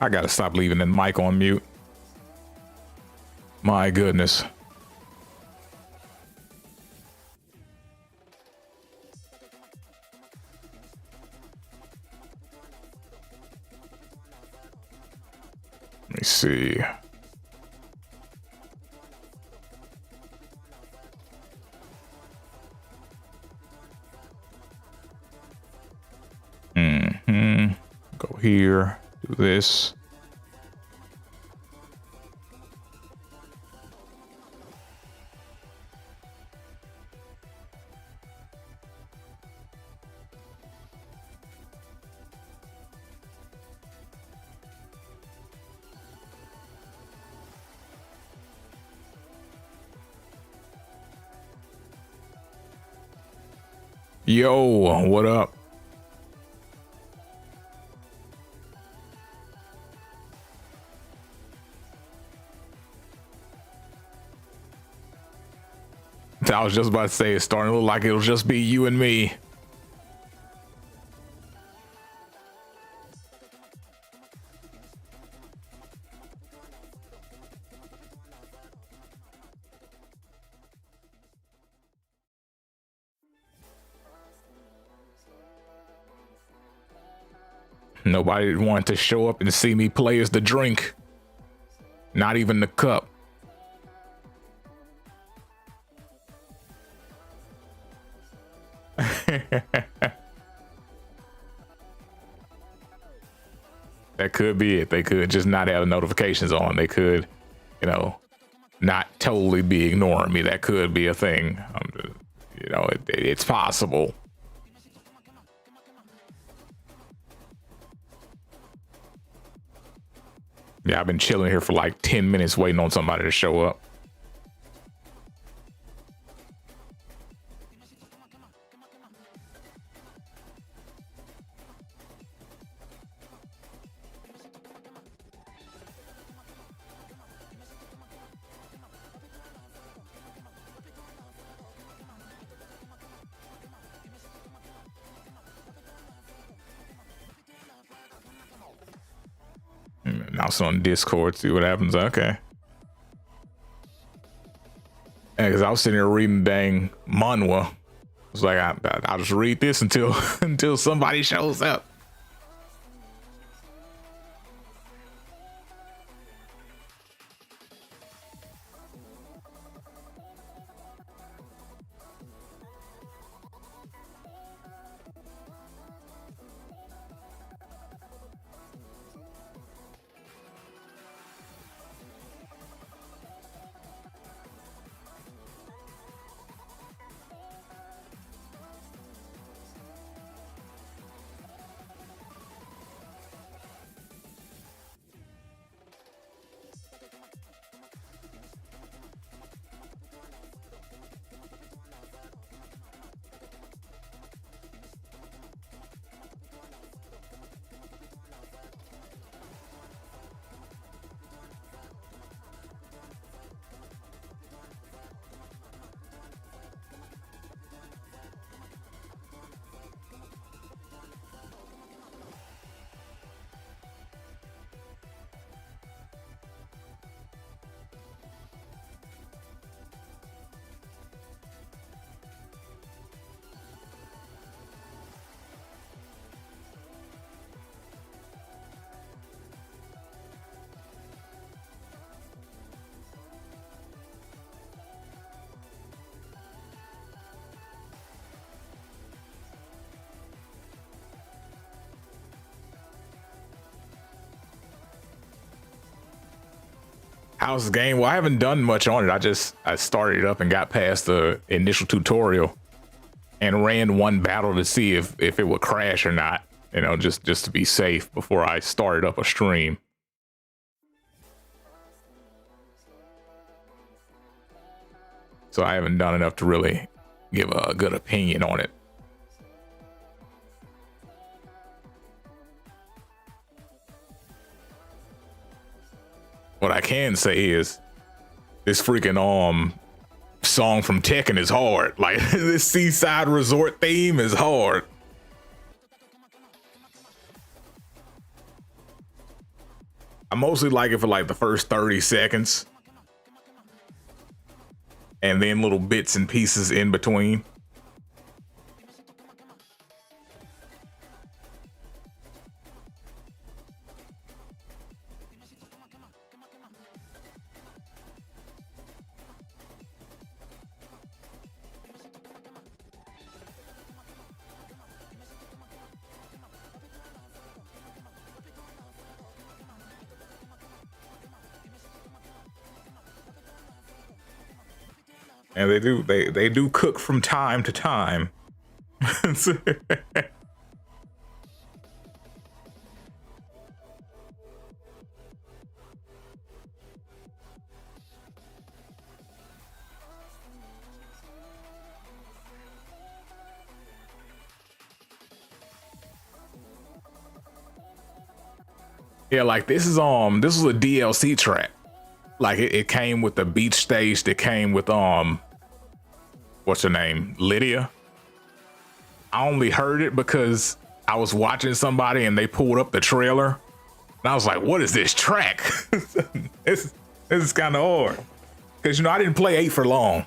I gotta stop leaving the mic on mute. My goodness. Let me see. Go here, do this. Yo, what up? I was just about to say, it's starting to look like it'll just be you and me. Nobody wanted to show up and see me play as the drink. Not even the cup. That could be it. They could just not have notifications on. They could, you know, not totally be ignoring me. That could be a thing. You know, it's possible. Yeah, I've been chilling here for like 10 minutes waiting on somebody to show up. Announce on Discord, see what happens. Okay. Yeah, because I was sitting here reading dang manhwa. I was like, I'll just read this until until somebody shows up. How's the game? Well, I haven't done much on it. I started it up and got past the initial tutorial and ran one battle to see if it would crash or not, you know, just to be safe before I started up a stream. So I haven't done enough to really give a good opinion on it. What I can say is this freaking song from Tekken is hard. Like this seaside resort theme is hard. I mostly like it for like the first 30 seconds. And then little bits and pieces in between. And they do cook from time to time. Yeah, like this was a DLC track. Like it came with the beach stage that came with what's her name? Lydia. I only heard it because I was watching somebody and they pulled up the trailer. And I was like, what is this track? This is kind of hard. Because, you know, I didn't play 8 for long.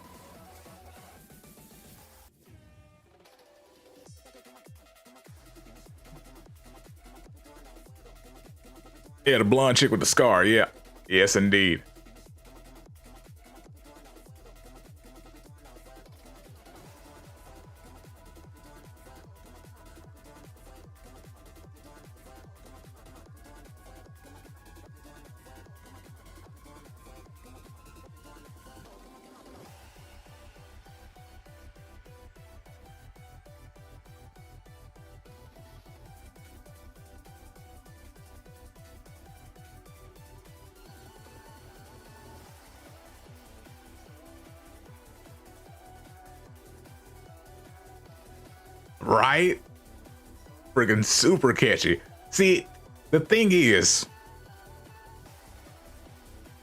Yeah, the blonde chick with the scar. Yeah. Yes, indeed. Right? Freaking super catchy. See, the thing is,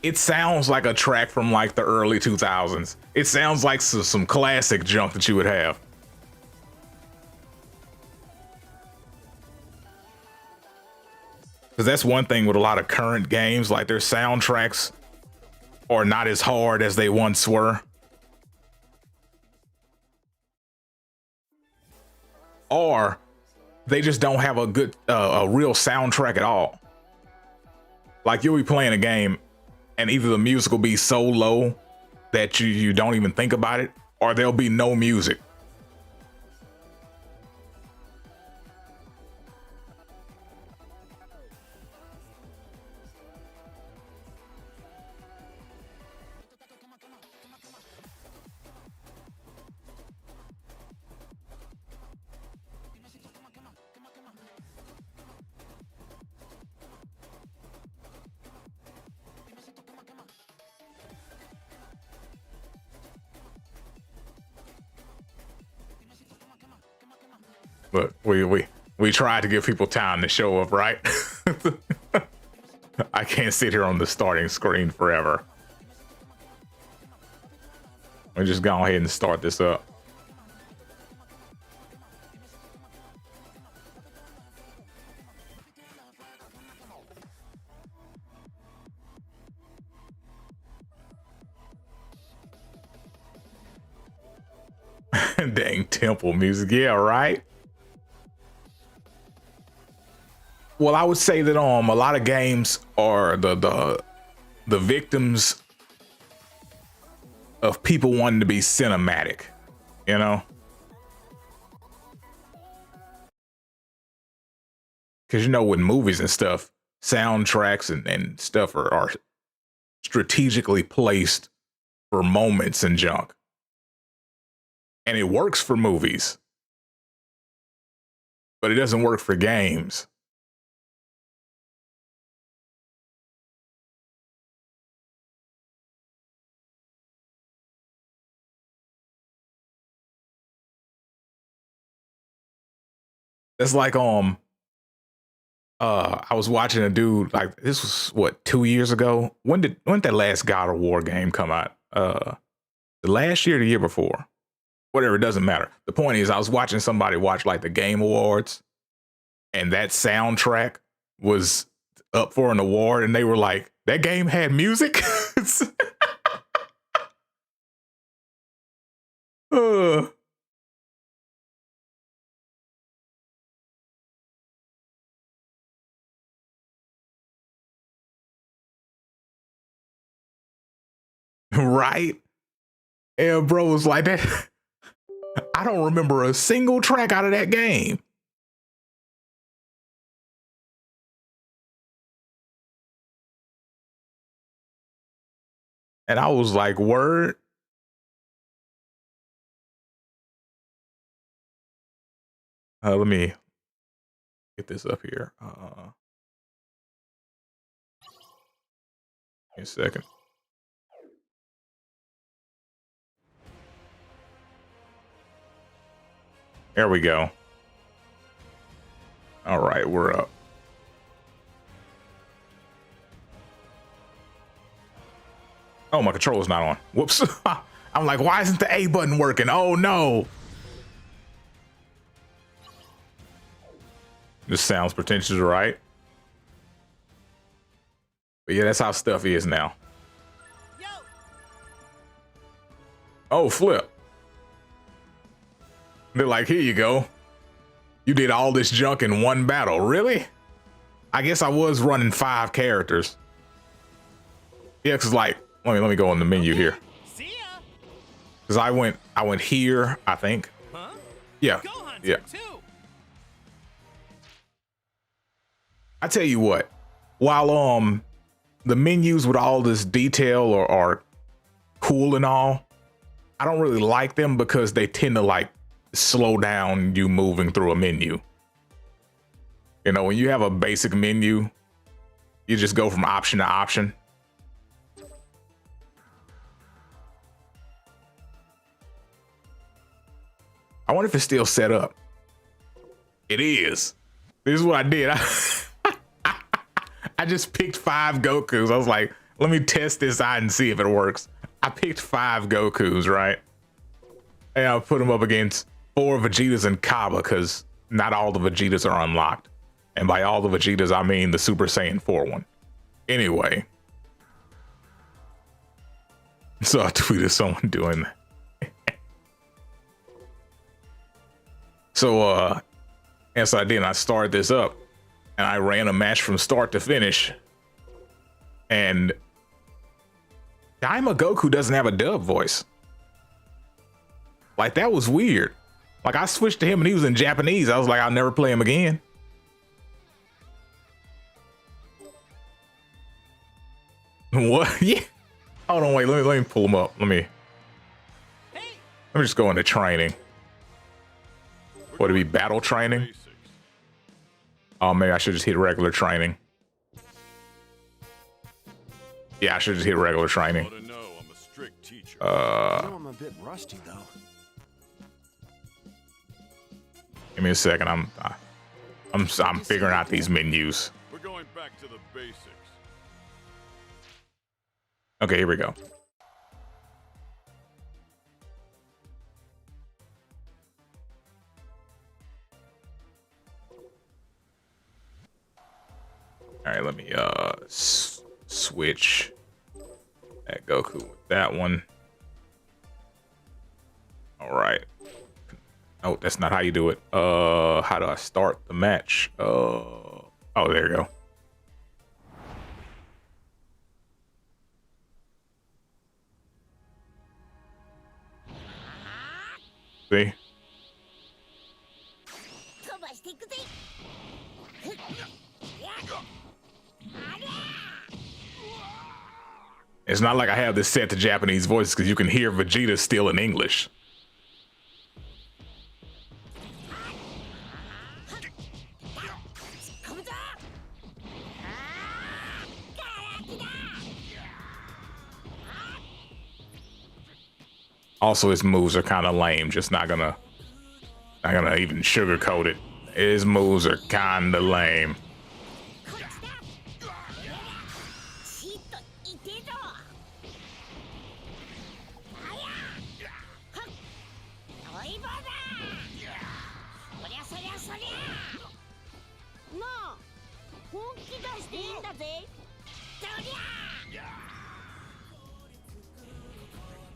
it sounds like a track from like the early 2000s. It sounds like some classic junk that you would have. Because that's one thing with a lot of current games, like their soundtracks are not as hard as they once were. Or they just don't have a good, a real soundtrack at all. Like you'll be playing a game and either the music will be so low that you don't even think about it, or there'll be no music. But we tried to give people time to show up, right? I can't sit here on the starting screen forever. We'll just go ahead and start this up. Dang temple music, yeah, right? Well, I would say that a lot of games are the victims of people wanting to be cinematic, you know? Because, you know, with movies and stuff, soundtracks and stuff are strategically placed for moments and junk. And it works for movies, but it doesn't work for games. It's like I was watching a dude, like this was what, 2 years ago. When did that last God of War game come out? The last year or the year before? Whatever, it doesn't matter. The point is, I was watching somebody watch like the Game Awards, and that soundtrack was up for an award, and they were like, "That game had music." uh, right? Yeah, bro was like that. I don't remember a single track out of that game. And I was like, word. Let me get this up here. Give me a second. There we go. All right, we're up. Oh, my controller's not on. Whoops. I'm like, why isn't the A button working? Oh, no. This sounds pretentious, right? But yeah, that's how stuff is now. Yo. Oh, flip. They're like, here you go. You did all this junk in one battle. Really? I guess I was running 5 characters. Yeah, cause like, let me go in the menu here. See ya. Cause I went here, I think. Huh? Yeah. Yeah. Too. I tell you what, while the menus with all this detail are cool and all, I don't really like them because they tend to like slow down you moving through a menu. You know, when you have a basic menu, you just go from option to option. I wonder if it's still set up. It is. This is what I did. I just picked 5 Gokus. I was like, let me test this out and see if it works. I picked 5 Gokus, right? And I put them up against 4 Vegetas and Kaba because not all the Vegetas are unlocked. And by all the Vegetas, I mean the Super Saiyan 4 one. Anyway. So I tweeted someone doing that. So, as I did, I started this up and I ran a match from start to finish. And Daima Goku doesn't have a dub voice. Like, that was weird. Like, I switched to him and he was in Japanese. I was like, I'll never play him again. What? Yeah. Hold on, wait, let me pull him up. Let me just go into training. Would it be battle training? Oh, maybe I should just hit regular training. Yeah, I should just hit regular training. I'm a bit rusty though. Give me a second. I'm figuring out these menus. We're going back to the basics. Okay, here we go. All right, let me switch that Goku with that one. All right. Oh, that's not how you do it. How do I start the match? Oh, there you go. See? It's not like I have this set to Japanese voices because you can hear Vegeta still in English. Also, his moves are kind of lame. Just not gonna even sugarcoat it. His moves are kind of lame.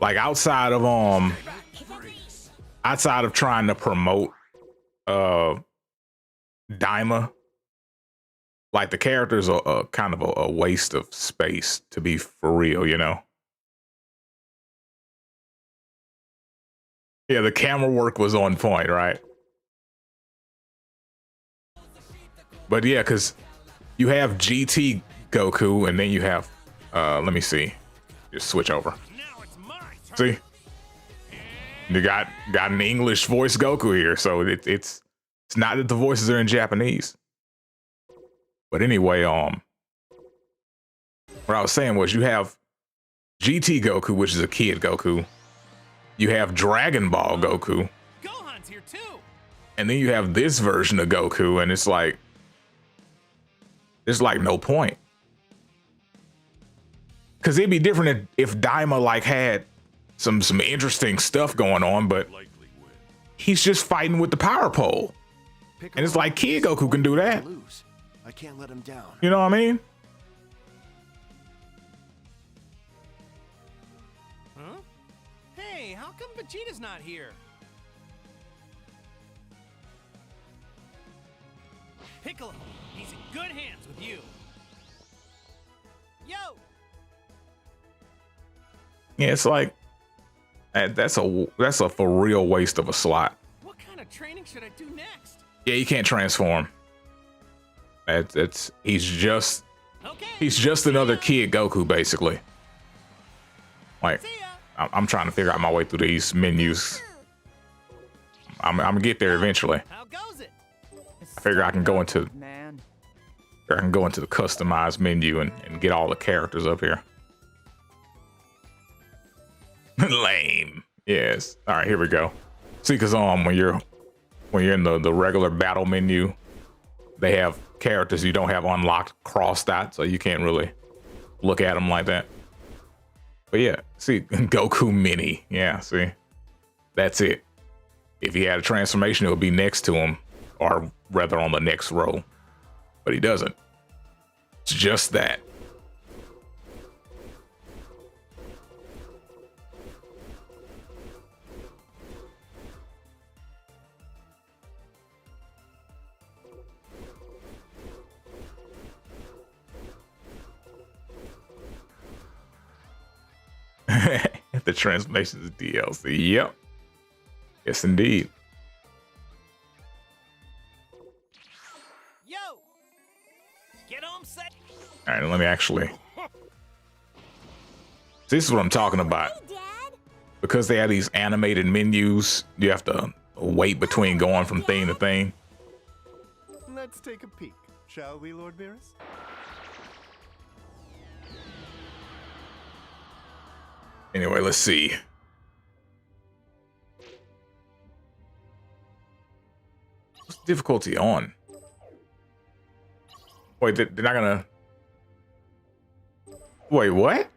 Like outside of trying to promote Daima, like the characters are kind of a waste of space, to be for real, you know. Yeah, the camera work was on point, right? But yeah, because you have GT Goku, and then you have, let me see, just switch over. See, you got an English voice Goku here, so it's not that the voices are in Japanese. But anyway, what I was saying was you have GT Goku, which is a kid Goku. You have Dragon Ball Goku. Gohan's here too. And then you have this version of Goku, and it's like there's like no point. Cause it'd be different if Daima like had some interesting stuff going on, but he's just fighting with the power pole. And it's like Kid Goku can do that. I can't let him down. You know what I mean? Huh? Hey, how come Vegeta's not here? Piccolo, he's in good hands with you. Yo! Yeah, it's like that's a for real waste of a slot. What kind of training should I do next? Yeah, you can't transform. He's just another kid Goku, basically. Like, I'm trying to figure out my way through these menus. I'm gonna get there eventually. How goes it? I figure I can go into the customized menu and get all the characters up here. Lame. Yes. All right, here we go. See, cause when you're in the regular battle menu, they have characters you don't have unlocked crossed out, so you can't really look at them like that. But yeah, see, Goku Mini. Yeah, see, that's it. If he had a transformation, it would be next to him, or rather on the next row. But he doesn't. It's just that. The transformation is DLC. Yep. Yes, indeed. Yo! Get home set. All right, let me actually. This is what I'm talking about. Hey, Dad. Because they have these animated menus, you have to wait between going from thing to thing. Let's take a peek, shall we, Lord Beerus? Anyway, let's see. What's the difficulty on? Wait, they're not gonna. Wait, what?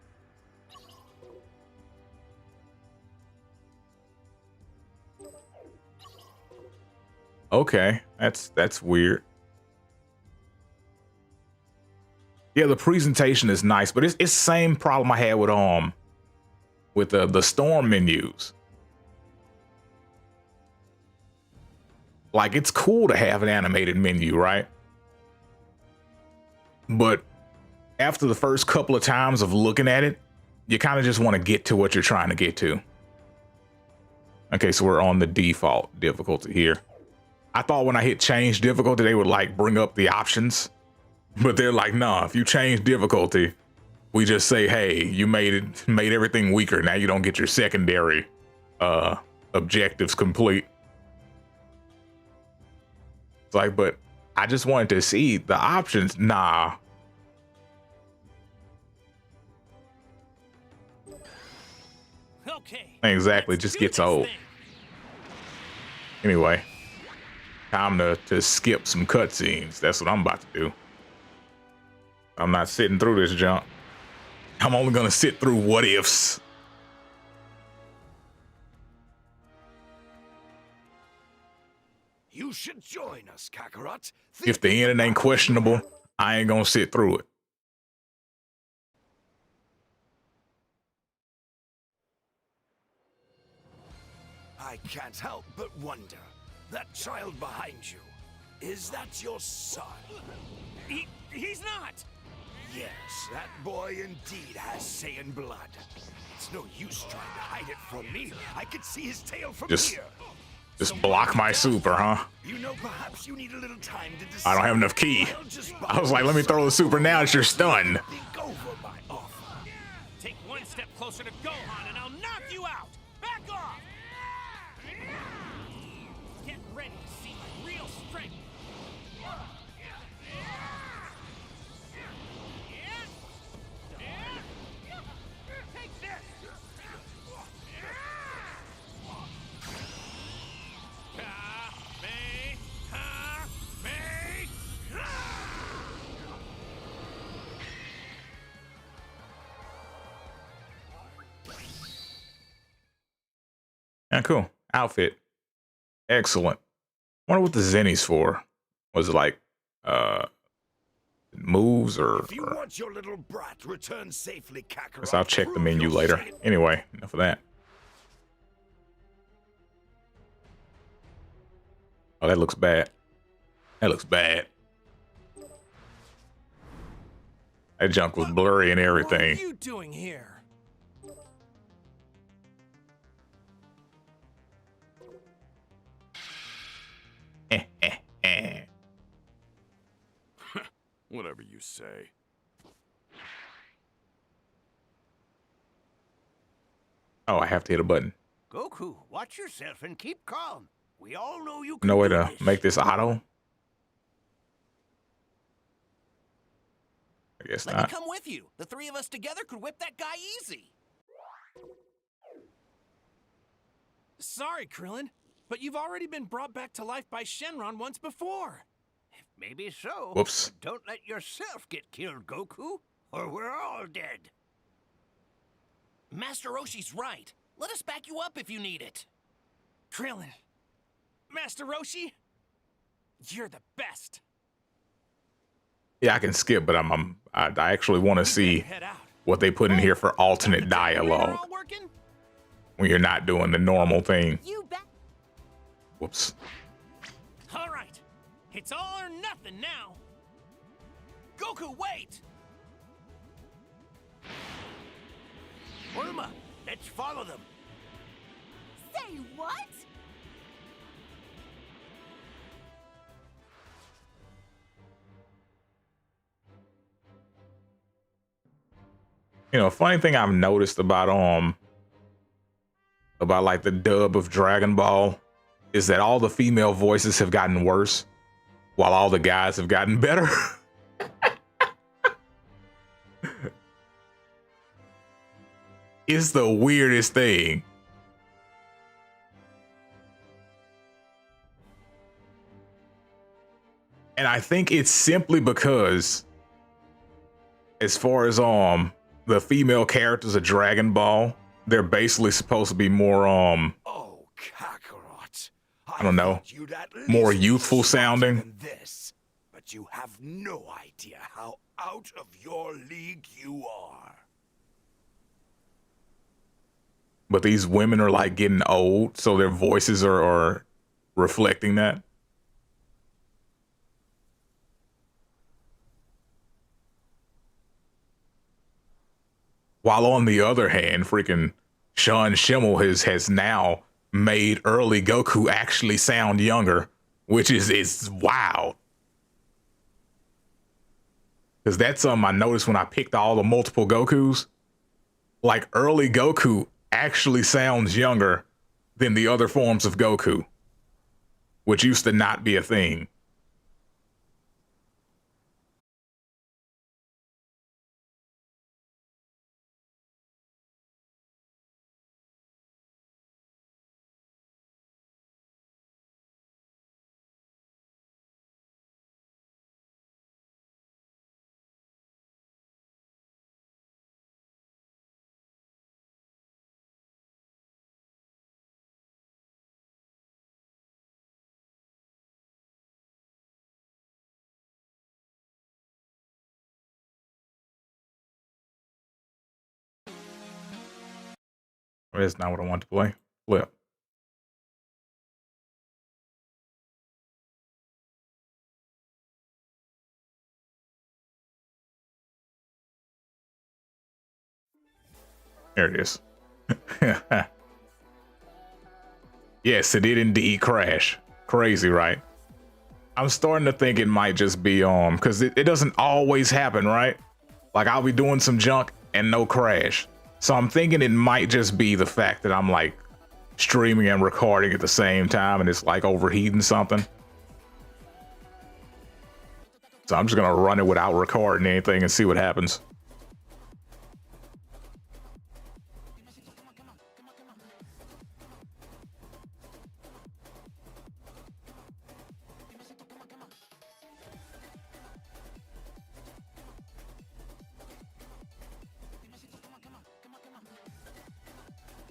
Okay, that's weird. Yeah, the presentation is nice, but it's the same problem I had with the storm menus. Like, it's cool to have an animated menu, right? But after the first couple of times of looking at it, you kind of just want to get to what you're trying to get to. Okay, so we're on the default difficulty here. I thought when I hit change difficulty, they would like bring up the options, but they're like, nah, if you change difficulty, we just say, hey, you made everything weaker. Now you don't get your secondary objectives complete. It's like, but I just wanted to see the options. Nah. Okay. Exactly, just gets old. Anyway, time to skip some cutscenes. That's what I'm about to do. I'm not sitting through this junk. I'm only gonna sit through what ifs. You should join us, Kakarot. If the ending ain't questionable, I ain't gonna sit through it. I can't help but wonder. That child behind you, is that your son? He's not! Yes, that boy indeed has Saiyan blood. It's no use trying to hide it from me. I could see his tail from here. Just block my super, huh? You know, perhaps you need a little time to decide. I don't have enough ki. I was like, let me throw the super now that you're stunned. Think over my offer. Take one step closer to Gohan and I'll knock you out! Back off! Get ready to see my real strength! Take this! Yeah, cool. Outfit. Excellent. Wonder what the Zenny's for. Was it like moves or If you want your little brat returned safely, Kakarot, guess I'll check the prove menu your later. Saiyan- Anyway, enough of that. Oh, that looks bad. That looks bad. That junk was blurry and What are everything. you doing here? Whatever you say. Oh, I have to hit a button. Goku, watch yourself and keep calm. We all know you can No way do to this. make this auto? I guess Let not. me come with you. The three of us together could whip that guy easy. Sorry, Krillin, but you've already been brought back to life by Shenron once before. Maybe so. Whoops. Don't let yourself get killed, Goku, or we're all dead. Master Roshi's right. Let us back you up if you need it. Krillin, Master Roshi, you're the best. Yeah, I can skip, but I actually want to see Head out. what they put in here for alternate The generator dialogue all working? when you're not doing the normal thing. You bet. Whoops. All right, it's all or nothing now. Goku, wait! Bulma, let's follow them. Say what? You know, funny thing I've noticed about like the dub of Dragon Ball is that all the female voices have gotten worse while all the guys have gotten better. It's the weirdest thing. And I think it's simply because as far as the female characters of Dragon Ball, they're basically supposed to be more Oh, Kakarot. I don't know, thought you'd at more least be youthful smarter sounding. than this, but you have no idea how out of your league you are. But these women are like getting old, so their voices are reflecting that. While on the other hand, freaking Sean Schimmel has now made early Goku actually sound younger, which is wild. Because that's something I noticed when I picked all the multiple Gokus. Like early Goku actually sounds younger than the other forms of Goku, which used to not be a thing. That's not what I want to play. Flip. There it is. Yes, it did indeed crash. Crazy, right? I'm starting to think it might just be because it doesn't always happen, right? Like I'll be doing some junk and no crash. So I'm thinking it might just be the fact that I'm like streaming and recording at the same time and it's like overheating something. So I'm just gonna run it without recording anything and see what happens.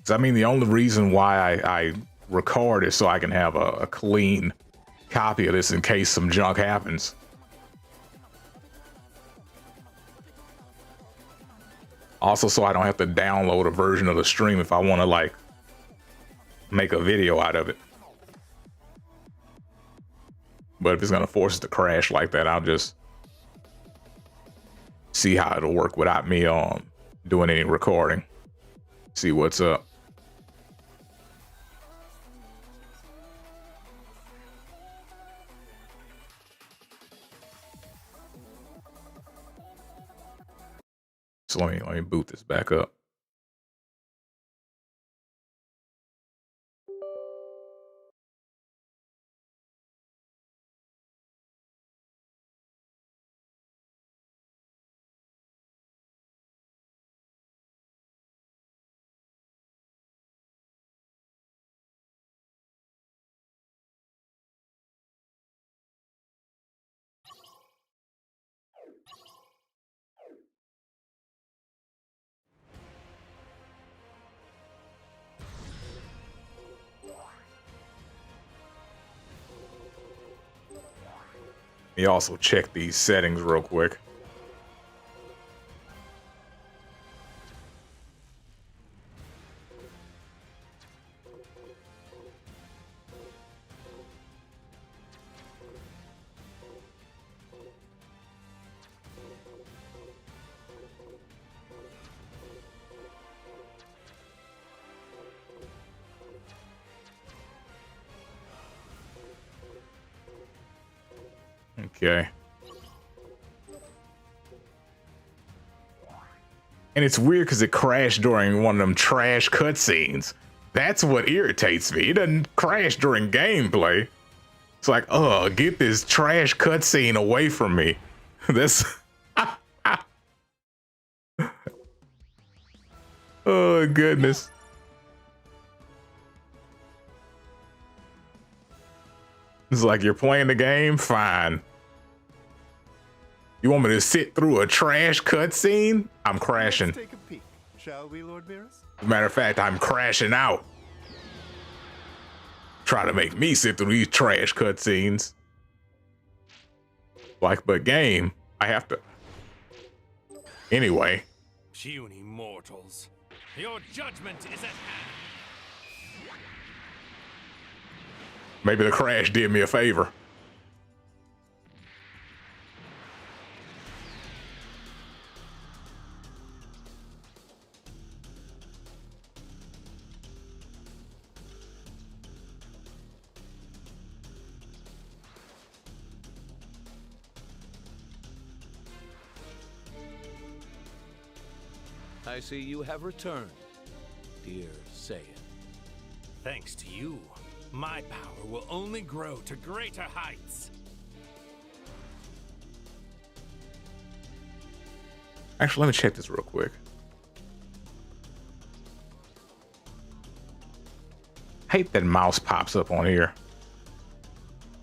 I mean, the only reason why I record is so I can have a clean copy of this in case some junk happens. Also, so I don't have to download a version of the stream if I want to like make a video out of it. But if it's gonna force it to crash like that, I'll just see how it'll work without me doing any recording. See what's up. So let me boot this back up. Let me also check these settings real quick. Okay. And it's weird because it crashed during one of them trash cutscenes. That's what irritates me. It doesn't crash during gameplay. It's like, oh, get this trash cutscene away from me. This. Oh, goodness. It's like you're playing the game? Fine. You want me to sit through a trash cutscene? I'm crashing. Let's take a peek, shall we, Lord Beerus? As a matter of fact, I'm crashing out. Try to make me sit through these trash cutscenes. Like, but game, I have to. Anyway. Puny mortals, your judgment is at hand. Maybe the crash did me a favor. I see you have returned, dear Saiyan. Thanks to you, my power will only grow to greater heights. Actually, let me check this real quick. Hate that mouse pops up on here.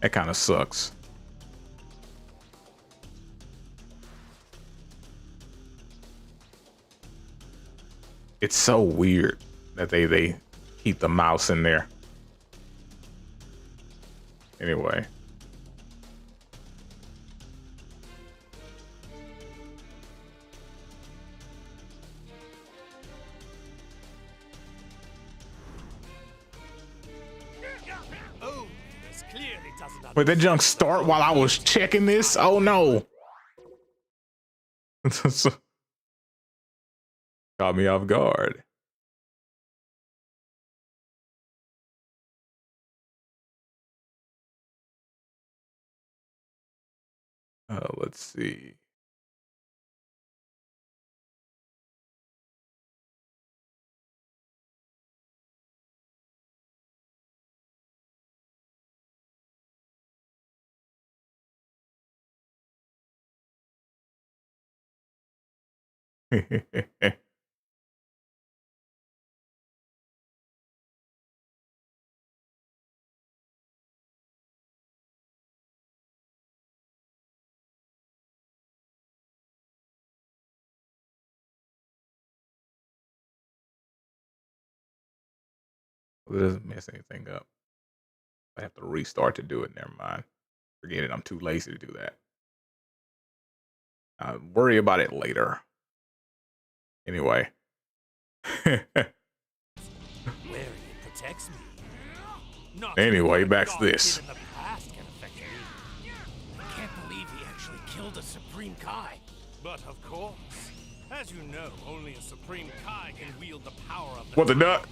That kind of sucks. It's so weird that they keep the mouse in there. Anyway. Oh, this clearly doesn't. Wait, that junk start while I was checking this? Oh no. Caught me off guard. Let's see. It doesn't mess anything up. I have to restart to do it. Never mind. Forget it. I'm too lazy to do that. I'll worry about it later. Anyway. Protects me. Not Anyway, back to this. in the past can affect me. I can't believe he actually killed a Supreme Kai. But of course, as you know, only a Supreme Kai can wield the power of the What the duck?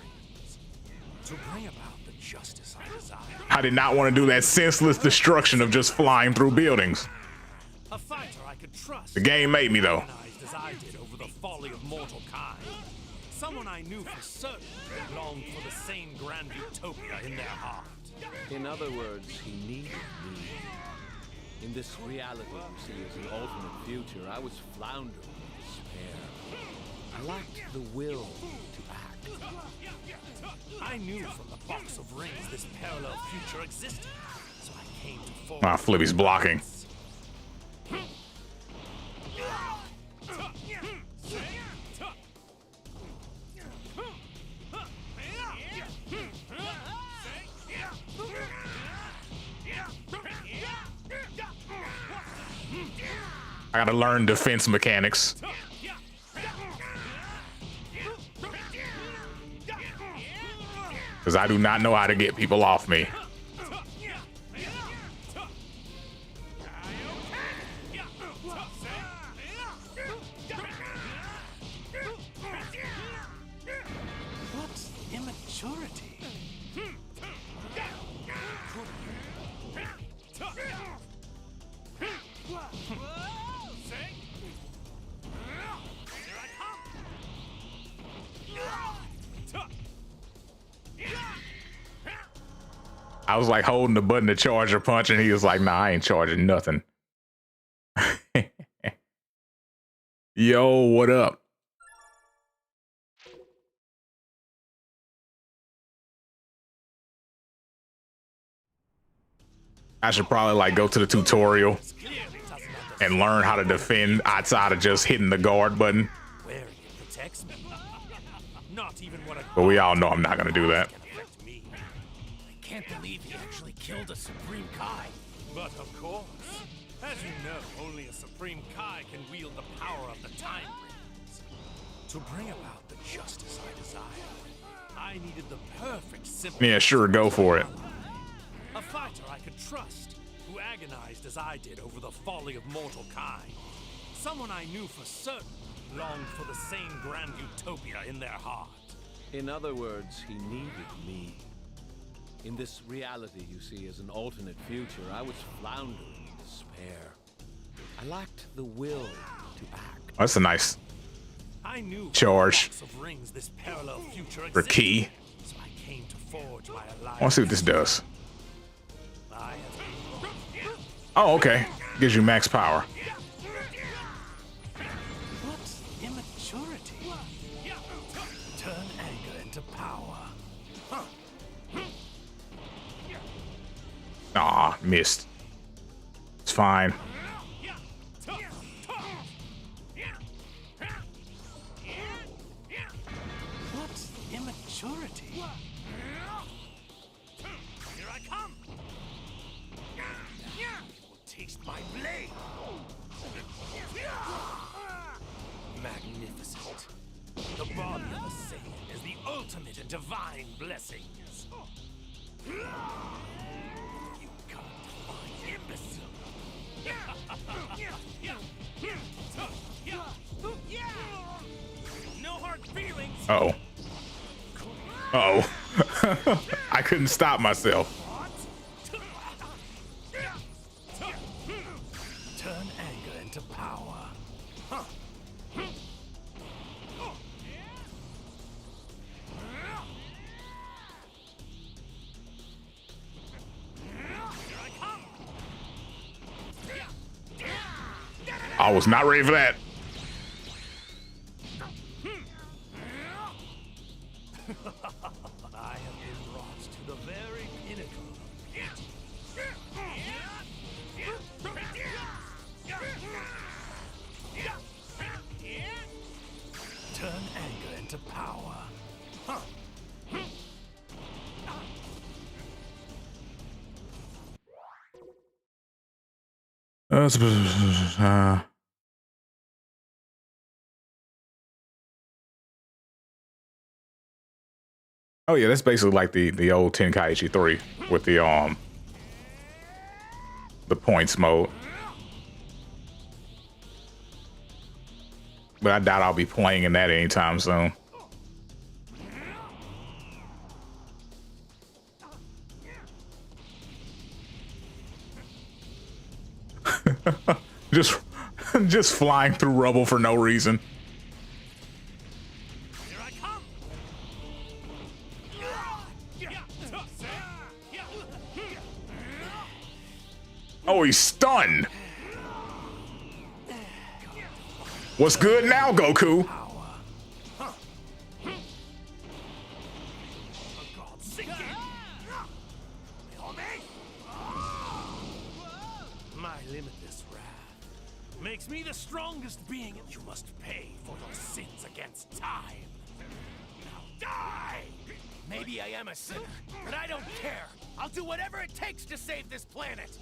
to bring about the justice I desire. I did not want to do that senseless destruction of just flying through buildings. A fighter I could trust. The game made me, though. Organized as I did over the folly of mortal kind. Someone I knew for certain longed for the same grand utopia in their heart. In other words, he needed me. In this reality you see as an alternate future, I was floundering in despair. I lacked the will to act. I knew from the box of rings this parallel future existed, so I came to form. Ah, Flippy's blocking. I gotta learn defense mechanics. Because I do not know how to get people off me. What immaturity? I was like holding the button to charge or punch, and he was like, nah, I ain't charging nothing. Yo, what up? I should probably like go to the tutorial and learn how to defend outside of just hitting the guard button. Wearing it protects me. Not even what But we all know I'm not gonna do that. can affect me. I can't believe he actually killed a Supreme Kai. But of course, as you know, only a Supreme Kai can wield the power of the Time Rings. To bring about the justice I desire, I needed the perfect symbol. Yeah, sure, go for it. A fighter I could trust, who agonized as I did over the folly of mortal kind. Someone I knew for certain longed for the same grand utopia in their heart. In other words, he needed me. In this reality you see as an alternate future, I was floundering in despair. I lacked the will to act. That's a nice I knew charge from the box of rings this parallel future for existed, key. so I came to forge my alliance. I want to see what this does. I have Oh, okay. Gives you max power. what immaturity? Turn anger into power. Aw, missed. It's fine. What immaturity? Here I come! You will taste my blade! Magnificent. The body of a Saiyan is the ultimate in divine blessings. You can't find imbecile. No hard feelings. Uh-oh. Uh-oh. I couldn't stop myself. Turn I was not ready for that. I have been brought to the very pinnacle of beauty. Turn anger into power. Oh yeah, that's basically like the old Tenkaichi 3 with the points mode. But I doubt I'll be playing in that anytime soon. just flying through rubble for no reason. Here I come. Oh, he's stunned. What's good now, Goku? My limitless wrath makes me the strongest being. You must pay for your sins against time. Now die! Maybe I am a sinner, but I don't care. I'll do whatever it takes to save this planet.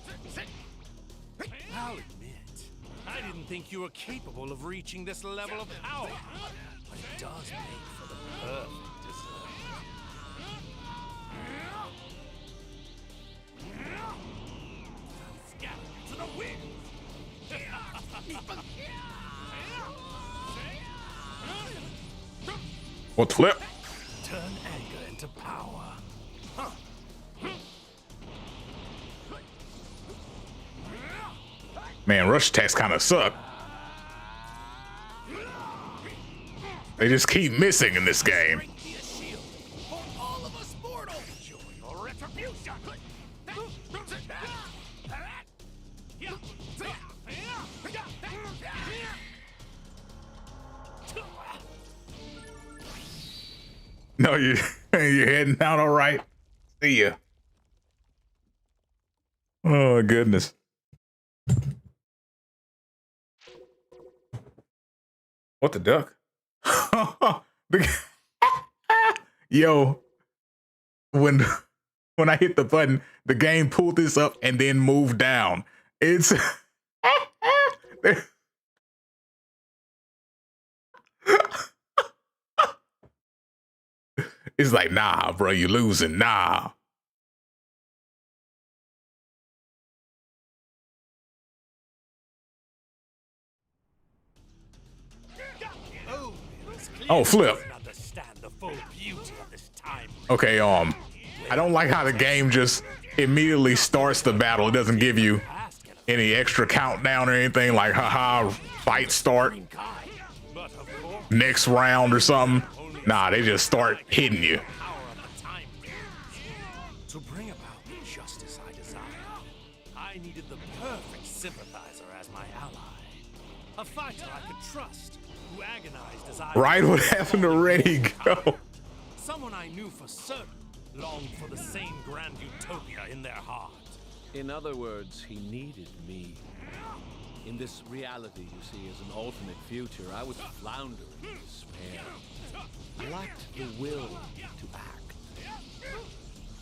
I'll admit, I didn't think you were capable of reaching this level of power, but it does make for the perfect dessert. Scatter to the wind! What flip? Turn anger into power. Man, rush attacks kind of suck. They just keep missing in this game. No, you're heading out all right. See ya. Oh, goodness. What the duck? Yo, when I hit the button, the game pulled this up and then moved down. It's it's like, nah, bro, you losing, nah. Oh, flip. Okay, I don't like how the game just immediately starts the battle. It doesn't give you any extra countdown or anything like, haha, fight start, next round or something. Nah, they just start hitting you. To bring about the justice I desire, I needed the perfect sympathizer as my ally. A fighter I could trust, who agonized as I... Right, what happened to Ready Go? Someone I knew for certain longed for the same grand utopia in their heart. In other words, he needed me. In this reality you see as an alternate future, I was floundering in despair. I lacked the will to act.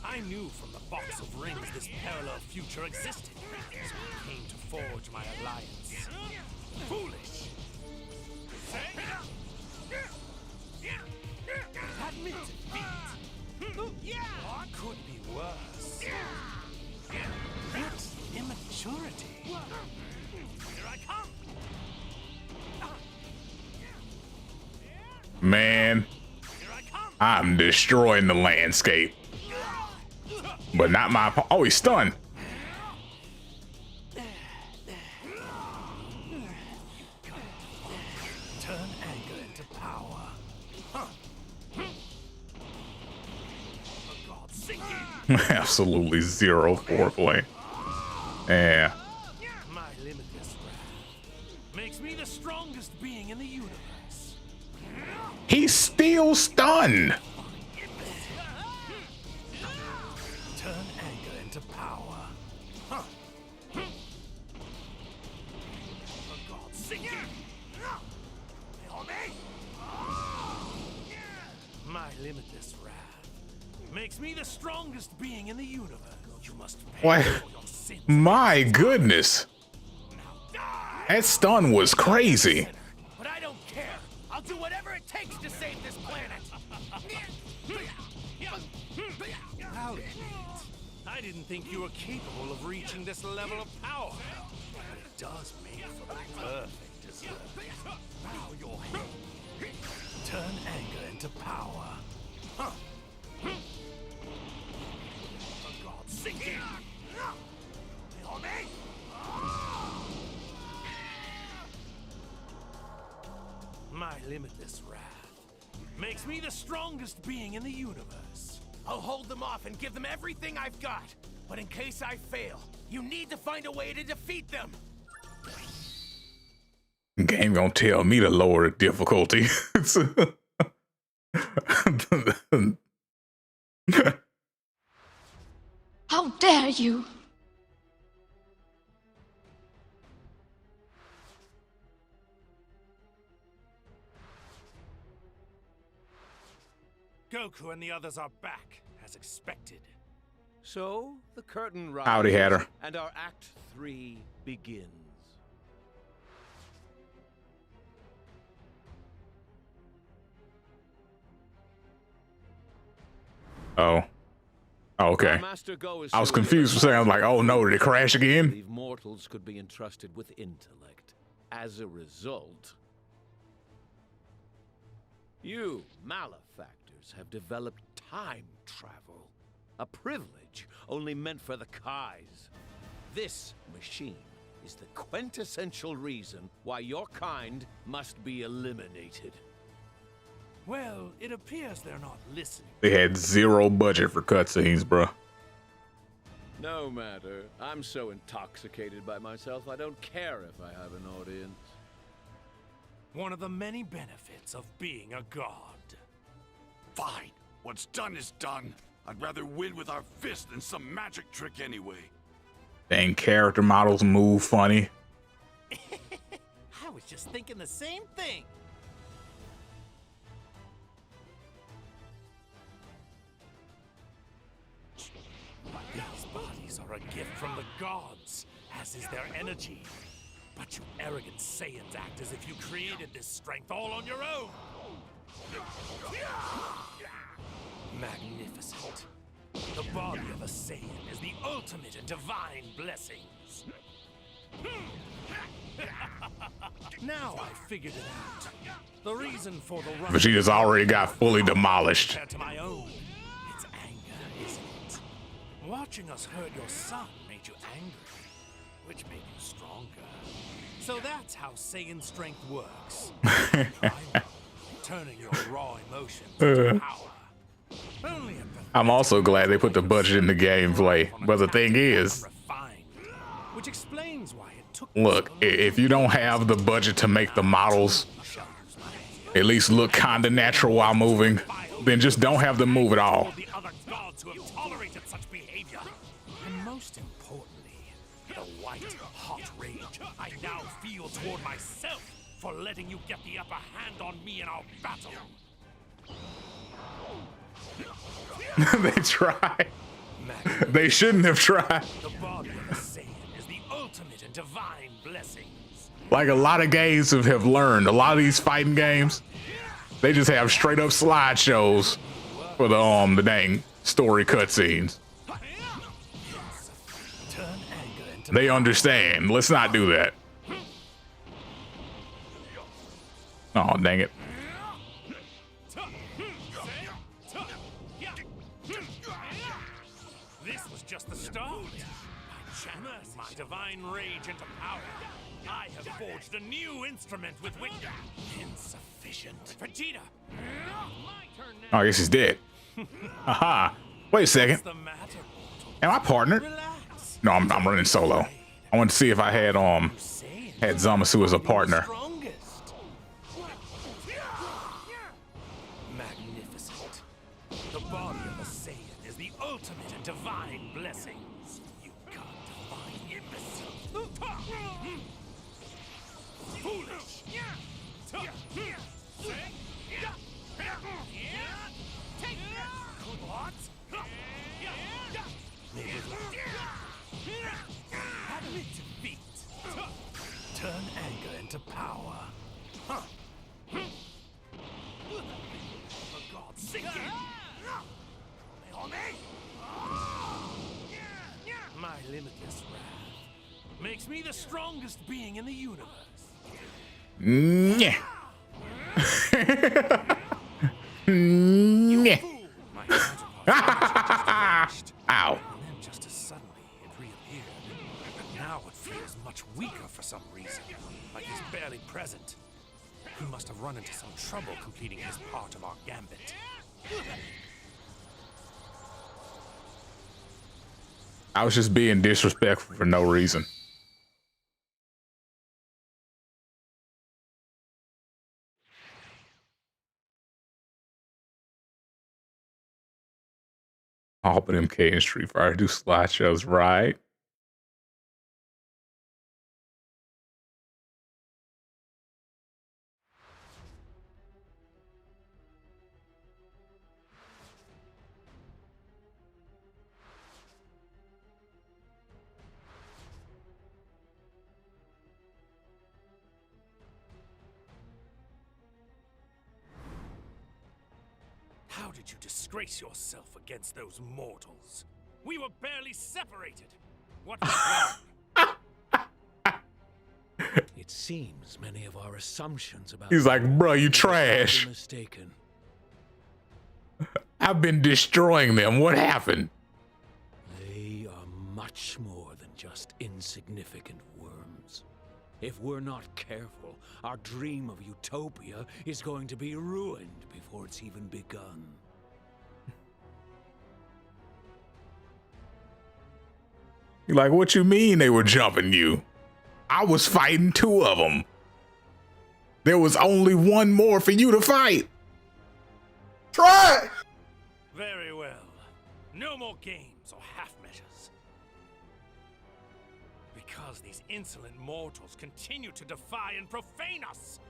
I knew from the box of rings this parallel future existed, so I came to forge my alliance. Foolish! Admit defeat. What could be worse? What immaturity? Here I come! Man, I'm destroying the landscape. But not my... Oh, he's stunned. Turn anger into power. Absolutely zero foreplay. Yeah. My limitless wrath makes He's still stunned. Turn anger into power. Huh. For God's sake. My limitless wrath makes me the strongest being in the universe. You must pay What? for your sins. My goodness. That stun was crazy. But I don't care. I'll do whatever it takes to save this planet. I'll admit, I didn't think you were capable of reaching this level of power. But it does make for the perfect dessert. Bow your head. Turn anger into power. Huh. For God's sake. My limitless wrath makes me the strongest being in the universe. I'll hold them off and give them everything I've got. But in case I fail, you need to find a way to defeat them. Game gonna tell me to lower the difficulty. How dare you? Goku and the others are back, as expected. So, the curtain rises, Howdy, Hatter. and our Act 3 begins. Oh. Okay. Our Master Go is I was surely confused for a second. I was like, oh no, did it crash again? believe mortals could be entrusted with intellect. As a result, you malefactors have developed time travel, a privilege only meant for the Kais. This machine is the quintessential reason why your kind must be eliminated. Well, it appears they're not listening. They had zero budget for cutscenes, bro. No matter. I'm so intoxicated by myself, I don't care if I have an audience. One of the many benefits of being a god. Fine. What's done is done. I'd rather win with our fist than some magic trick anyway. Dang, character models move funny. I was just thinking the same thing. These bodies are a gift from the gods, as is their energy. But you arrogant Saiyans act as if you created this strength all on your own. Magnificent. The body of a Saiyan is the ultimate in divine blessings. Now I figured it out. The reason for the run Vegeta's already got fully demolished. compared to my own. It's anger, isn't it? Watching us hurt your son made you angry, which made you stronger. So that's how Saiyan strength works. Primal, turning your raw emotions into power. Only a I'm also glad they put the budget in the gameplay. But the thing is, refined, which explains why it took me look, so long. if you don't have the budget to make the models at least look kinda natural while moving, then just don't have them move at all. The other gods who have tolerated such behavior. And most importantly, the white, hot rage I now feel toward myself for letting you get the upper hand on me in our battle. They tried. They shouldn't have tried. The body of a Saiyan is the ultimate in divine blessings. Like a lot of games have learned, a lot of these fighting games, they just have straight up slideshows for the dang story cutscenes. Turn anger into They understand. Let's not do that. Oh, dang it. This was just the start. By channeling my divine rage into power, I have forged a new instrument with which... Insufficient. Vegeta! My turn now. Oh, I guess he's dead. Aha. Wait a second. What's the matter, mortal? Am I partnered? Relax. No, I'm running solo. I wanted to see if I had Saiyan Zamasu as a partner. strongest. Saiyan is the ultimate in divine blessings. You can't define imbecile. Foolish. What? Admit defeat. Turn anger into power. For God's sake. My limitless wrath makes me the strongest being in the universe. Yeah. Yeah. My counterpart Ow. and then just as suddenly it reappeared. Now it feels much weaker for some reason, like he's barely present. He must have run into some trouble completing his part of our gambit. I was just being disrespectful for no reason. All but MK and Street Fighter do slideshows, right? How did you disgrace yourself against those mortals? We were barely separated. What was wrong? It seems many of our assumptions about He's like, bro, you are trash. mistaken. I've been destroying them. What happened? They are much more than just insignificant worms. If we're not careful, our dream of utopia is going to be ruined before it's even begun. You're like, what you mean they were jumping you? I was fighting two of them. There was only one more for you to fight. Try. Very well. No more games or half measures. Because these insolent mortals continue to defy and profane us,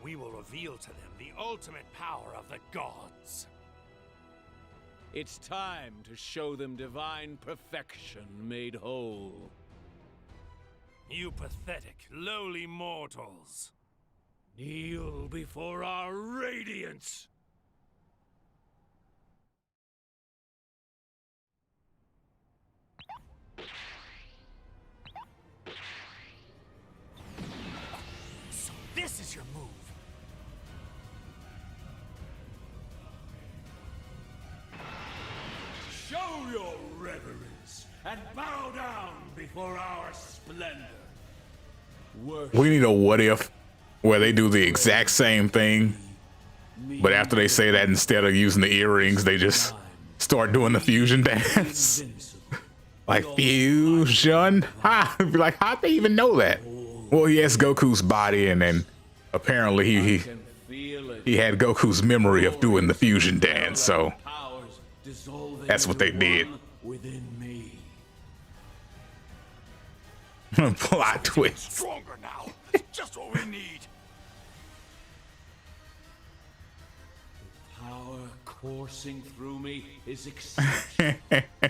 we will reveal to them the ultimate power of the gods. It's time to show them divine perfection made whole. You pathetic, lowly mortals. Kneel before our radiance. So this is your move. Show your reverence and bow down before our splendor. We need a what if where they do the exact same thing, but after they say that, instead of using the earrings, they just start doing the fusion dance. Like fusion? Ha! Be like, how'd they even know that? Well, he has Goku's body, and then apparently he had Goku's memory of doing the fusion dance, so that's what they did. Within me. Plot twist. Stronger now. It's just what we need. Power coursing through me is exceptional,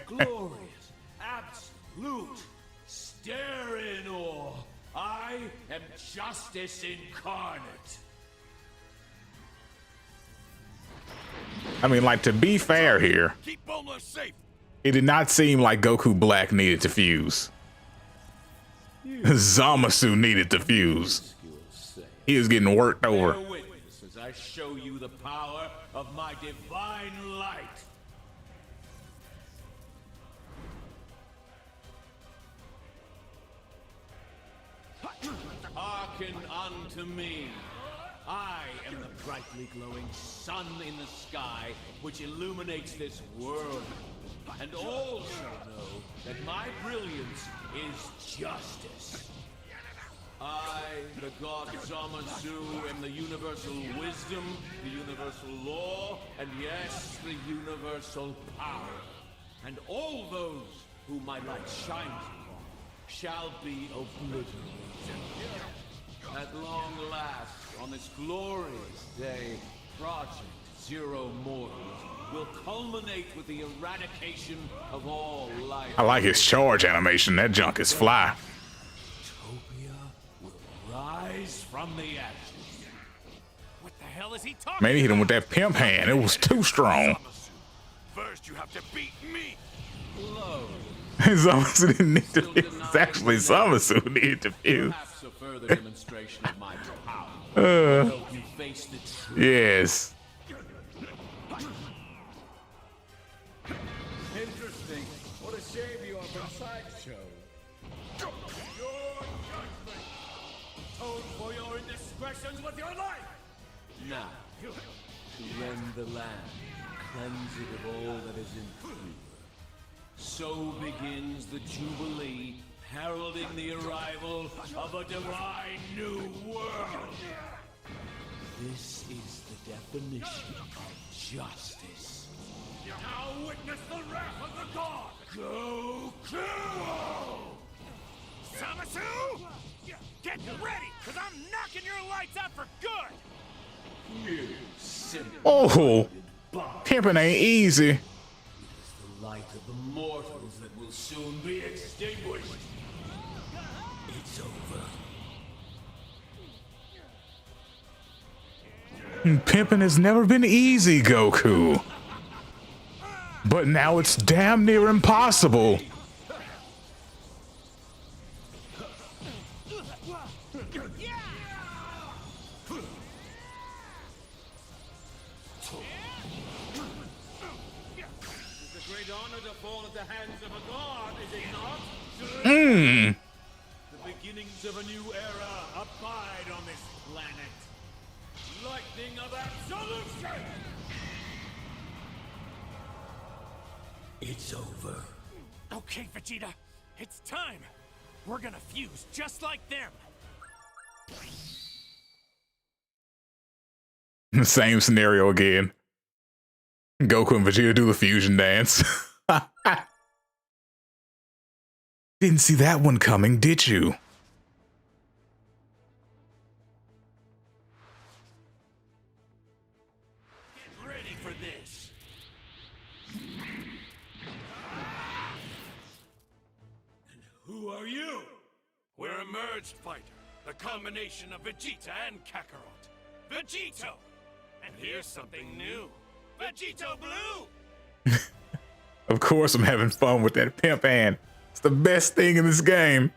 glorious, absolute. Stare in awe. I am justice incarnate. I mean, like, to be fair here, Keep Bulma safe. it did not seem like Goku Black needed to fuse. Zamasu needed to fuse. He was getting worked over. Bear witness as I show you the power of my divine light. Hearken unto me. I am the brightly glowing sun in the sky, which illuminates this world. And all shall know that my brilliance is justice. I, the god Zamasu, am the universal wisdom, the universal law, and yes, the universal power. And all those whom my light shines upon shall be obliterated. At long last, on this glorious day, Project Zero Mortals will culminate with the eradication of all life. I like his charge animation. That junk is fly. Utopia will rise from the ashes. What the hell is he talking Man, he hit him with that pimp hand. It was too strong. First, you have to beat me. Hello. Zamasu didn't need to fuse. It's actually Zamasu who needed to fuse. Perhaps a further demonstration of my power. Help you face the truth. Yes. Interesting. What a shame you are from sideshow. Your judgment. Atone for your indiscretions with your life. Now, to rend the land, cleanse it of all that is impure. So begins the Jubilee, heralding the arrival of a divine new world. This is the definition of justice. Now witness the wrath of the god! Goku! Zamasu? Get ready, because I'm knocking your lights out for good! You simple Oh, pimping ain't easy. is the light of the mortals that will soon be extinguished. It's over. Pimping has never been easy, Goku. But now it's damn near impossible. It's a great honor to fall at the hands of a god, is it not? Mmm. The beginnings of a new era abide on this planet. Lightning of absolution! It's over. Okay, Vegeta, it's time. We're gonna fuse just like them. Same scenario again. Goku and Vegeta do the fusion dance. Didn't see that one coming, did you? Get ready for this. Who are you? We're a merged fighter, the combination of Vegeta and Kakarot. Vegito! And here's something new. Vegito Blue! Of course I'm having fun with that pimp hand. It's the best thing in this game.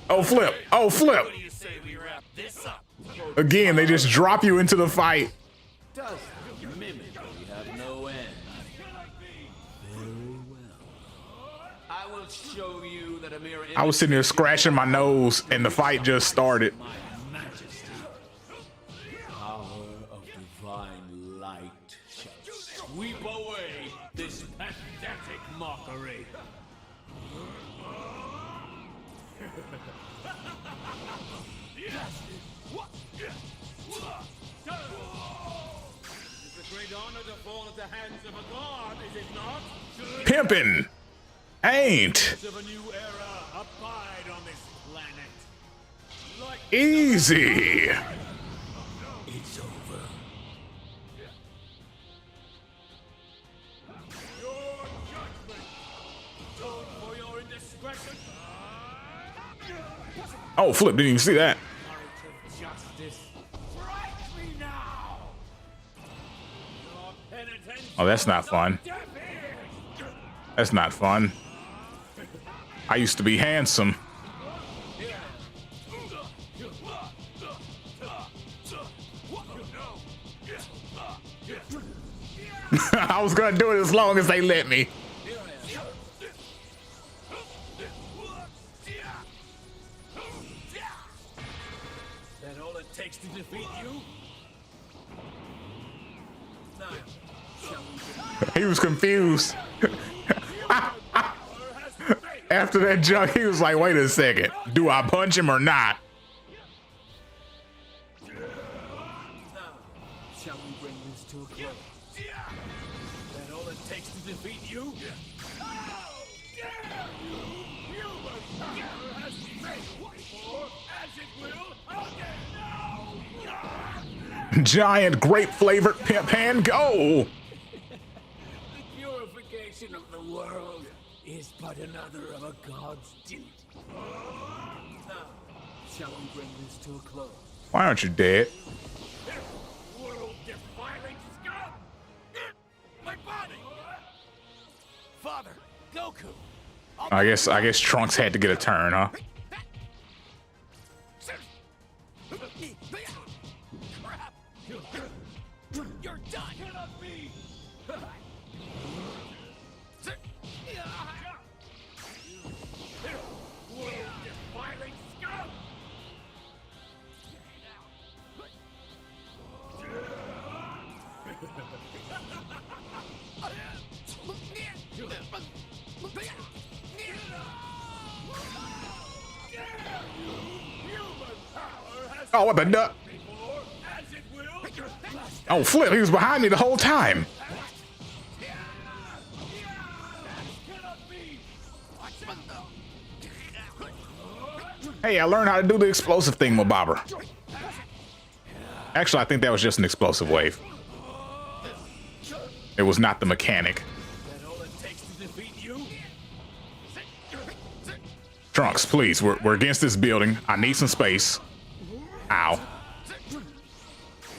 Oh flip! Oh flip! What do you say we wrap this up? Again, they just drop you into the fight. Does the mimicry have no end? Very well. I will show you that a mere I was sitting there scratching my nose and the fight just started. my majesty. Power of divine light shall sweep away this pathetic mockery. It's a great honor to fall at the hands of a god, is it not? Pimpin' ain't Of a new era abide on this planet. Like easy. it's over. Your judgment. Atone for your indiscretion. Oh flip! Didn't even see that. Heart of justice. Strike me now. Your penitence. Oh, that's not fun. Deaf ears. That's not fun. I used to be handsome. I was gonna do it as long as they let me. That all it takes to defeat you? Now, He was confused. After that jump, he was like, wait a second. Do I punch him or not? Shall we bring this to a close? That all it takes to defeat you? Giant grape flavored pimp hand go. The purification of the world is but another of a god's duty. Now, shall we bring this to a close? Why aren't you dead? World-defiling scum! My body! Father, Goku! I guess Trunks had to get a turn, huh? Crap! You're done! Cannot be! World-defiling scum! Oh, what the duck? Oh, flip, he was behind me the whole time. Hey, I learned how to do the explosive thing, Mobobber. Actually, I think that was just an explosive wave. It was not the mechanic. Trunks, please, we're against this building. I need some space. Ow.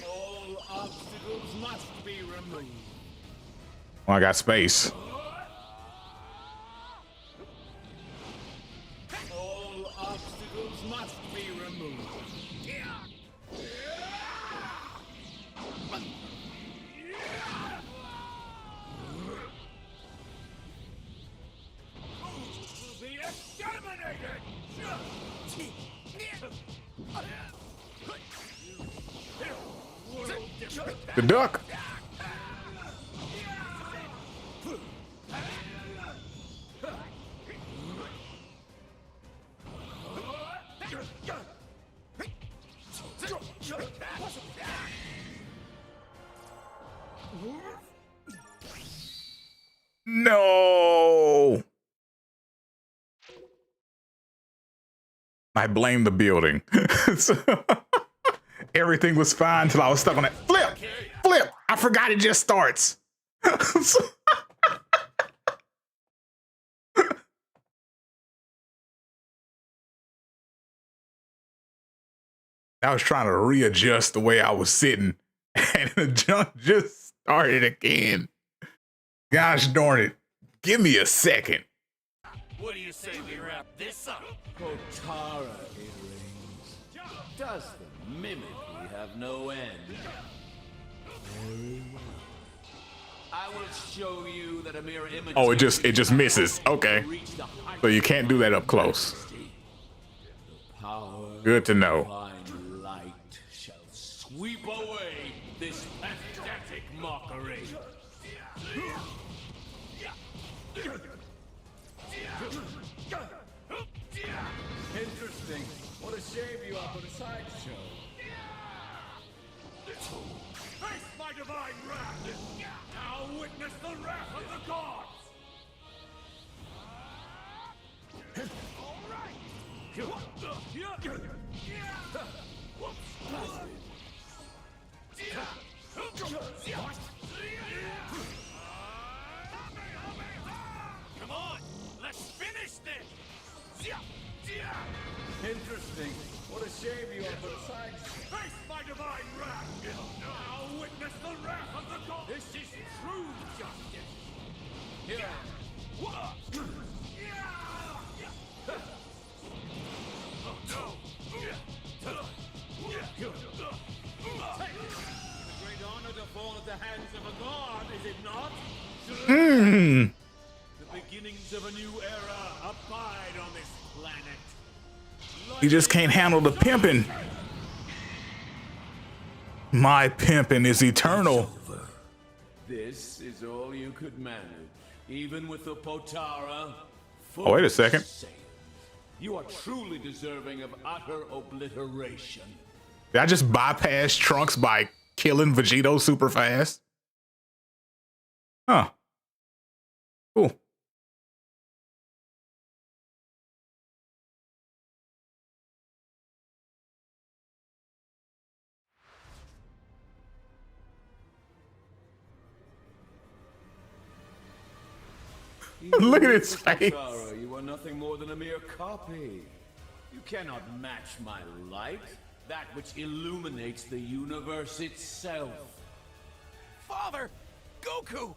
All obstacles must be removed. Well, I got space. All obstacles must be removed. Be exterminated! The duck. No. I blame the building. Everything was fine till I was stuck on it. Flip! Flip! I forgot it just starts. I was trying to readjust the way I was sitting, and the jump just started again. Gosh darn it. Give me a second. What do you say we wrap this up? Potara earrings. Does the mimicry have no end? Very well. I will show you that a mere image. Oh, it just misses. Okay. So you can't do that up close. Good to know. Divine light shall sweep away this pathetic mockery. Interesting. What a shame you are for a sideshow. Face my divine wrath! Now witness the wrath of the gods! Come on, let's finish this! Interesting. What a shame you are for a sideshow. Face my divine wrath! Now witness the wrath of the gods! This is true justice! Here. Great honor to fall at the hands of a god, is it not? The beginnings of a new era abide on this planet. You just can't handle the pimping. My pimping is eternal. This is all you could manage, even with the Potara. Oh, wait a second. Saiyans. You are truly deserving of utter obliteration. Did I just bypass Trunks by killing Vegito super fast? Huh. Cool. Look at his face. Potara, you are nothing more than a mere copy. You cannot match my light, that which illuminates the universe itself. Father! Goku!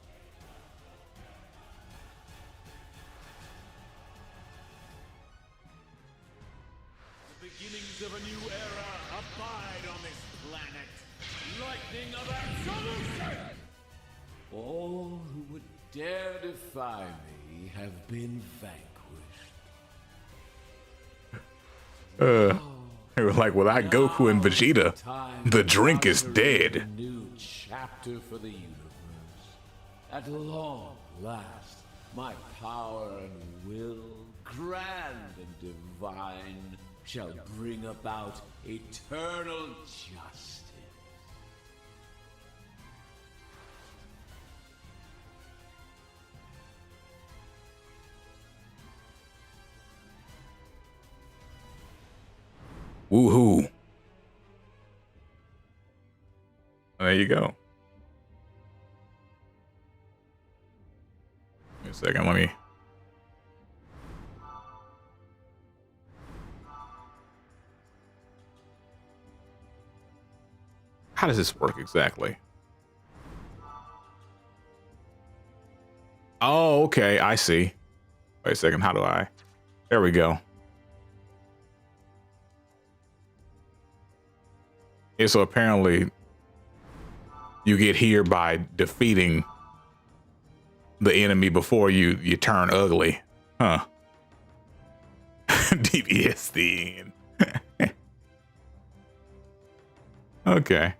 The beginnings of a new era abide on this planet. Lightning of absolution! All who would dare defy me have been vanquished. They were like, without Goku and Vegeta, the drink is dead. A new chapter for the universe. At long last, my power and will, grand and divine, shall bring about eternal justice. Woohoo. There you go. Wait a second, let me. How does this work exactly? Oh, okay, I see. Wait a second, how do I? There we go. Yeah, so apparently you get here by defeating the enemy before you turn ugly. Huh. DBS the end. Okay.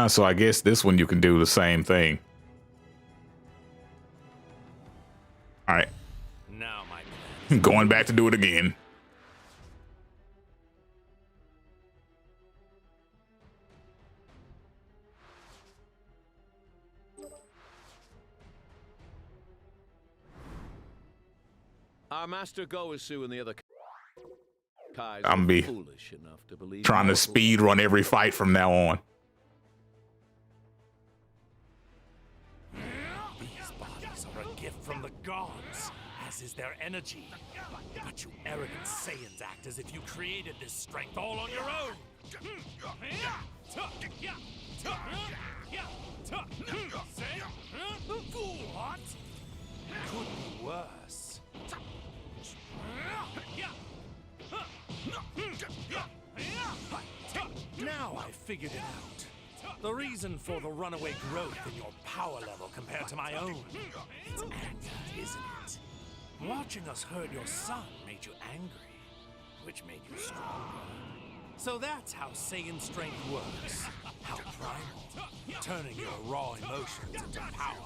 So I guess this one you can do the same thing. All right. Now my plan is Going back to do it again. Our master Goesu and the other Kais I'm are be foolish enough to believe trying to mortal- speed run every fight from now on. These bodies are a gift from the gods, as is their energy. But you arrogant Saiyans act as if you created this strength all on your own. What? Could be worse. Now I figured it out. The reason for the runaway growth in your power level compared to my own. It's anger, isn't it? Watching us hurt your son made you angry, which made you stronger. So that's how Saiyan strength works. How primal, turning your raw emotions into power.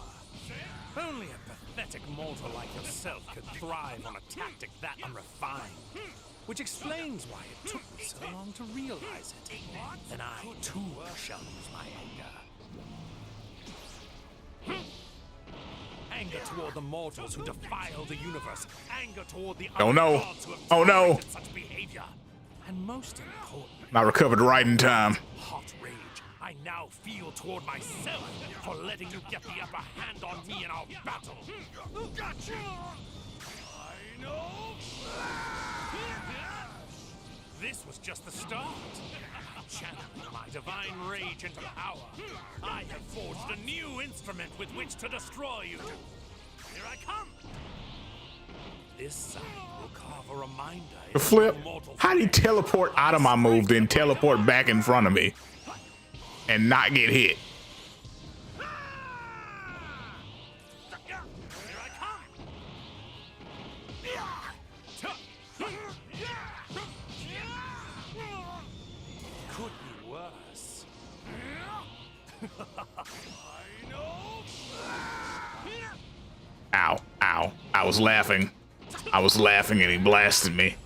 Only a pathetic mortal like yourself could thrive on a tactic that unrefined. Which explains why it took me so long to realize it. Then I, too, shall lose my anger. Anger toward the mortals who defile the universe. Anger toward the Oh other no. gods who have Oh no. tolerated such behavior. And most importantly, I recovered right in time. hot rage I now feel toward myself for letting you get the upper hand on me in our battle. Gotcha! I know. This was just the start. Channeling my divine rage into power, I have forged a new instrument with which to destroy you. Here I come. This sign will carve a reminder. The flip. How'd he teleport out of my move, then teleport back in front of me and not get hit? Could be worse. Ow, ow. I was laughing. I was laughing and he blasted me.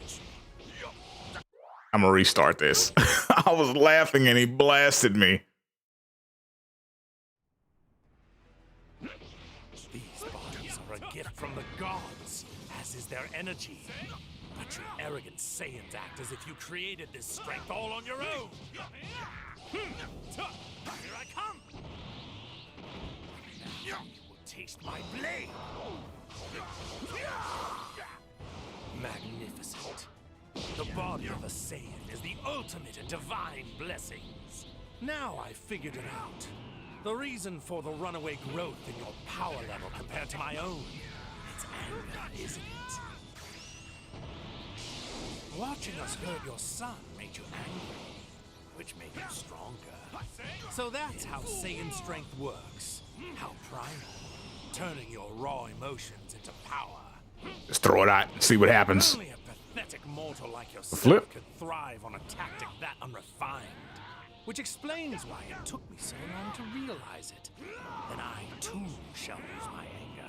I'm gonna restart this. I was laughing and he blasted me. These bodies are a gift from the gods, as is their energy. But you arrogant Saiyans act as if you created this strength all on your own. Here I come. Now you will taste my blade. Magnificent. The body of a Saiyan is the ultimate in divine blessings. Now I figured it out. The reason for the runaway growth in your power level compared to my own. It's anger, isn't it? Watching us hurt your son made you angry, which made you stronger. So that's how Saiyan strength works. How primal. Turning your raw emotions into power. Just throw it out and see what happens. Only a pathetic mortal like yourself flip. could thrive on a tactic that unrefined. Which explains why it took me so long to realize it. Then I, too, shall use my anger.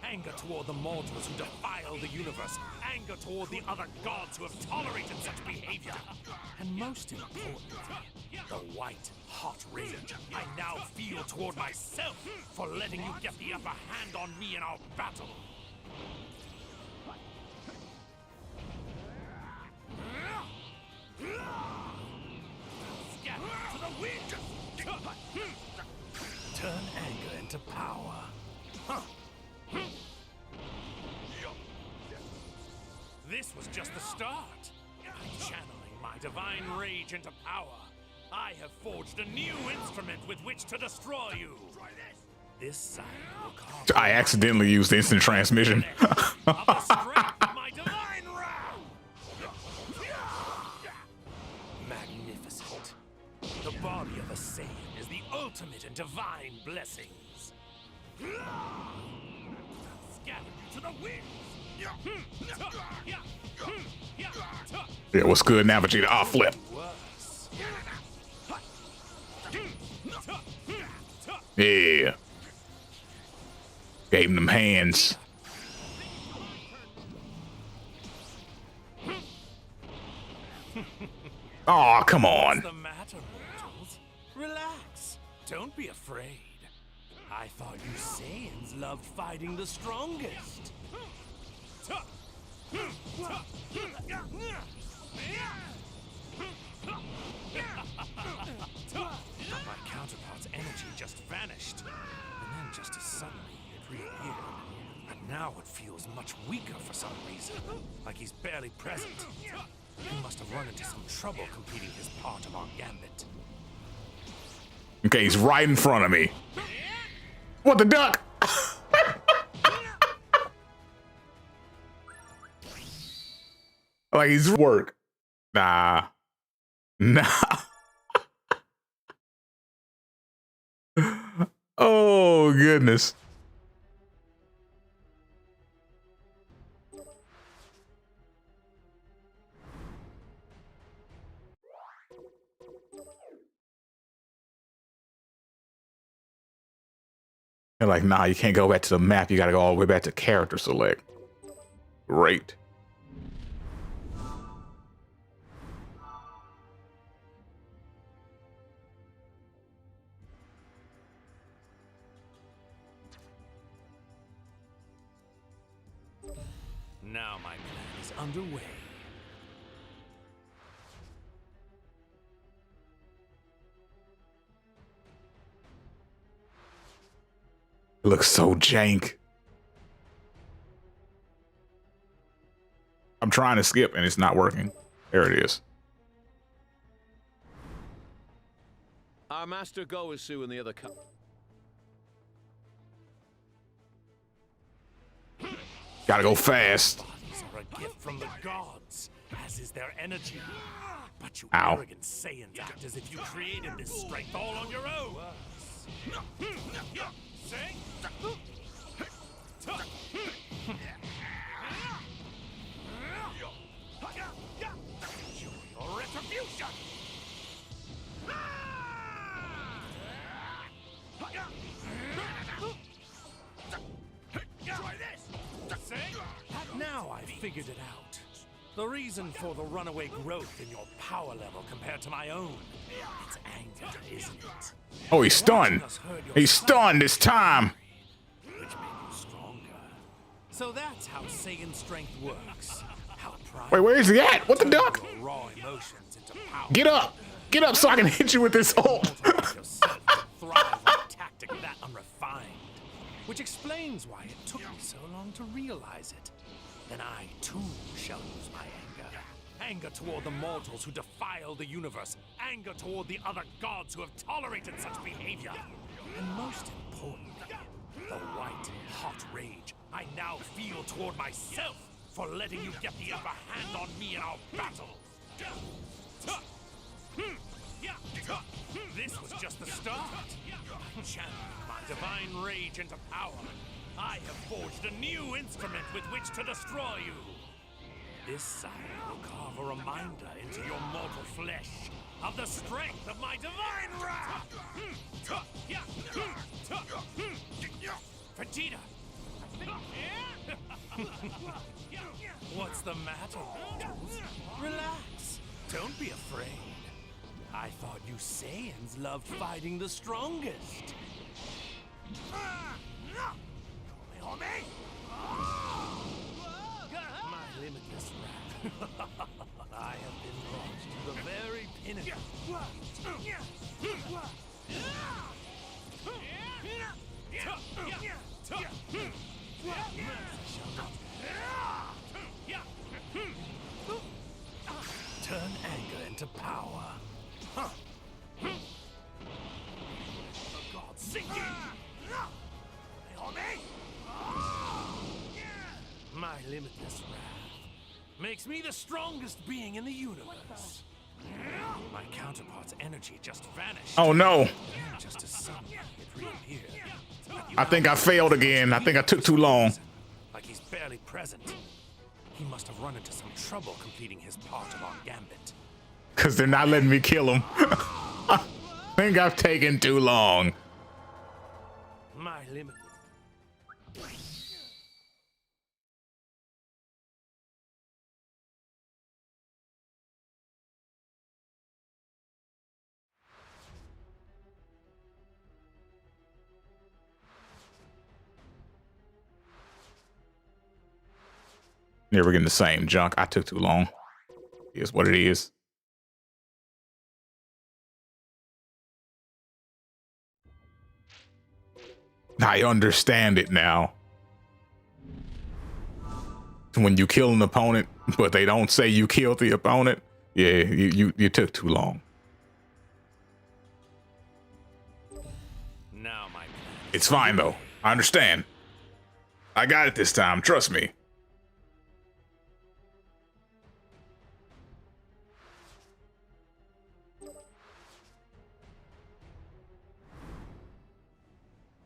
Anger toward the mortals who defile the universe. Anger toward the other gods who have tolerated such behavior. And most importantly, the white, hot rage I now feel toward myself for letting you get the upper hand on me in our battle. Scatter to the wind! Turn anger into power. This was just the start. I'm channeling my divine rage into power. I have forged a new instrument with which to destroy you. This sign will carve. I accidentally used instant transmission. Of the strength of my divine wrath. Magnificent. The body of a Saiyan is the ultimate in divine blessings. Scatter you to the winds. Yeah, what's good now, Vegeta? Ah, flip. Yeah. Gave him them hands. Oh, come on. What's the matter, mortals? Relax. Don't be afraid. I thought you Saiyans loved fighting the strongest. My counterpart's energy just vanished, and then just as suddenly it reappeared. And now it feels much weaker for some reason, like he's barely present. He must have run into some trouble completing his part of our gambit. Okay, he's right in front of me. What the duck? Like he's work. Nah. Nah. Oh, goodness. They're like, nah, you can't go back to the map. You got to go all the way back to character select. Great. Now my plan is underway. It looks so jank. I'm trying to skip and it's not working. There it is. Our master Goisu and the other Gotta go fast. Bodies are a gift from the gods, as is their energy. But you Ow. arrogant Saiyans act as if you created this strength all on your own. Your retribution! Try this! Now I figured it out. The reason for the runaway growth in your power level compared to my own. It's anger, isn't it? Oh, he's stunned. He's stunned this time. Which made you stronger. So that's how Saiyan strength works. How pride Wait, where is he at? What the duck? turns your raw emotions into power. Get up. Get up so I can hit you with this ult. Yourself to thrive on a tactic that unrefined. Which explains why it took me so long to realize it. Then I, too, shall use my anger. Anger toward the mortals who defile the universe. Anger toward the other gods who have tolerated such behavior. And most importantly, the white, hot rage I now feel toward myself for letting you get the upper hand on me in our battles. This was just the start. Channeling my divine rage into power, I have forged a new instrument with which to destroy you. This sign will carve a reminder into your mortal flesh of the strength of my divine wrath. Vegeta! What's the matter, mortals? Relax. Don't be afraid. I thought you Saiyans loved fighting the strongest. My limitless wrath. I have been brought to the very pinnacle. Turn anger into power. The gods sink in. My limitless wrath makes me the strongest being in the universe. My counterpart's energy just vanished. Oh no. Just as suddenly it reappeared. I think I failed again. I think I took too long. Like he's barely present. He must have run into some trouble completing his part of our gambit. Because they're not letting me kill him. I think I've taken too long. My limitless. Yeah, we're getting the same junk. I took too long. Here's what it is. I understand it now. When you kill an opponent, but they don't say you killed the opponent, yeah, you took too long. Now my plan. It's fine though. I understand. I got it this time. Trust me.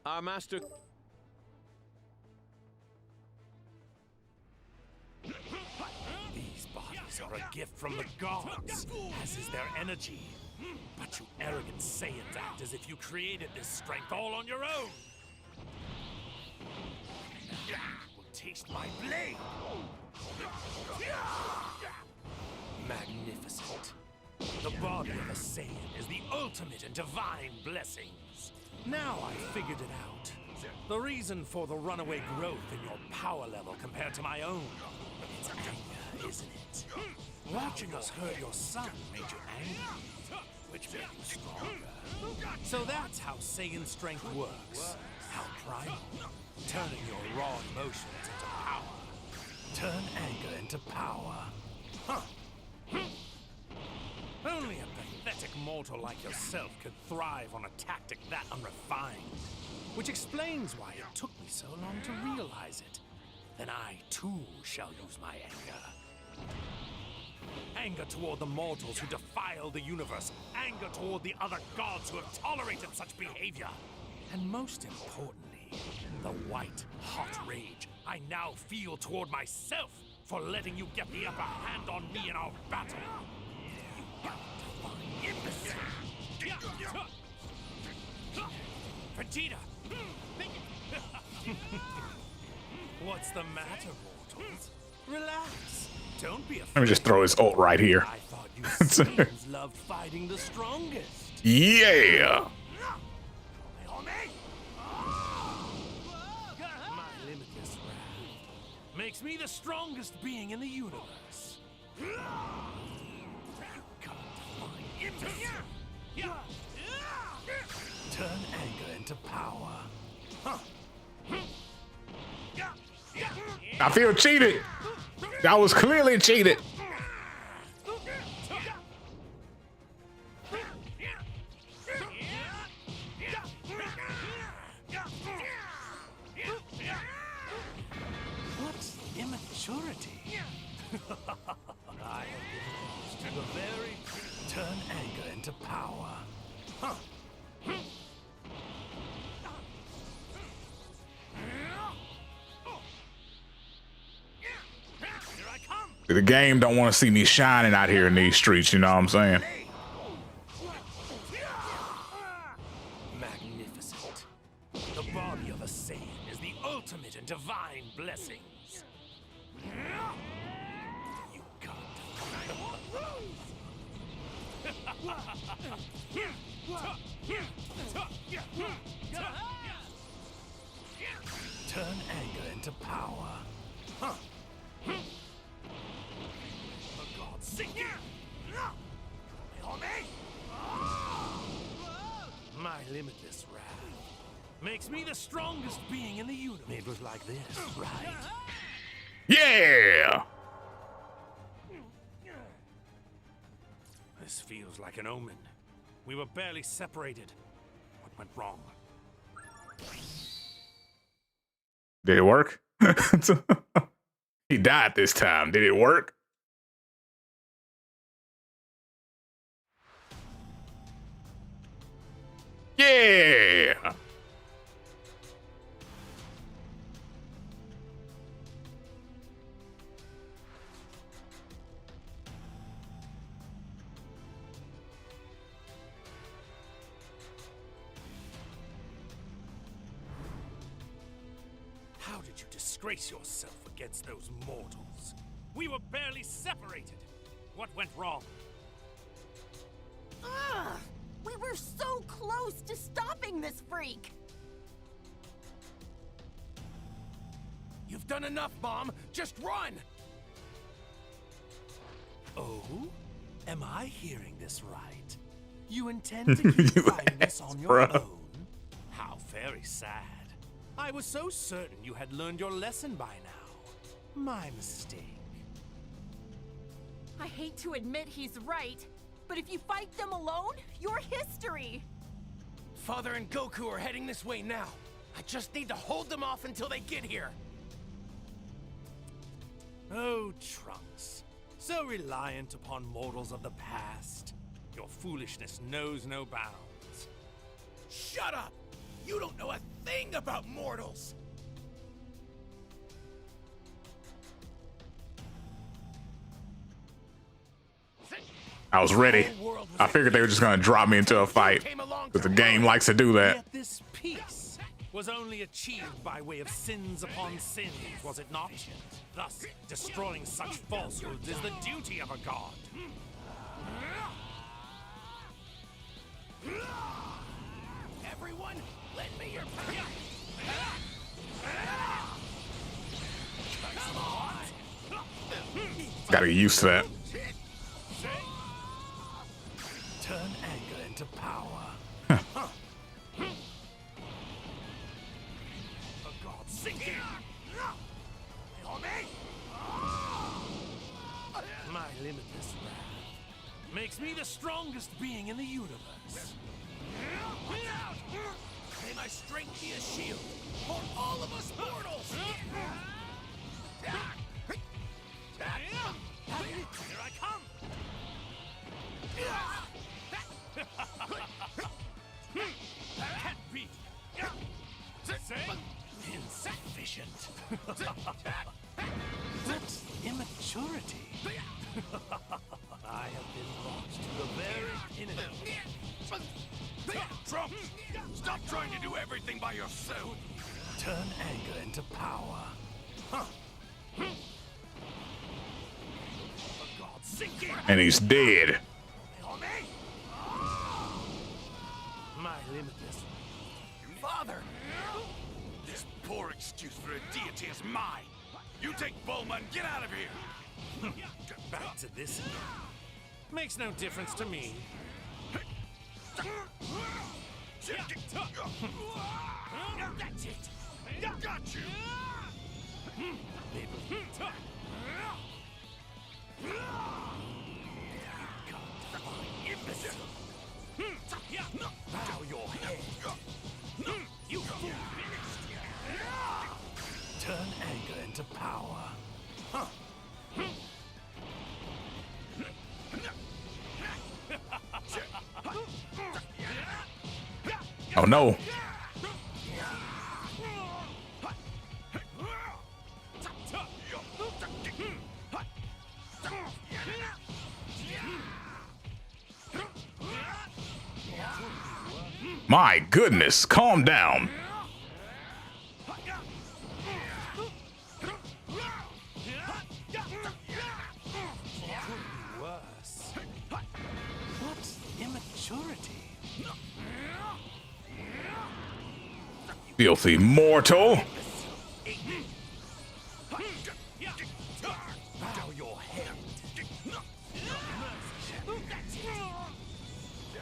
Our master... These bodies are a gift from the gods, as is their energy. But you arrogant Saiyans act as if you created this strength all on your own. You will taste my blade. Magnificent. The body of a Saiyan is the ultimate in divine blessings. Now I figured it out. The reason for the runaway growth in your power level compared to my own. It's anger, isn't it? Watching us hurt your son made you angry, which made you stronger. So that's how Saiyan strength works. How primal. Turning your raw emotions into power. Turn anger into power. Only a pathetic mortal like yourself could thrive on a tactic that unrefined. Which explains why it took me so long to realize it. then I too shall use my anger. Anger toward the mortals who defile the universe. Anger toward the other gods who have tolerated such behavior. And most importantly, the white, hot rage I now feel toward myself for letting you get the upper hand on me in our battle. You imbecile! Vegeta! What's the matter, mortals? Relax. Don't be afraid. Let me just throw his ult right here. I thought you Saiyans loved fighting the strongest. Yeah. My limitless wrath makes me the strongest being in the universe. You can't find imbecile. Turn anger into power. I feel cheated. That was clearly cheated. What's immaturity? I have to the very turn anger into power. The game don't want to see me shining out here in these streets, you know what I'm saying? Magnificent. The body of a Saiyan is the ultimate in divine blessings. You can't. Turn anger into power. For God's sake! My limitless wrath makes me the strongest being in the universe. It was like this, right? Yeah. This feels like an omen. We were barely separated. What went wrong? Did it work? He died this time. Did it work? Yeah. How did you disgrace yourself against those mortals? We were barely separated. What went wrong? Ugh! We were so close to stopping this freak! You've done enough, Mom. Just run! Oh? Am I hearing this right? You intend to keep You fighting this ass, on your bro. own? How very sad. I was so certain you had learned your lesson by now. My mistake. I hate to admit he's right, but if you fight them alone, you're history! Father and Goku are heading this way now. I just need to hold them off until they get here. Oh, Trunks. So reliant upon mortals of the past. Your foolishness knows no bounds. Shut up! You don't know a thing about mortals! I was ready. I figured they were just gonna drop me into a fight, because the game likes to do that. Yet this peace was only achieved by way of sins upon sins, was it not? Thus, destroying such falsehoods is the duty of a god. Everyone, lend me your power! Gotta get used to that. Turn anger into power. For God's sake. My limitless wrath makes me the strongest being in the universe. May my strength be a shield for all of us mortals! efficient. That's immaturity. I have been lost to the very pinnacle. Trump, stop trying to do everything by yourself. Turn anger into power. Huh. For God's sake. And he's dead. My limitless Father! This poor excuse for a deity is mine. You take Bulma and get out of here. back to this again. Makes no difference to me. That's it. Got you. Bow your head. You finished. Turn anger into power. Huh. Oh no. My goodness, calm down. Worse. What immaturity? Filthy mortal. Bow your head.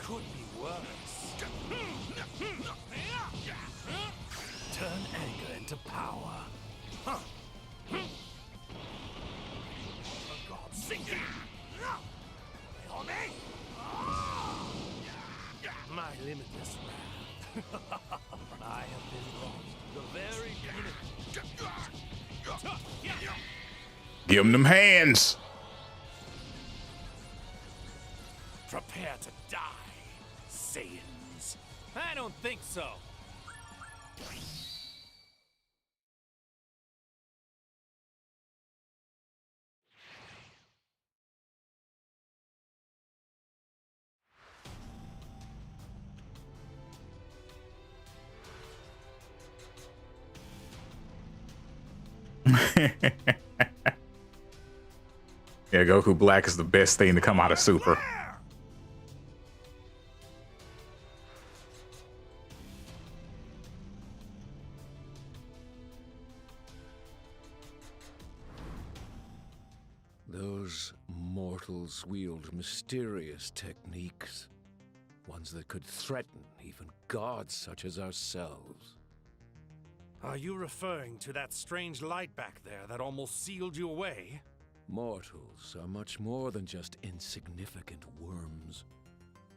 Could be worse. Turn anger into power. Huh. For God's sake. My limitless wrath. I have been lost. The very pinnacle. Give him them hands. Prepare to die, Saiyans. I don't think so. Yeah, Goku Black is the best thing to come out of Super. Those mortals wield mysterious techniques, ones that could threaten even gods such as ourselves. Are you referring to that strange light back there that almost sealed you away? Mortals are much more than just insignificant worms.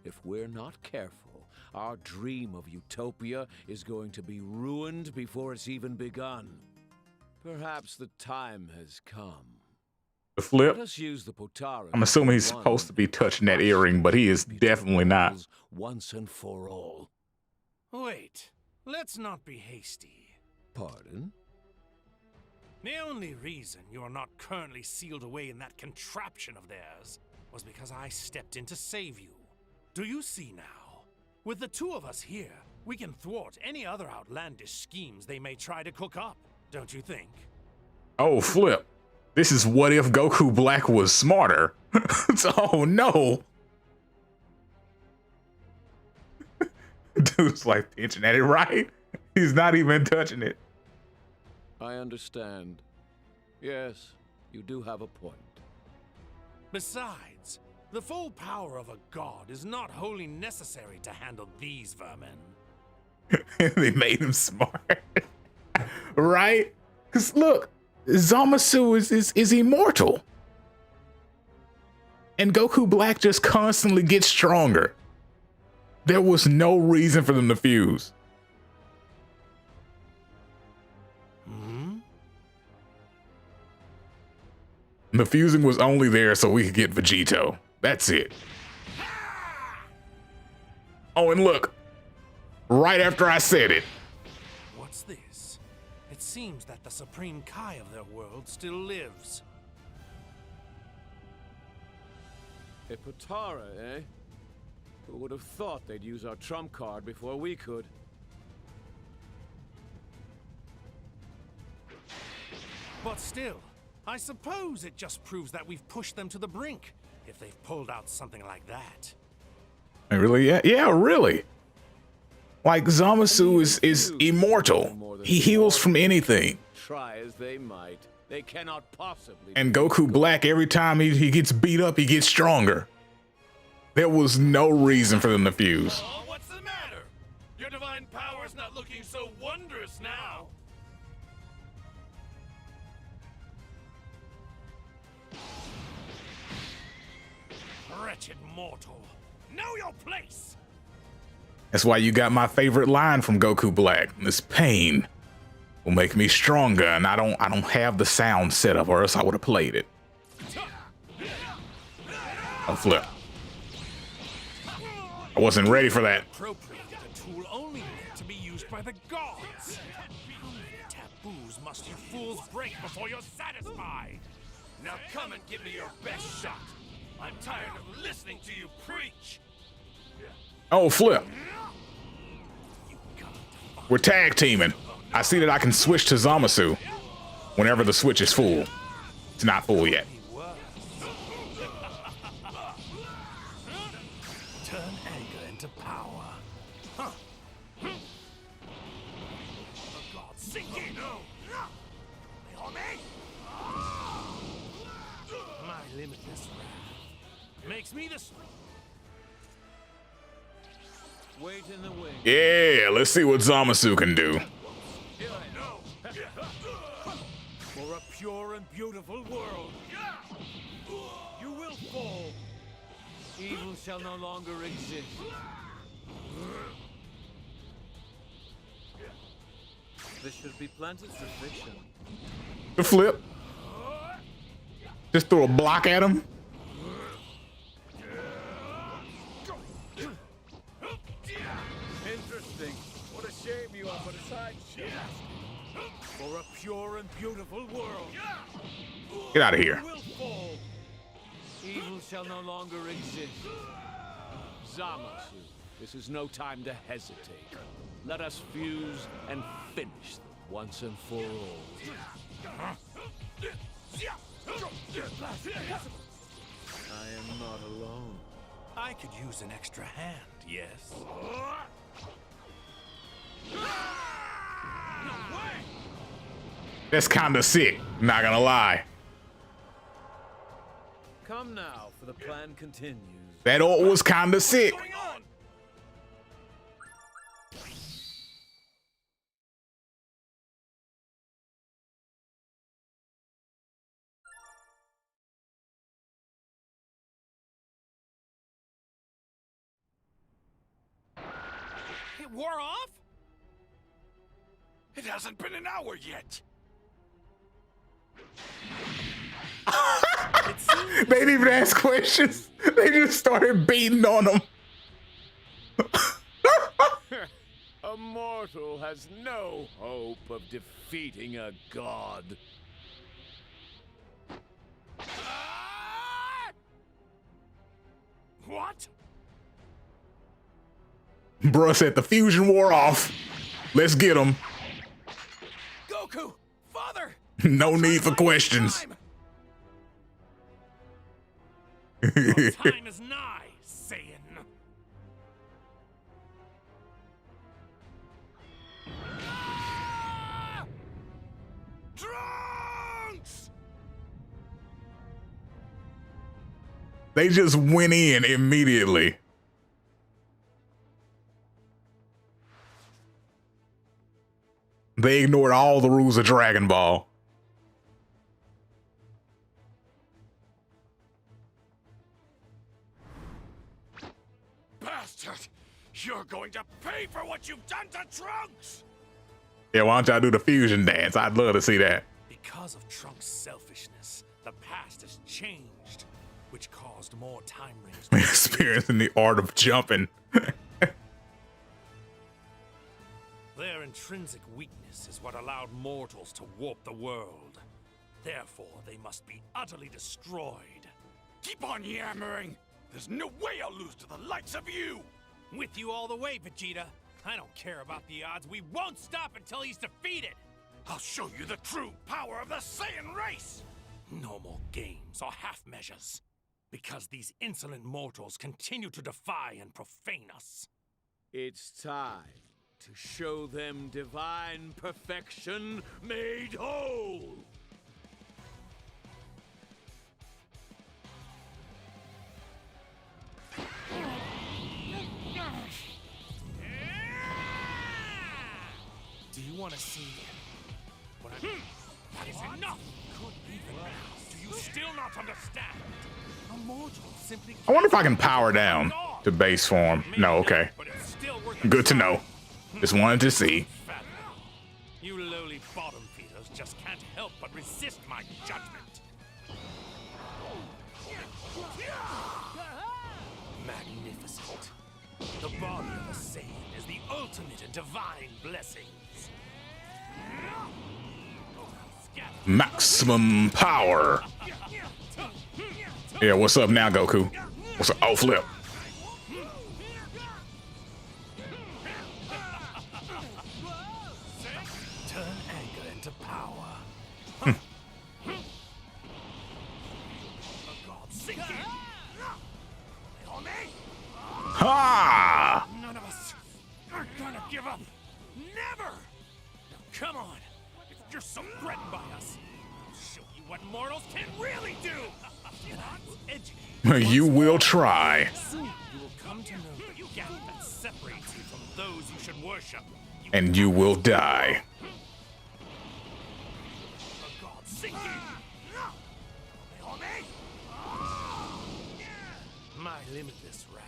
If we're not careful, our dream of utopia is going to be ruined before it's even begun. Perhaps the time has come. The flip. Let us use the Potara. I'm assuming he's supposed to be touching that earring, but he is definitely not. Once and for all. Wait, let's not be hasty. Pardon? The only reason you are not currently sealed away in that contraption of theirs was because I stepped in to save you. Do you see now? With the two of us here, we can thwart any other outlandish schemes they may try to cook up, don't you think? Oh, flip. This is what if Goku Black was smarter. Oh no. Dude's like pinching at it, right? He's not even touching it. I understand. Yes, you do have a point. Besides, the full power of a god is not wholly necessary to handle these vermin. They made him smart. Right? Because look, Zamasu is immortal. And Goku Black just constantly gets stronger. There was no reason for them to fuse. The fusing was only there so we could get Vegito. That's it. Oh, and look. Right after I said it. What's this? It seems that the Supreme Kai of their world still lives. A Potara, eh? Who would have thought they'd use our trump card before we could? But still, I suppose it just proves that we've pushed them to the brink, if they've pulled out something like that. Really? Yeah, really. Like, Zamasu is immortal. He heals from anything. Try as they might, they cannot possibly. And Goku Black, every time he gets beat up, he gets stronger. There was no reason for them to fuse. Oh, what's the matter? Your divine power's not looking so wondrous now. Wretched mortal, know your place! That's why you got my favorite line from Goku Black. This pain will make me stronger, and I don't have the sound set up, or else I would have played it. Oh, flip. I wasn't ready for that. Appropriate, a tool only meant to be used by the gods. How many taboos must you fools break before you're satisfied? Now come and give me your best shot. I'm tired of listening to you preach. Oh, flip. We're tag teaming. I see that I can switch to Zamasu whenever the switch is full. It's not full yet. Turn anger into power. Huh. The gods sink in. My limitless wrath makes me the Wait in the wing. Yeah, let's see what Zamasu can do. For a pure and beautiful world, you will fall. Evil shall no longer exist. This should be plenty sufficient. The flip. Just throw a block at him. Interesting. What a shame you are but a side chick. For a pure and beautiful world. Get out of here. You will fall. Evil shall no longer exist. Zamasu, this is no time to hesitate. Let us fuse and finish them once and for all. I am not alone. I could use an extra hand, yes. That's kind of sick, not gonna lie. Come now, for the plan continues. That ult was kind of sick. It wore off? It hasn't been an hour yet. They didn't even ask questions. They just started beating on him. A mortal has no hope of defeating a god. What? Bruh said the fusion wore off. Let's get him. Goku! Father! No need for questions. Your time is nigh, Saiyan. Trunks! They just went in immediately. They ignored all the rules of Dragon Ball. Bastard! You're going to pay for what you've done to Trunks! Yeah, why don't y'all do the fusion dance? I'd love to see that. Because of Trunks' selfishness, the past has changed, which caused more time rings to Experiencing the art of jumping. Their intrinsic weakness weakness is what allowed mortals to warp the world. Therefore, they must be utterly destroyed. Keep on yammering! There's no way I'll lose to the likes of you! With you all the way, Vegeta. I don't care about the odds. We won't stop until he's defeated! I'll show you the true power of the Saiyan race! No more games or half measures. Because these insolent mortals continue to defy and profane us. It's time to show them divine perfection made whole! Do you want to see what I mean? That is enough! Good even now. Do you still not understand? A mortal simply I wonder if I can power down to base form. No, okay. But it's still worth a Good to try. know. Just wanted to see. You lowly bottom feeders just can't help but resist my judgment. Magnificent. The body of a Saiyan is the ultimate in divine blessings. Maximum power. Yeah, what's up now, Goku? What's up? Oh, flip. Turn anger into power. Ha! None of us are gonna give up. Never! Now, come on. If you're so threatened by us, I'll show you what mortals can really do. Educate. You will try. Soon you will come to know the gap that separates you from those you should worship. And you will die. For God's sake. My limitless wrath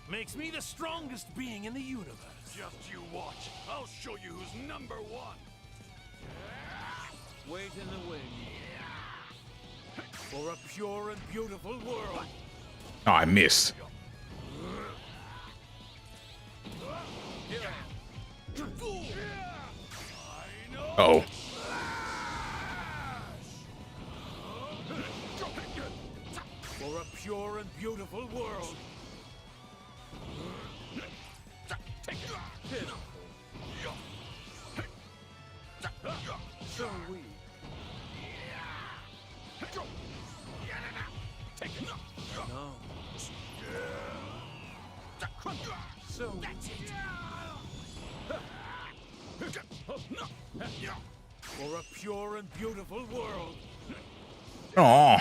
makes me the strongest being in the universe. Just you watch. I'll show you who's number one. Wait in the wind for a pure and beautiful world. Oh, I missed. Oh. For a pure and beautiful world. So weak. No. So for a pure and beautiful world. Oh.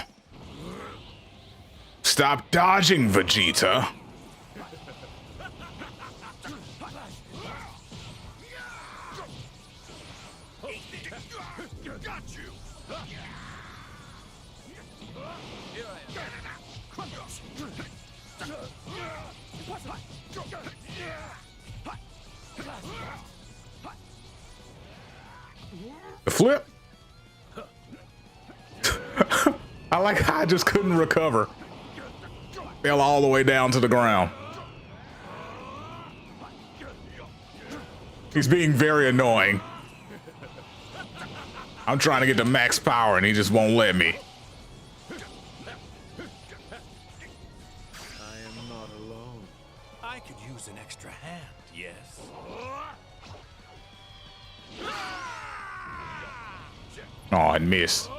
Stop dodging, Vegeta. Got you! The flip. I like how I just couldn't recover. Fell all the way down to the ground. He's being very annoying. I'm trying to get to max power and he just won't let me. I am not alone. I could use an extra hand, yes. Oh, I missed.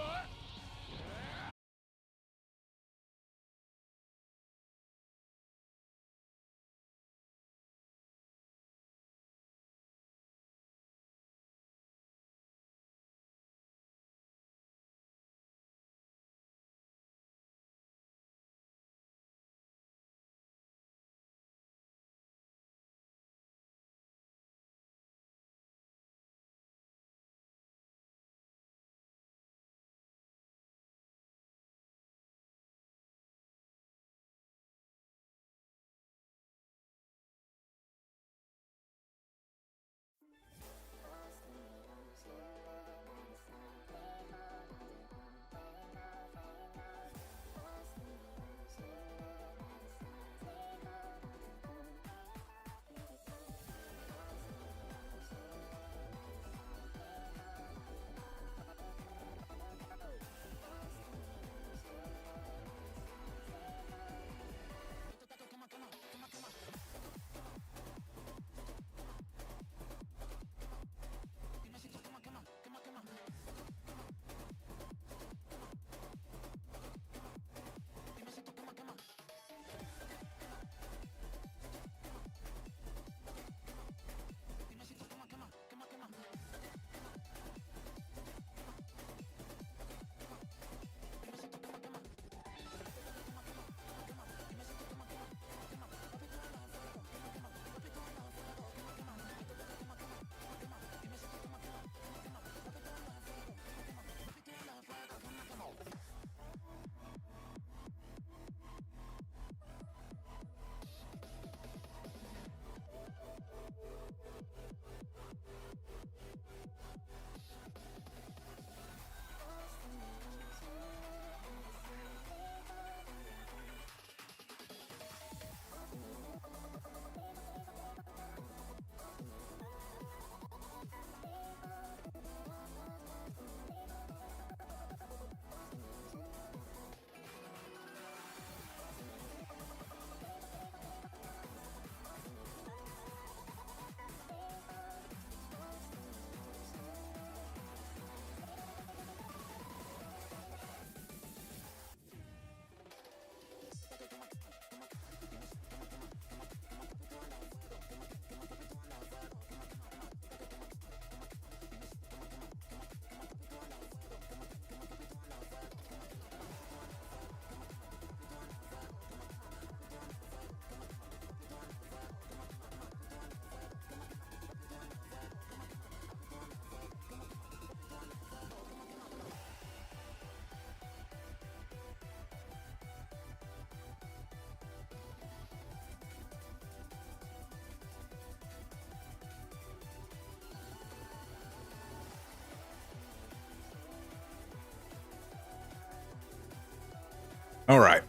All right.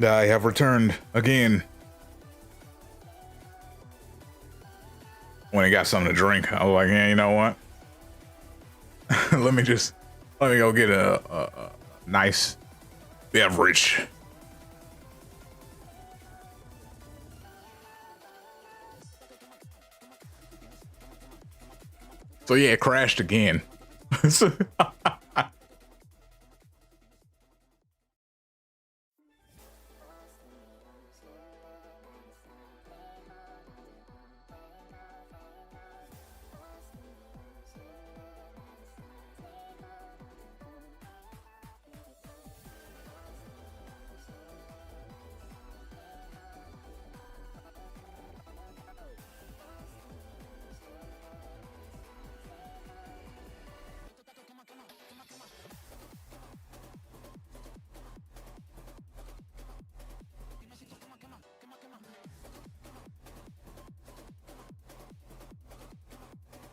I have returned again. When he got something to drink, I was like, yeah, you know what? let me go get a nice beverage. So yeah, it crashed again.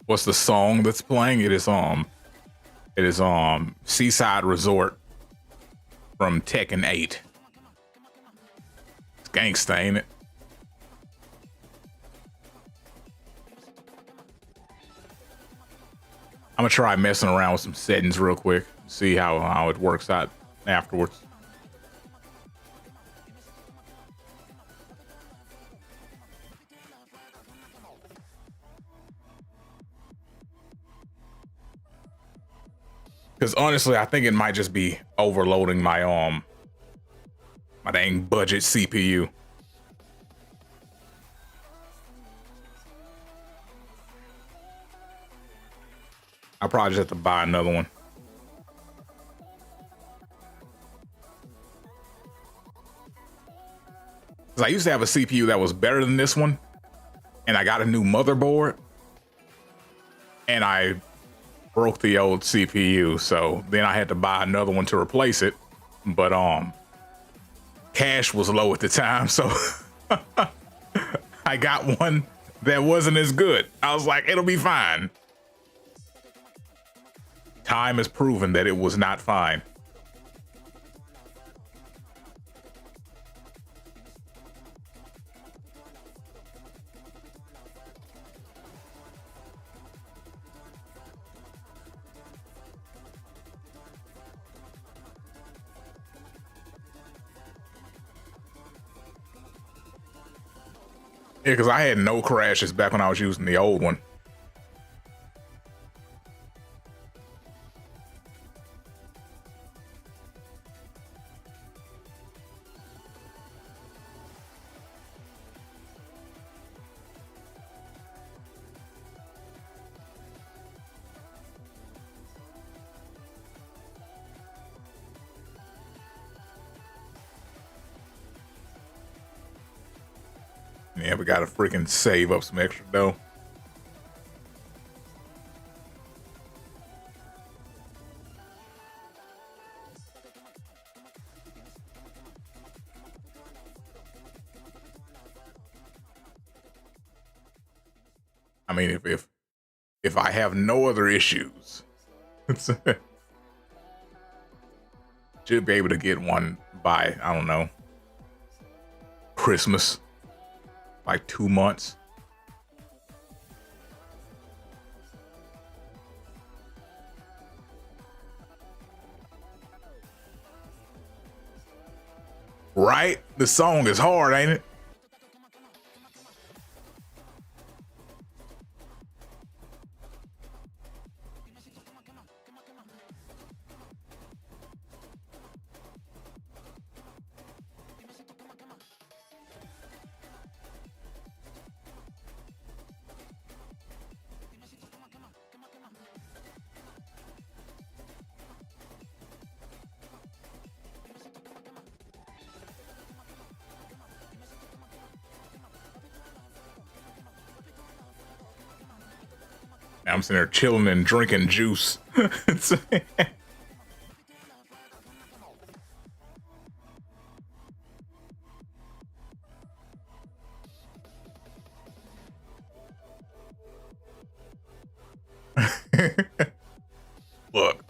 What's the song that's playing? It is Seaside Resort from Tekken 8. It's gangsta, ain't it? I'm gonna try messing around with some settings real quick, see how it works out afterwards. Because honestly, I think it might just be overloading my my dang budget CPU. I'll probably just have to buy another one. Because I used to have a CPU that was better than this one, and I got a new motherboard, and I broke the old CPU, so then I had to buy another one to replace it. But cash was low at the time, so I got one that wasn't as good. I was like, it'll be fine. Time has proven that it was not fine. Yeah, because I had no crashes back when I was using the old one. Yeah, we gotta freaking save up some extra dough. I mean, if I have no other issues, should be able to get one by, I don't know, Christmas, like 2 months. Right? The song is hard, ain't it? I'm sitting there chilling and drinking juice. Look,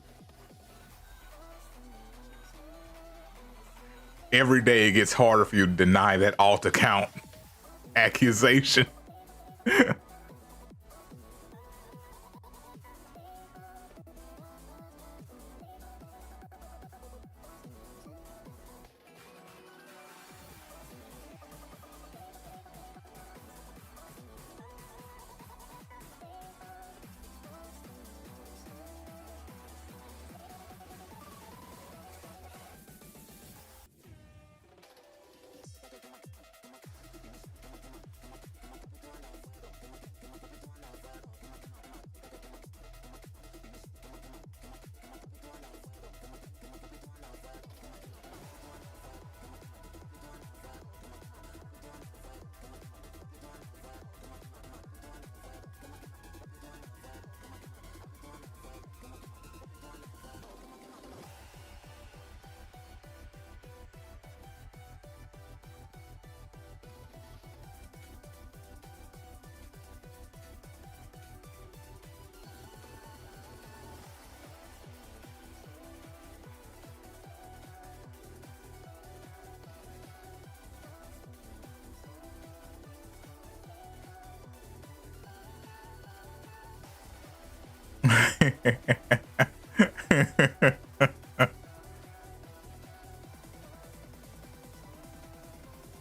every day it gets harder for you to deny that alt account accusation.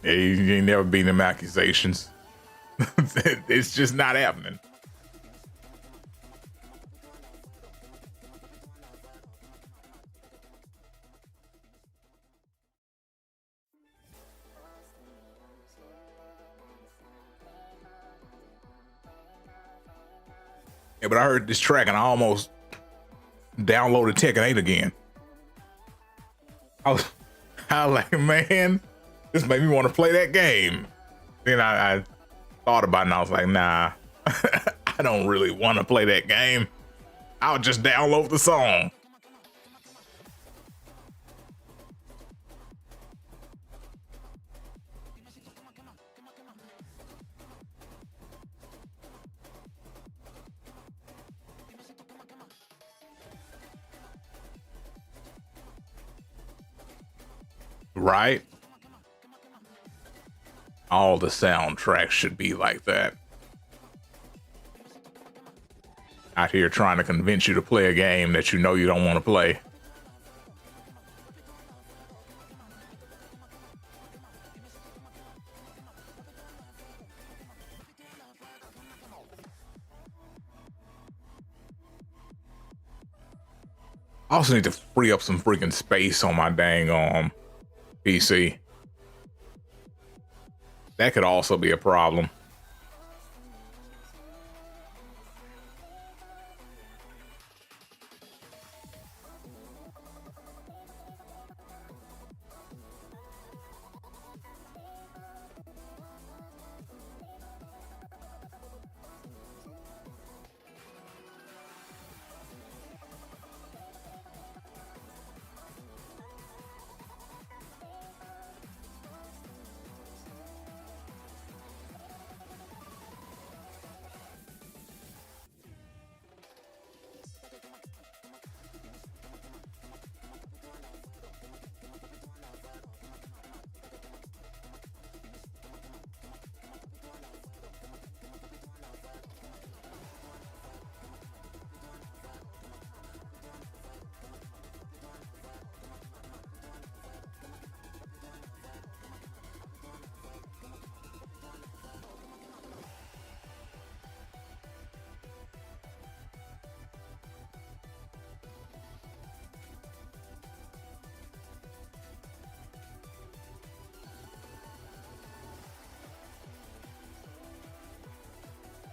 Yeah, you ain't never beaten them accusations. It's just not happening. Yeah, but I heard this track and I almost downloaded Tekken 8 again. I was like, man, this made me want to play that game. Then I thought about it and I was like, nah, I don't really want to play that game. I'll just download the song. Right? All the soundtracks should be like that. Out here trying to convince you to play a game that you know you don't want to play. I also need to free up some freaking space on my dang PC. That could also be a problem.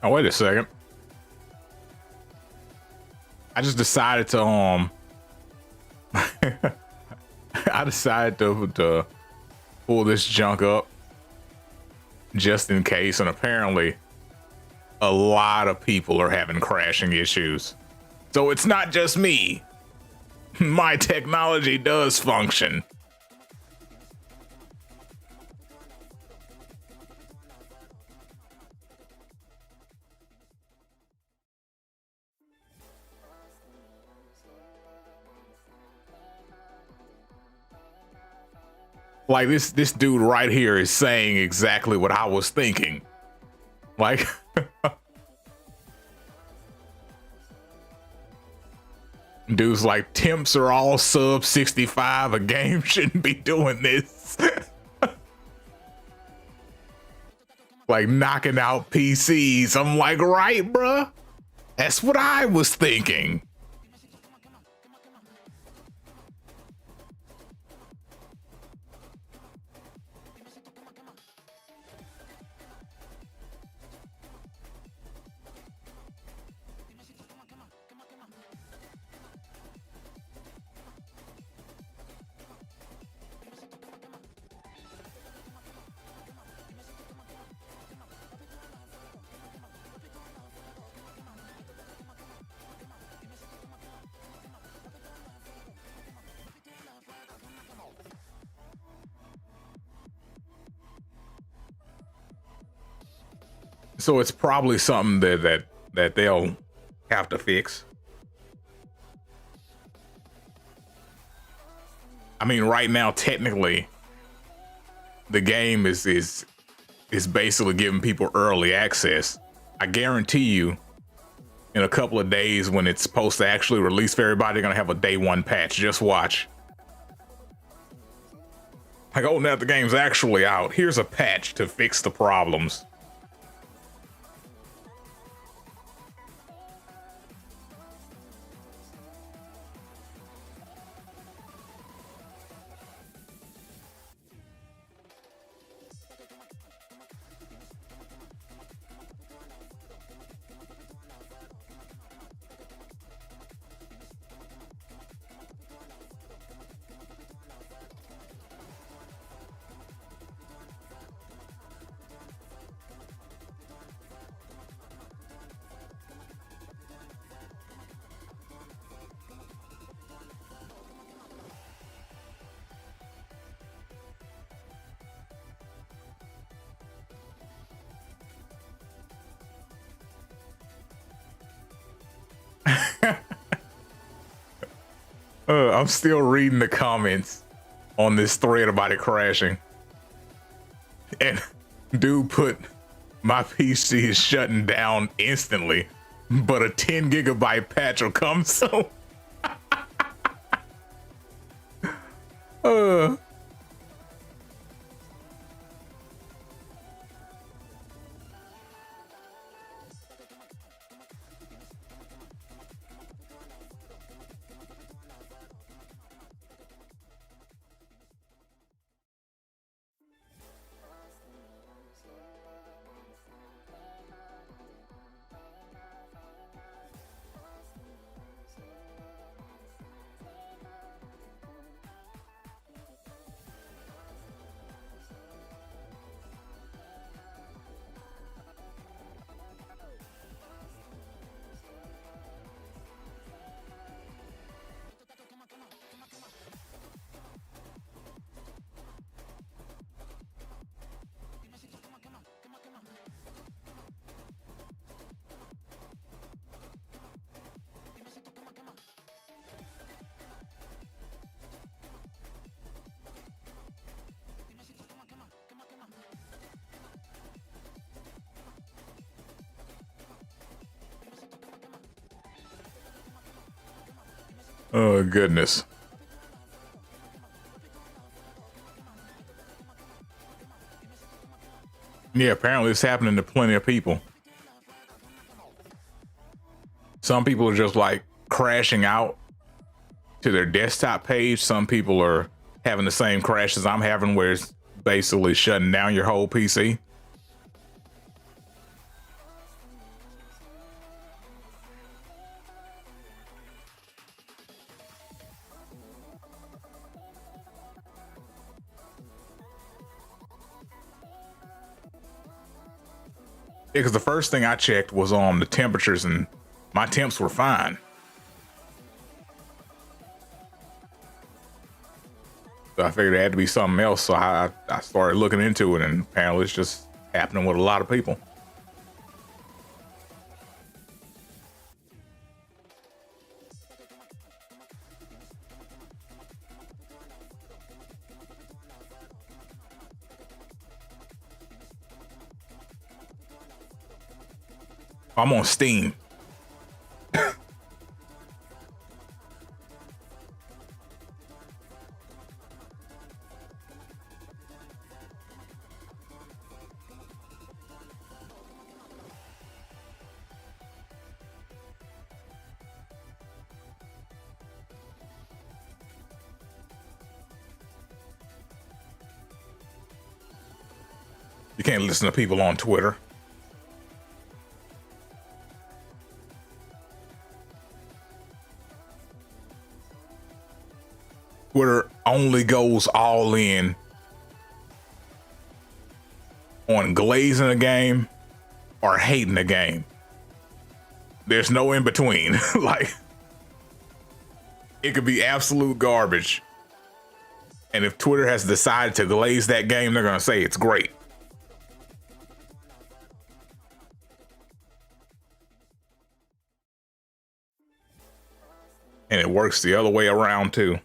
Oh, wait a second. I just decided to I decided to pull this junk up just in case, and apparently a lot of people are having crashing issues. So it's not just me. My technology does function. Like this dude right here is saying exactly what I was thinking. Like dude's like, temps are all sub 65. A game shouldn't be doing this. Like knocking out PCs. I'm like, right, bruh? That's what I was thinking. So it's probably something that they'll have to fix. I mean, right now, technically, the game is basically giving people early access. I guarantee you, in a couple of days when it's supposed to actually release for everybody, they're gonna have a day one patch. Just watch. Like, oh, now the game's actually out. Here's a patch to fix the problems. I'm still reading the comments on this thread about it crashing. And dude put, my PC is shutting down instantly, but a 10 gigabyte patch will come soon. Oh, goodness. Yeah, apparently it's happening to plenty of people. Some people are just like crashing out to their desktop page. Some people are having the same crashes I'm having, where it's basically shutting down your whole PC. Because the first thing I checked was on the temperatures, and my temps were fine. So I figured it had to be something else. So I started looking into it, and apparently it's just happening with a lot of people. I'm on Steam. You can't listen to people on Twitter. Twitter only goes all in on glazing a game or hating a game. There's no in between. Like, it could be absolute garbage. And if Twitter has decided to glaze that game, they're going to say it's great. And it works the other way around too.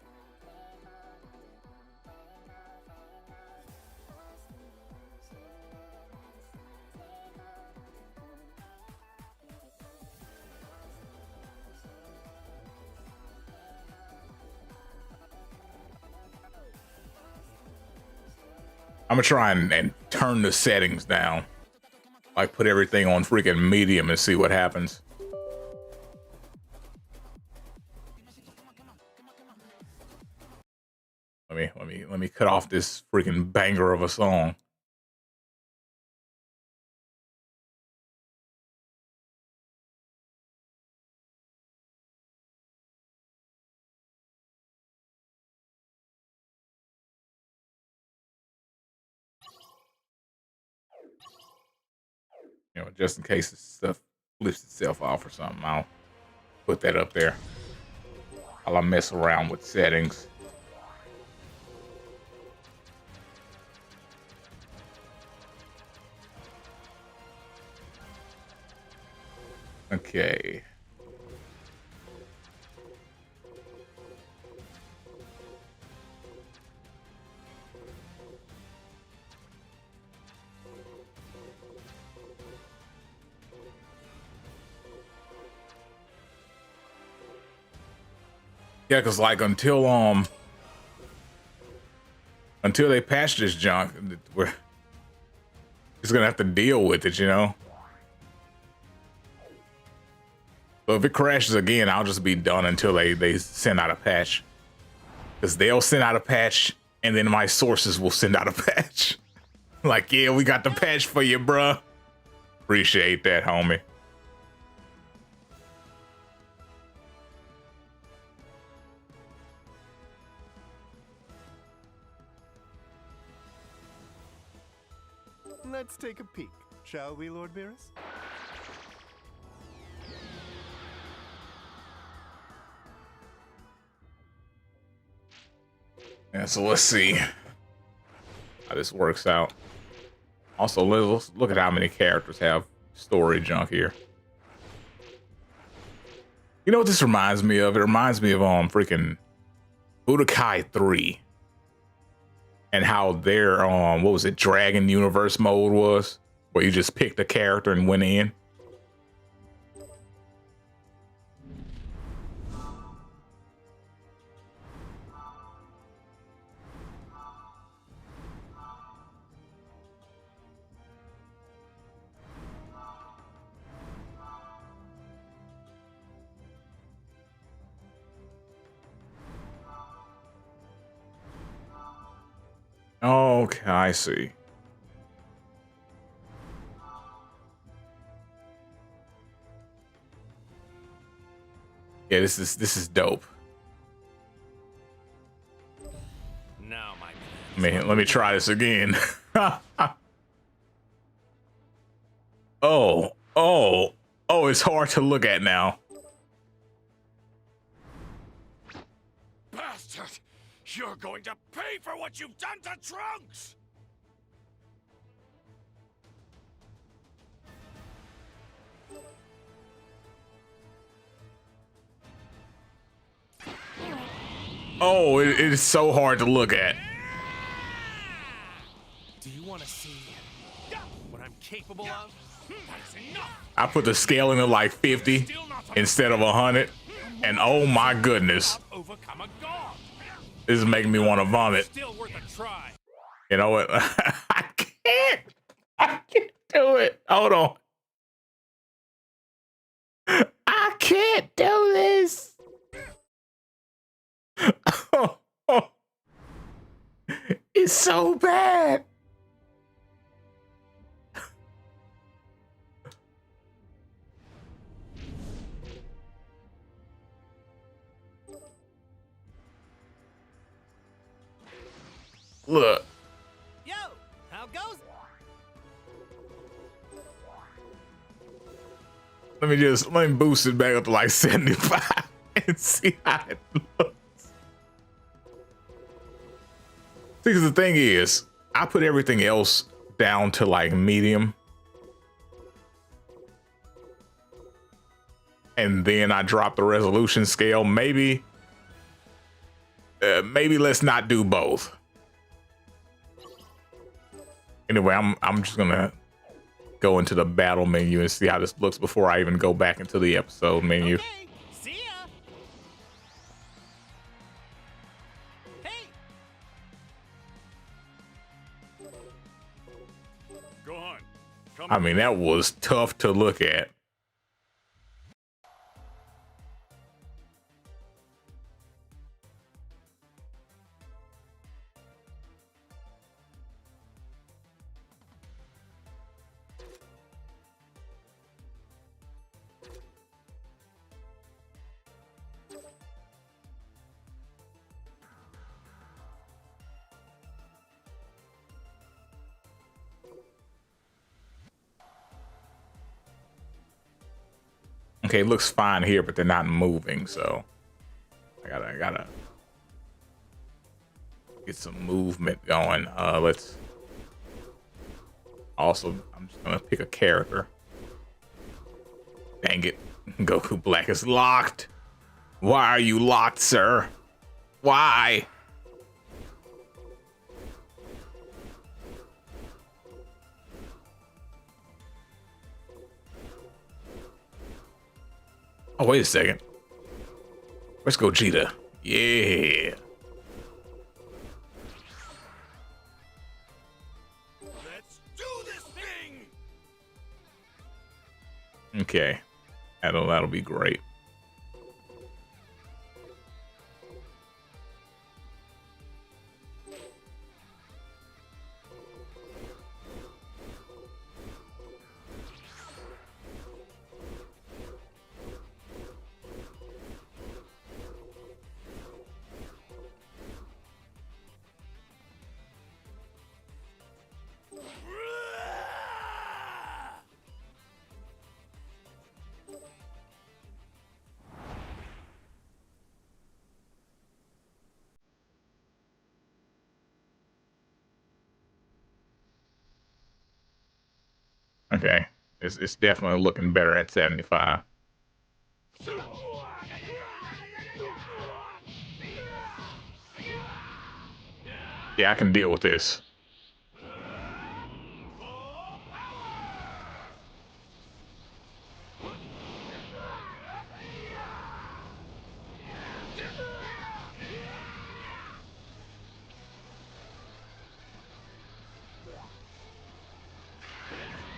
I'm gonna try and turn the settings down. Like, put everything on freaking medium and see what happens. Let me cut off this freaking banger of a song. You know, just in case this stuff flips itself off or something, I'll put that up there while I mess around with settings. Okay. Yeah, cause like until they patch this junk, we're just gonna have to deal with it, you know. So if it crashes again, I'll just be done until they send out a patch. Because they'll send out a patch, and then my sources will send out a patch. Like, yeah, we got the patch for you, bruh. Appreciate that, homie. Let's take a peek, shall we, Lord Beerus? Yeah, so let's see how this works out. Also, let's look at how many characters have story junk here. You know what this reminds me of? It reminds me of freaking Budokai 3. And how their what was it, Dragon Universe mode was, where you just picked a character and went in. Okay, I see. Yeah, this is dope. Now, my Man, let me try this again. Oh, it's hard to look at now. Bastard! You're going to pay for what you've done to Trunks! Oh, it is so hard to look at. Do you want to see what I'm capable of? I put the scaling at like 50 instead of 100, and oh my goodness, this is making me want to vomit. You know what? I can't do it. Hold on. I can't do this. It's so bad. Look. Yo, how goes it? Let me boost it back up to like 75 and see how it looks. See, 'cause the thing is, I put everything else down to like medium. And then I drop the resolution scale. Maybe let's not do both. Anyway, I'm just gonna go into the battle menu and see how this looks before I even go back into the episode menu. Okay, see ya. Hey. Go on. Come I mean, that was tough to look at. Okay, it looks fine here, but they're not moving, so I gotta get some movement going. Let's also, I'm just gonna pick a character. Dang it, Goku Black is locked. Why are you locked, sir? Why? Oh, wait a second. Let's go, Gogeta. Yeah. Let's do this thing. Okay. That'll be great. Okay. It's definitely looking better at 75. Yeah, I can deal with this.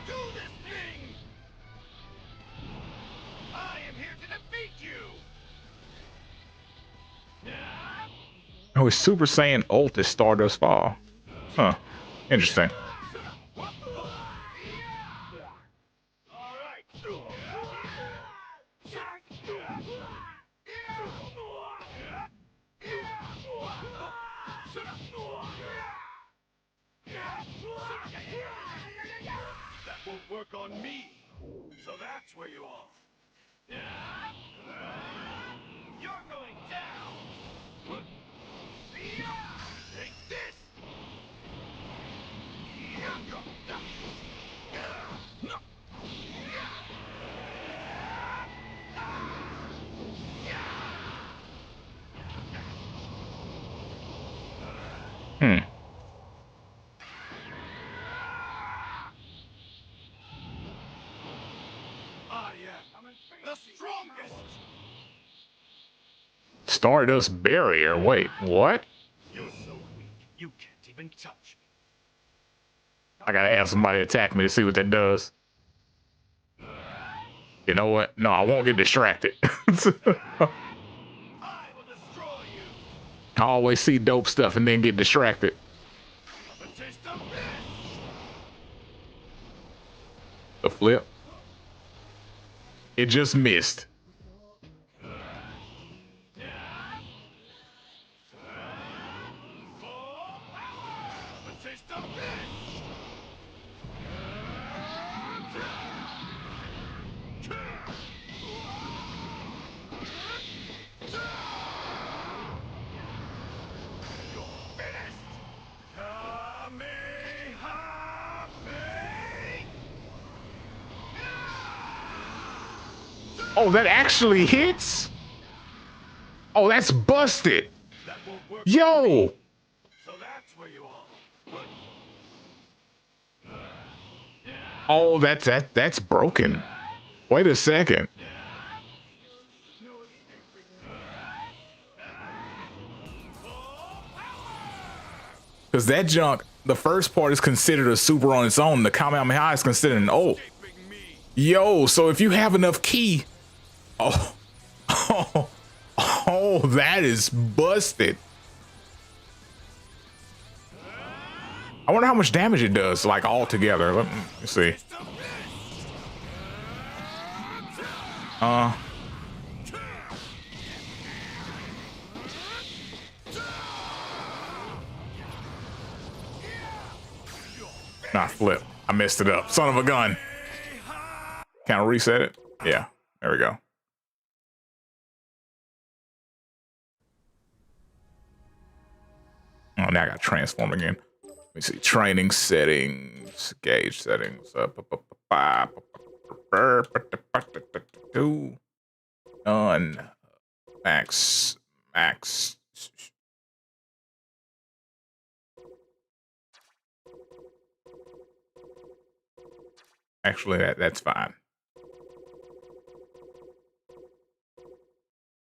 Do this thing. I am here to defeat you. Oh, his Super Saiyan ult is Stardust Fall. Huh. Interesting. That won't work on me. So that's where you are. You're going down. Take this. Hmm. Stardust barrier. Wait, what? You're so weak, you can't even touch me. I gotta have somebody attack me to see what that does. You know what? No, I won't get distracted. I will destroy you. I always see dope stuff and then get distracted. A taste of this. The flip. It just missed. A taste of this. Oh, that actually hits? Oh, that's busted. That won't work. Yo! So that's where you are. Oh, that's broken. Wait a second. Because that junk, the first part is considered a super on its own. The Kamehameha is considered an O. Yo, so if you have enough ki, oh, that is busted. I wonder how much damage it does, like all together. Let me see. Nah, flip. I messed it up. Son of a gun. Can I reset it? Yeah, there we go. Oh, now I got to transform again. Let me see. Training settings, gauge settings. None. Max. Actually, that's fine.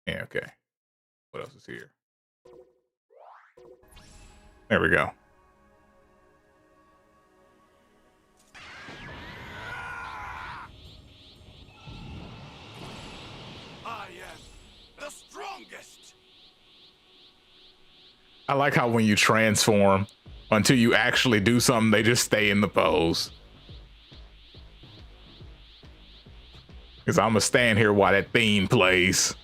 Yeah, okay. What else is here? There we go. I am the strongest. I like how when you transform, until you actually do something, they just stay in the pose. Because I'm going to stand here while that theme plays.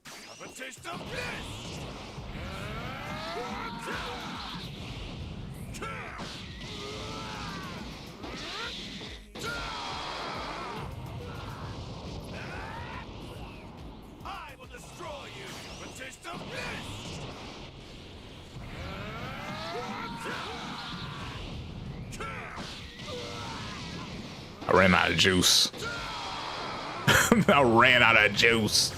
Have a taste of this. I will destroy you. Have a taste of this. I ran out of juice. I ran out of juice.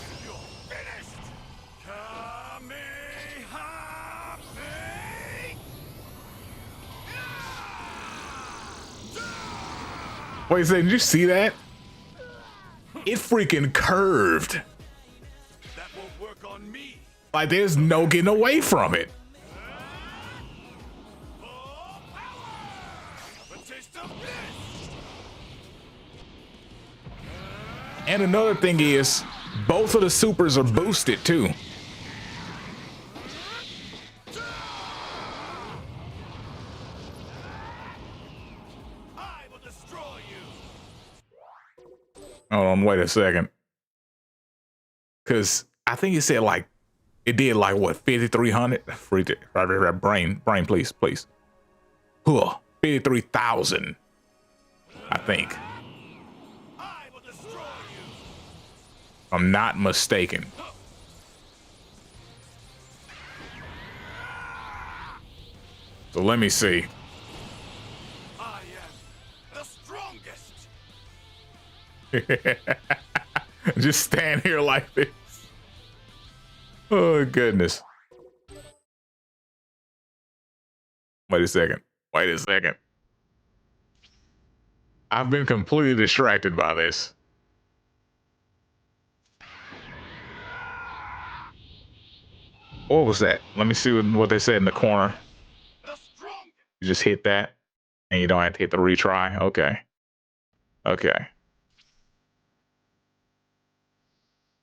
Wait a second, did you see that? It freaking curved. That won't work on me. Like there's no getting away from it. Have a taste of this. And another thing is, both of the supers are boosted too. I will destroy you. Hold on, wait a second. Cause I think it said like, it did like what, 5,300? Freak it, right, brain, please. 53,000, I think. I will destroy you. If I'm not mistaken. So let me see. I am the strongest. Just stand here like this. Oh goodness. Wait a second. I've been completely distracted by this. What was that? Let me see what they said in the corner. You just hit that, and you don't have to hit the retry. Okay. Okay.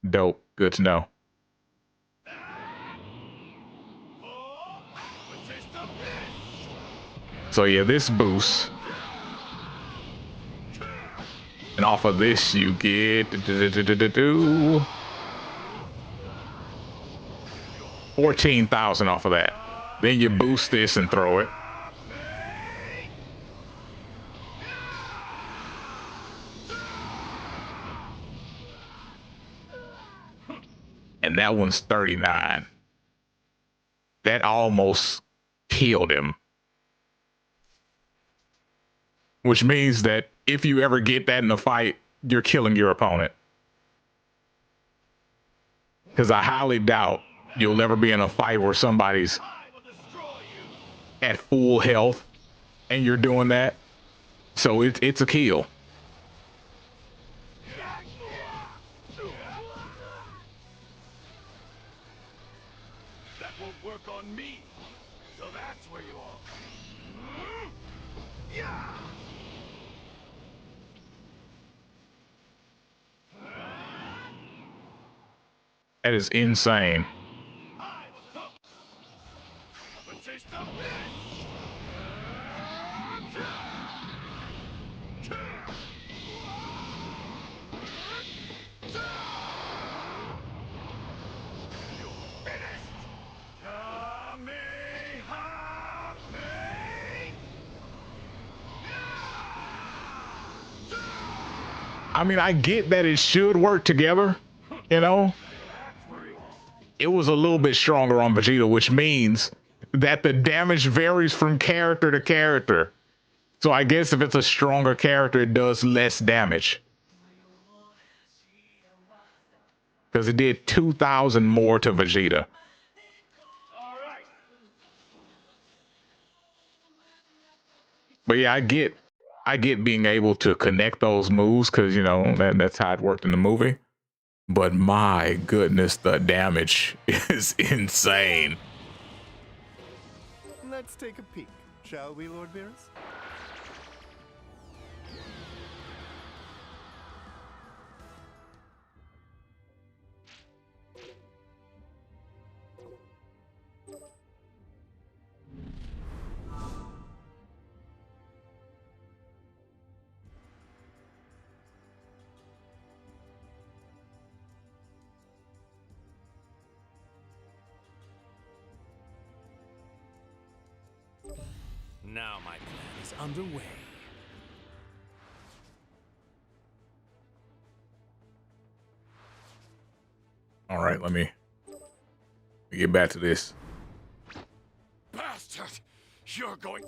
Dope. Good to know. So yeah, this boost. And off of this, you get 14,000 off of that. Then you boost this and throw it. And that one's 39. That almost killed him. Which means that if you ever get that in a fight, you're killing your opponent. Because I highly doubt you'll ever be in a fight where somebody's at full health and you're doing that. So it's a kill. That won't work on me. So that's where you are. Yeah. That is insane. I mean, I get that it should work together, you know? It was a little bit stronger on Vegeta, which means that the damage varies from character to character. So I guess if it's a stronger character, it does less damage. Because it did 2,000 more to Vegeta. But yeah, I get being able to connect those moves because, you know, that's how it worked in the movie. But my goodness, the damage is insane. Let's take a peek, shall we, Lord Beerus? Now my plan is underway. All right, let me get back to this. Bastard! You're going.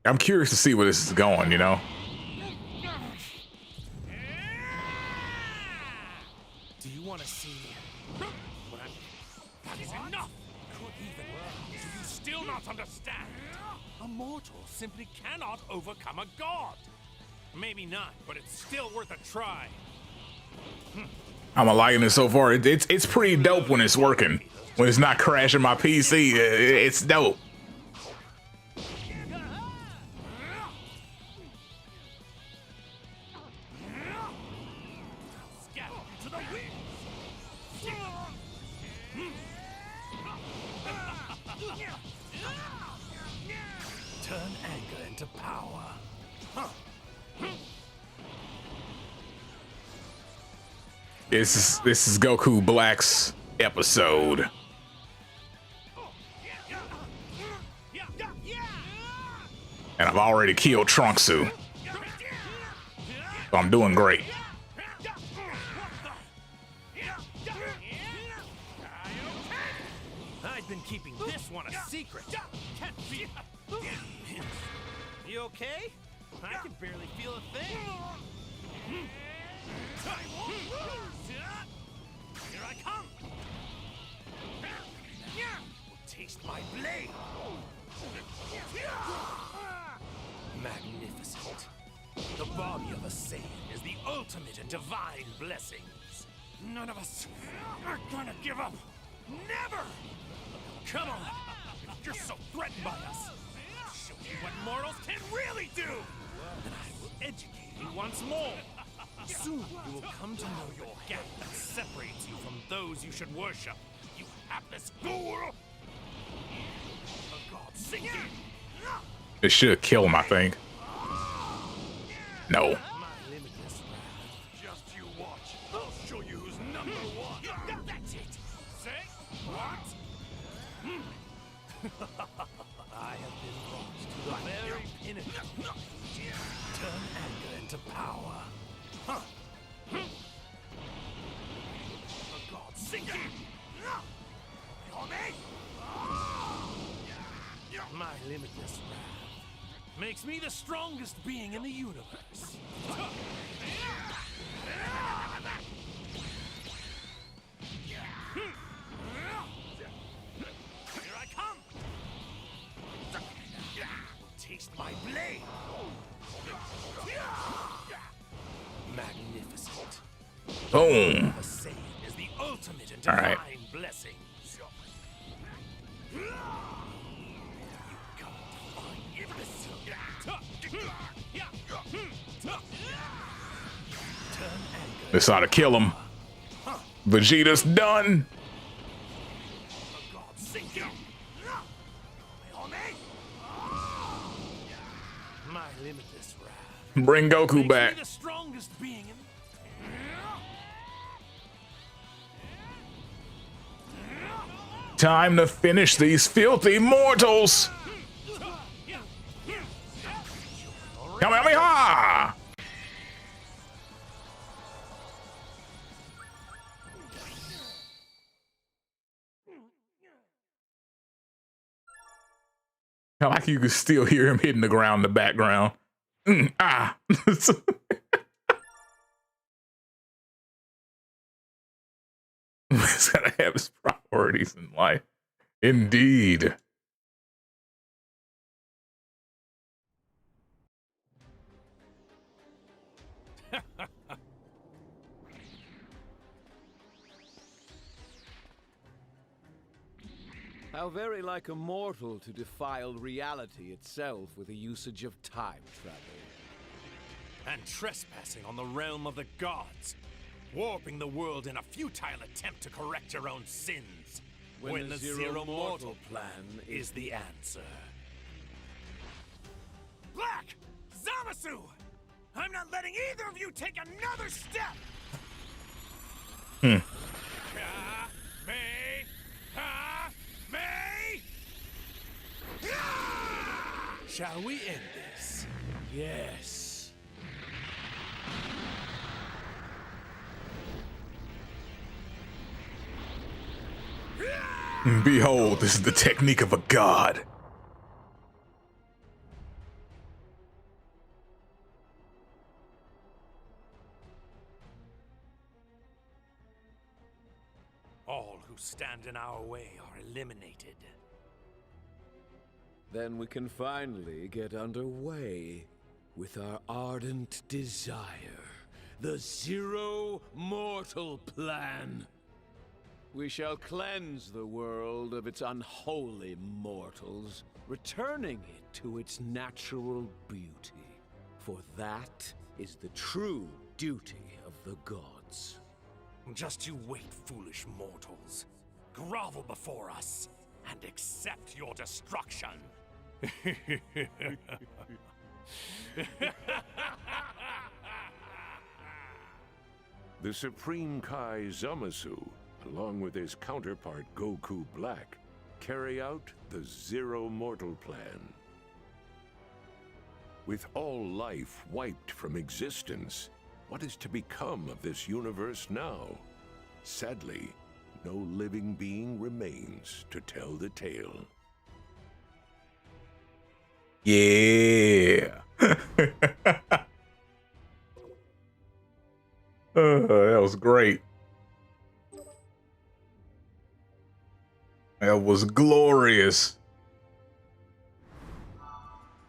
I'm curious to see where this is going, you know? Do you want to see what I'm... That is enough! Could even... Do you still not understand? A mortal simply cannot overcome a god. Maybe not, but it's still worth a try. I'm liking it so far. It's pretty dope when it's working. When it's not crashing my PC, it's dope. Turn anger into power. This is Goku Black's episode. And I've already killed Trunksu. So I'm doing great. I've been keeping this one a secret. You okay? I can barely feel a thing. Here I come. Taste my blade. Magnificent. The body of a Saiyan is the ultimate in divine blessings. None of us are gonna give up. Never! Come on! If you're so threatened by us, I'll show you what mortals can really do! And I will educate you once more. Soon you will come to know your gap that separates you from those you should worship. You hapless fool! For God's sake! It should kill him, I think. No. My limitless wrath. Just you watch. I'll show you who's number one. That's it! Say what? I have been brought to the very pinnacle. Turn anger into power. Huh. For God's sake! My limitless wrath makes me the strongest being in the universe. Here I come! Taste my blade! Magnificent. Boom. A Saiyan is the ultimate in All divine right. blessings. You come to find This ought to kill him. Vegeta's done. For God's sake! My limitless wrath. Bring Goku Makes me back. the strongest being in. Time to finish these filthy mortals. Kamehameha! I like you can still hear him hitting the ground in the background. Ah. He's gotta have his priorities in life. Indeed. How very like a mortal to defile reality itself with the usage of time travel. And trespassing on the realm of the gods. Warping the world in a futile attempt to correct your own sins. When the Zero Mortal Plan is the answer. Black! Zamasu! I'm not letting either of you take another step! Shall we end this? Yes. Behold, this is the technique of a god. All who stand in our way are eliminated. Then we can finally get underway with our ardent desire, the Zero Mortal Plan. We shall cleanse the world of its unholy mortals, returning it to its natural beauty. For that is the true duty of the gods. Just you wait, foolish mortals. Grovel before us and accept your destruction. The Supreme Kai Zamasu, along with his counterpart Goku Black, carry out the Zero Mortal Plan. With all life wiped from existence, what is to become of this universe now? Sadly, no living being remains to tell the tale. Yeah. That was great. That was glorious.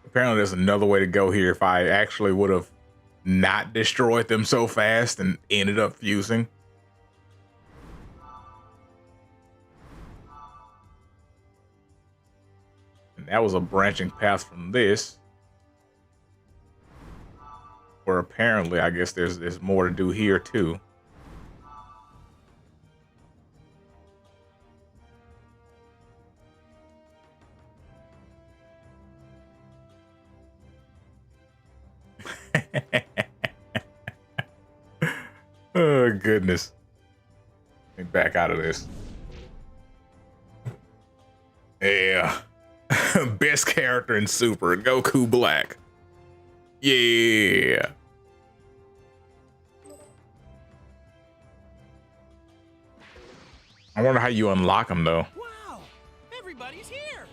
Apparently there's another way to go here if I actually would have not destroyed them so fast and ended up fusing. And that was a branching path from this. Where apparently, I guess there's more to do here too. Oh goodness. Let me back out of this. Yeah. Best character in Super, Goku Black. Yeah. I wonder how you unlock them though. Wow, everybody's here.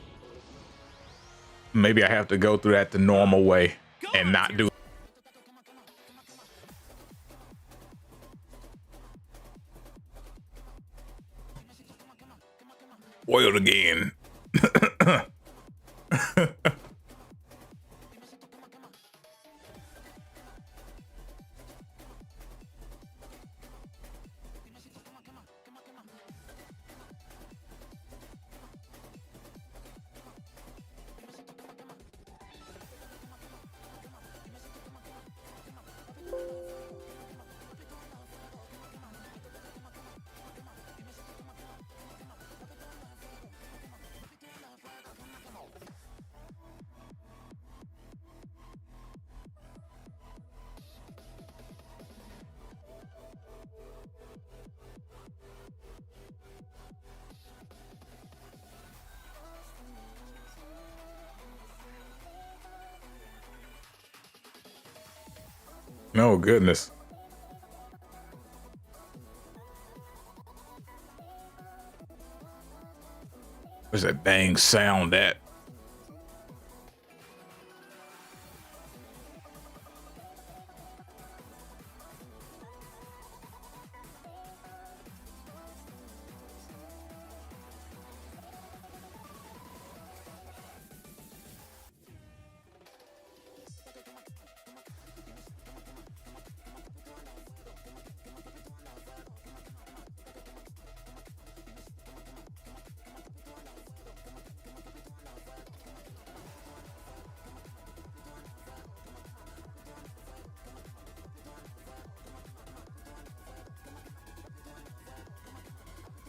Maybe I have to go through that the normal way and not do. Boiled again. No goodness. Where's that dang sound at?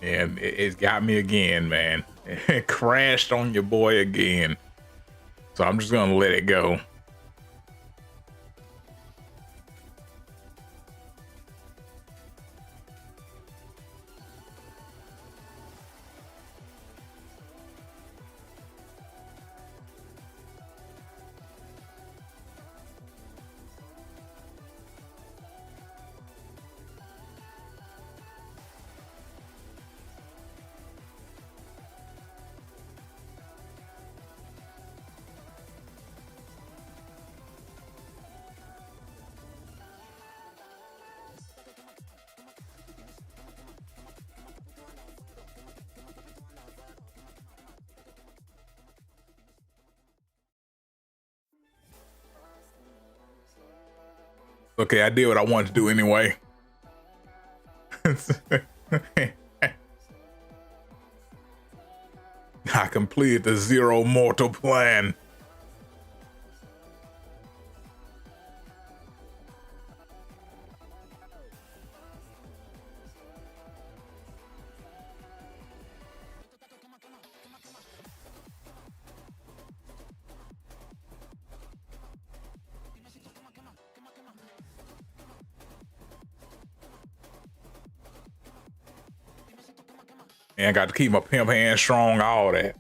And it got me again, man. It crashed on your boy again. So I'm just gonna let it go. Okay, I did what I wanted to do anyway. I completed the Zero Mortal plan. And I got to keep my pimp hand strong, all that.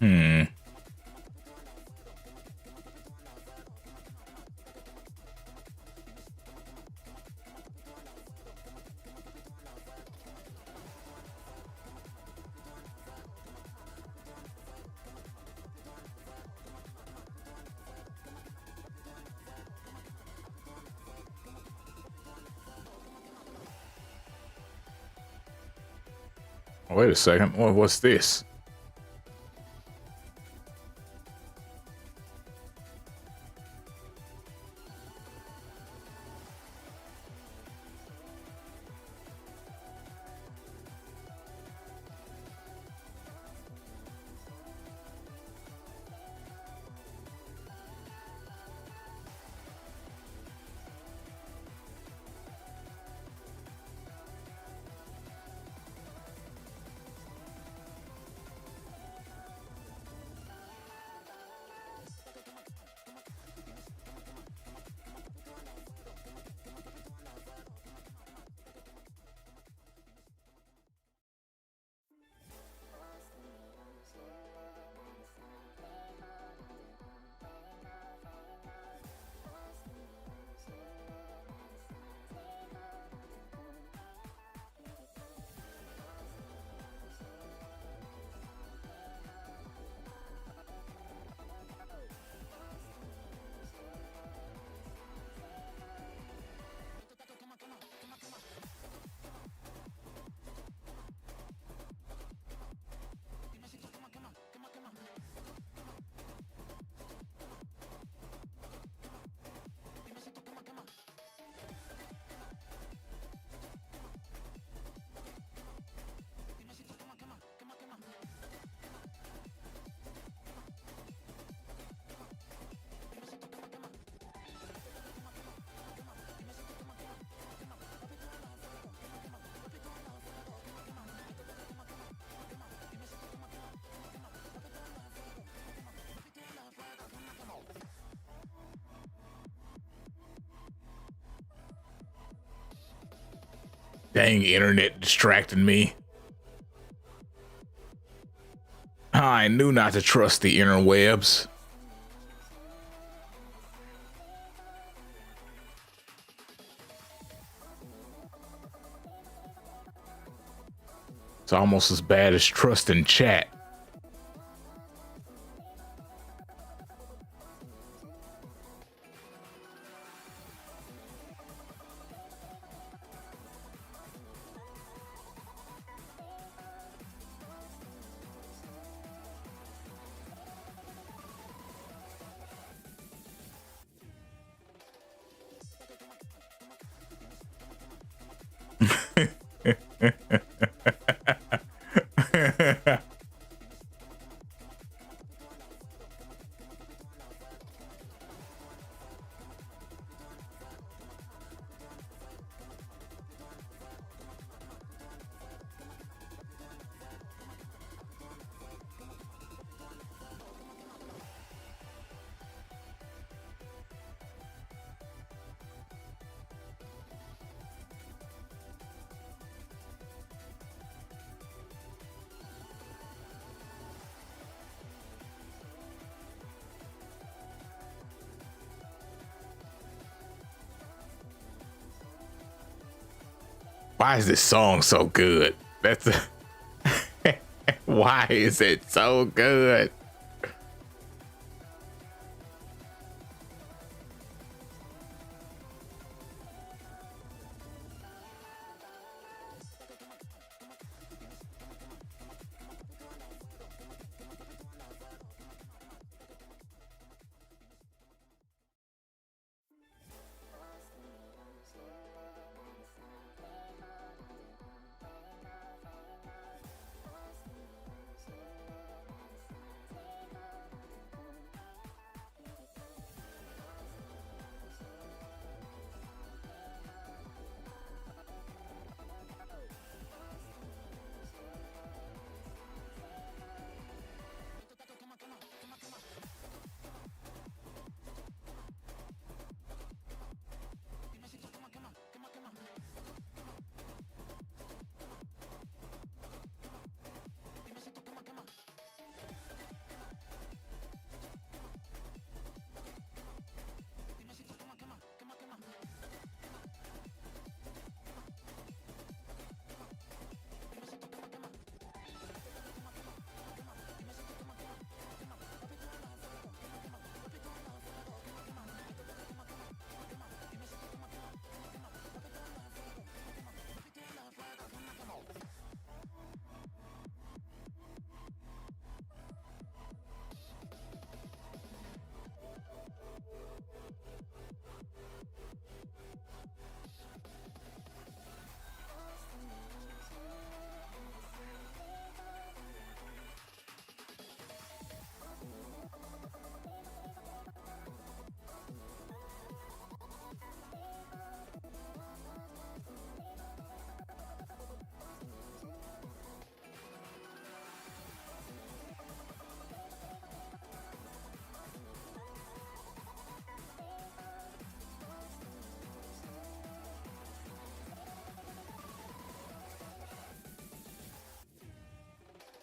Hmm. Wait a second. What's this? Dang, internet distracted me. I knew not to trust the interwebs. It's almost as bad as trusting chat. Why is this song so good? That's why is it so good?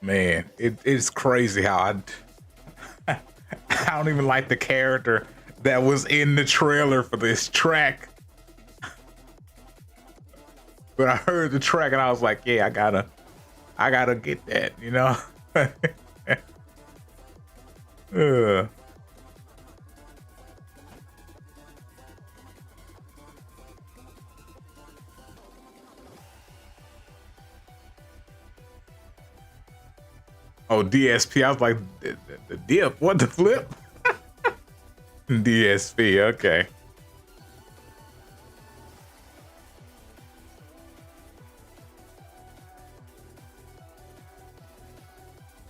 Man, it's crazy how I don't even like the character that was in the trailer for this track. But I heard the track and I was like, yeah, I gotta get that, you know? Oh, DSP. I was like, the dip. What the flip? DSP. Okay.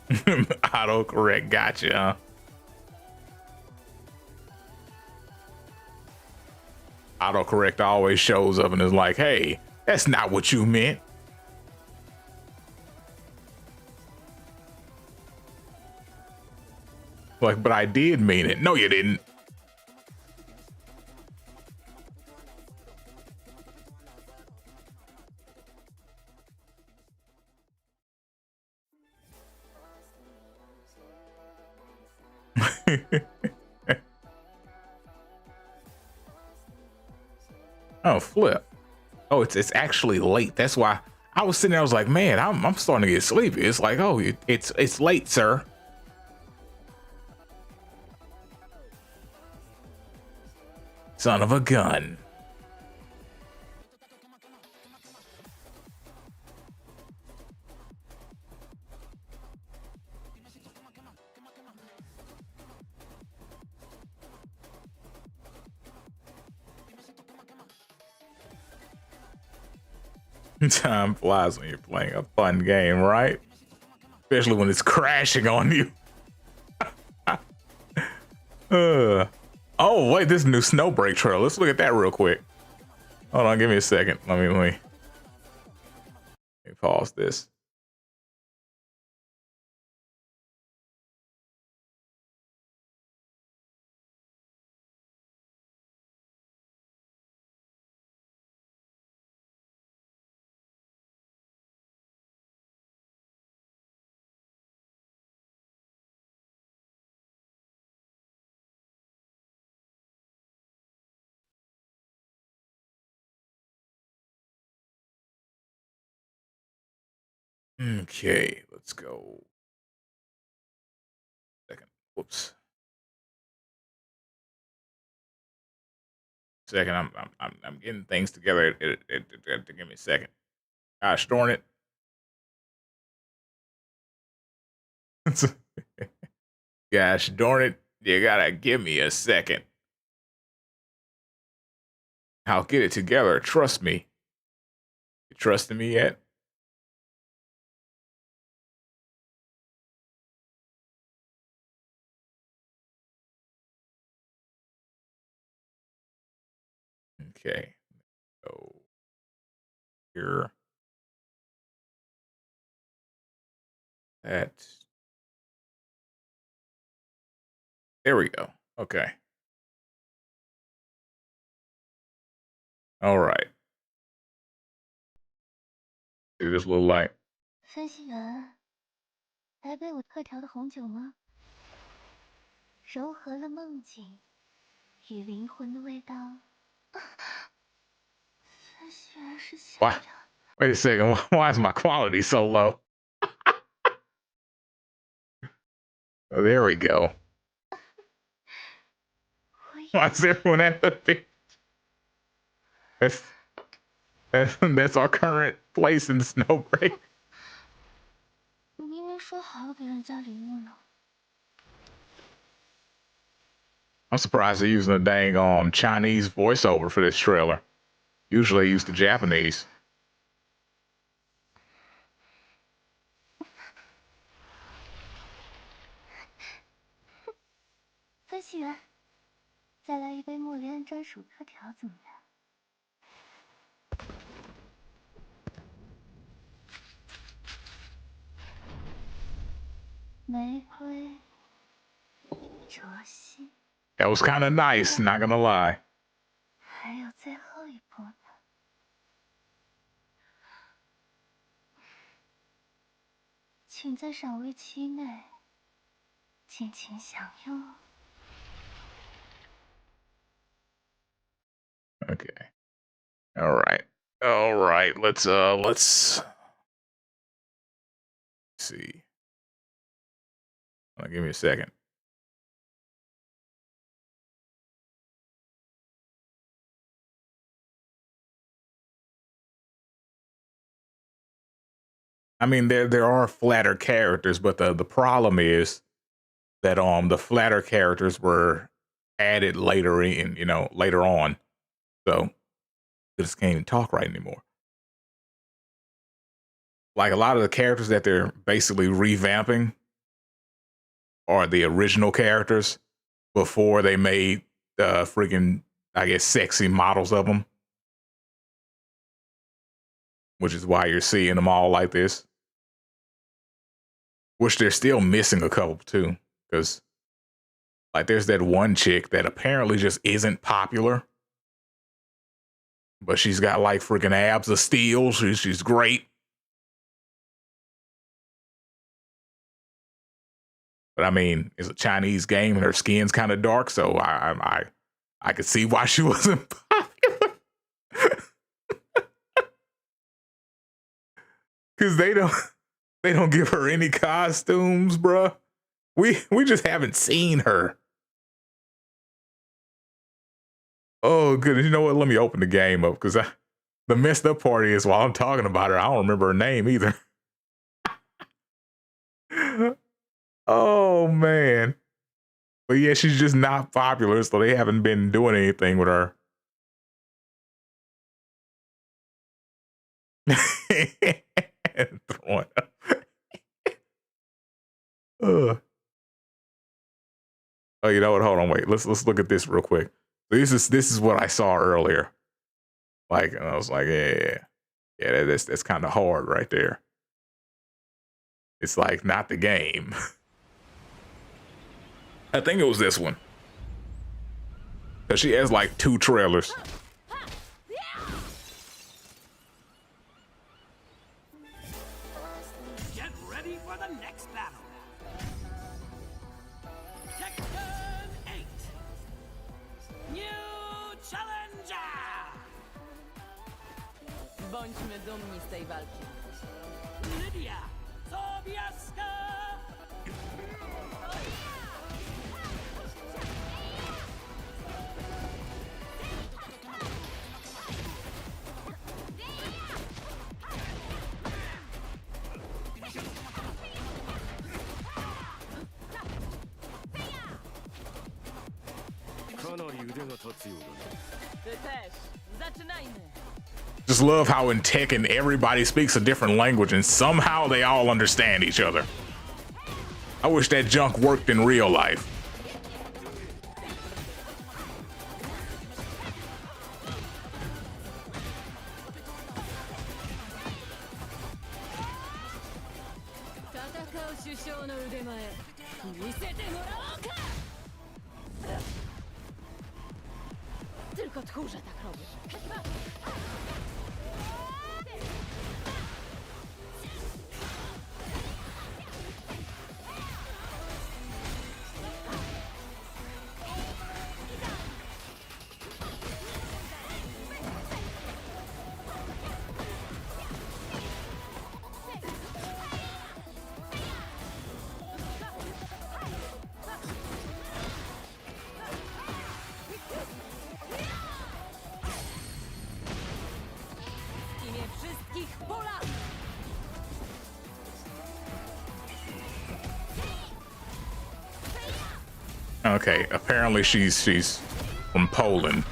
Autocorrect. Gotcha. Huh? Autocorrect always shows up and is like, hey, that's not what you meant. Like, but I did mean it. No, you didn't. Oh, flip. Oh, it's actually late. That's why I was sitting there. I was like, man, I'm starting to get sleepy. It's like, oh, it's late, sir. Son of a gun. Time flies when you're playing a fun game, right? Especially when it's crashing on you. Oh, wait, this new Snowbreak trail. Let's look at that real quick. Hold on, give me a second. Let me pause this. Okay, let's go. Second. Whoops. Second. I'm getting things together. Give me a second. Gosh darn it. Gosh darn it. You gotta give me a second. I'll get it together. Trust me. You trusting me yet? Okay. So here. That. There we go. Okay. All right. Do this little light. 分析员，来杯我特调的红酒吗？柔和了梦境与灵魂的味道。分析员是想 Why? Wait a second. Why is my quality so low? Oh, there we go. Why is everyone at the beach? That's our current place in Snowbreak. 明明说好要给人家礼物呢。I'm surprised they're using a dang Chinese voiceover for this trailer. Usually use the Japanese. 分析员，再来一杯莫连恩专属特调怎么样？玫瑰、灼心。That was kind of nice, not gonna lie. 还有最后一步呢。请在赏味期内尽情享用。Okay. All right. All right. Let's see. Give me a second. I mean, there are flatter characters, but the problem is that the flatter characters were added later in, later on. So I just can't even talk right anymore. Like a lot of the characters that they're basically revamping are the original characters before they made freaking, I guess, sexy models of them. Which is why you're seeing them all like this. Which they're still missing a couple too, because like there's that one chick that apparently just isn't popular, but she's got like freaking abs of steel. She's great. But I mean, it's a Chinese game and her skin's kind of dark, so I could see why she wasn't popular. Cause they don't give her any costumes, bruh. We just haven't seen her. Oh goodness, you know what? Let me open the game up because the messed up part is while I'm talking about her, I don't remember her name either. Oh man. But yeah, she's just not popular, so they haven't been doing anything with her. Throwing up. Oh, you know what? Hold on, wait. Let's look at this real quick. This is what I saw earlier. Like, and I was like, yeah, that's kind of hard right there. It's like not the game. I think it was this one. Cause she has like 2 trailers. Get ready for the next battle. Tekken 8. New challenger. Bądźmy dumni z tej walki. Lydia Sobieska. Ty też. Zaczynajmy. Just love how in Tekken everybody speaks a different language and somehow they all understand each other. I wish that junk worked in real life. Tylko tchórze tak robią. Okay, apparently she's from Poland.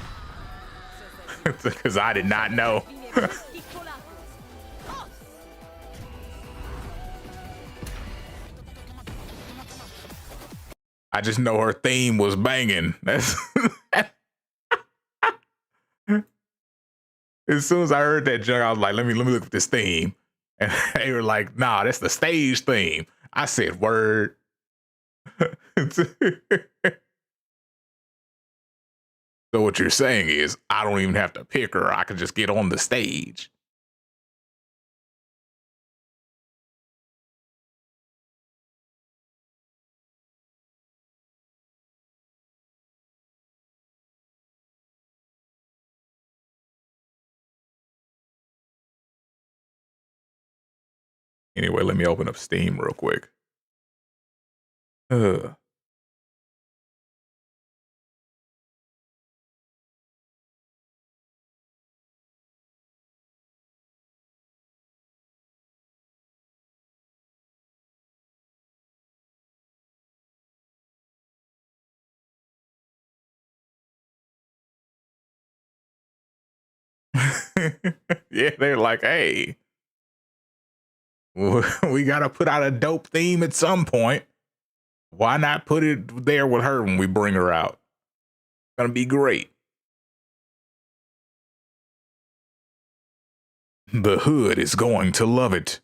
Because I did not know. I just know her theme was banging. That's as soon as I heard that junk, I was like, let me look at this theme. And they were like, nah, that's the stage theme. I said, word. So what you're saying is I don't even have to pick her. I can just get on the stage. Anyway, let me open up Steam real quick. Uh. Yeah, they're like, hey, we gotta put out a dope theme at some point. Why not put it there with her when we bring her out? It's gonna be great. The hood is going to love it.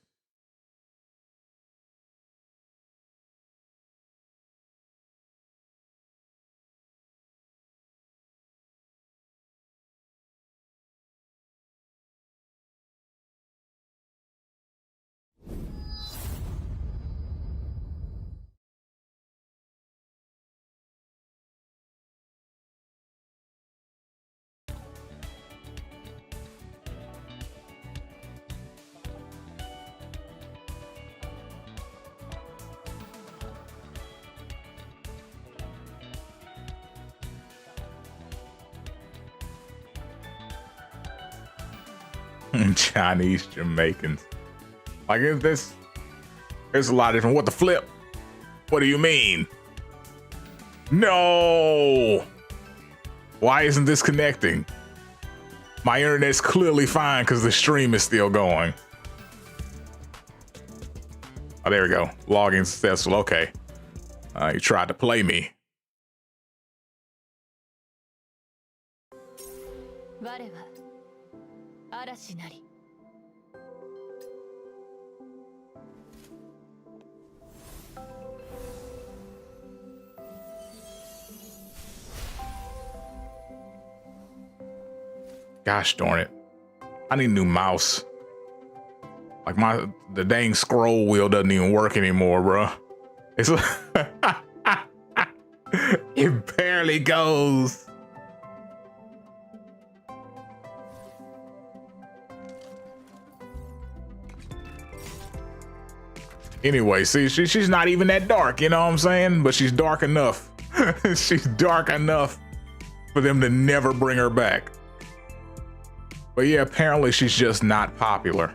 Chinese Jamaicans. Like, is this? There's a lot of different. What the flip? What do you mean? No. Why isn't this connecting? My internet's clearly fine because the stream is still going. Oh, there we go. Login successful. Okay. You tried to play me. Gosh darn it. I need a new mouse. Like the dang scroll wheel doesn't even work anymore, bro. It's it barely goes. Anyway, see, she's not even that dark, you know what I'm saying? But she's dark enough. She's dark enough for them to never bring her back. But yeah, apparently she's just not popular.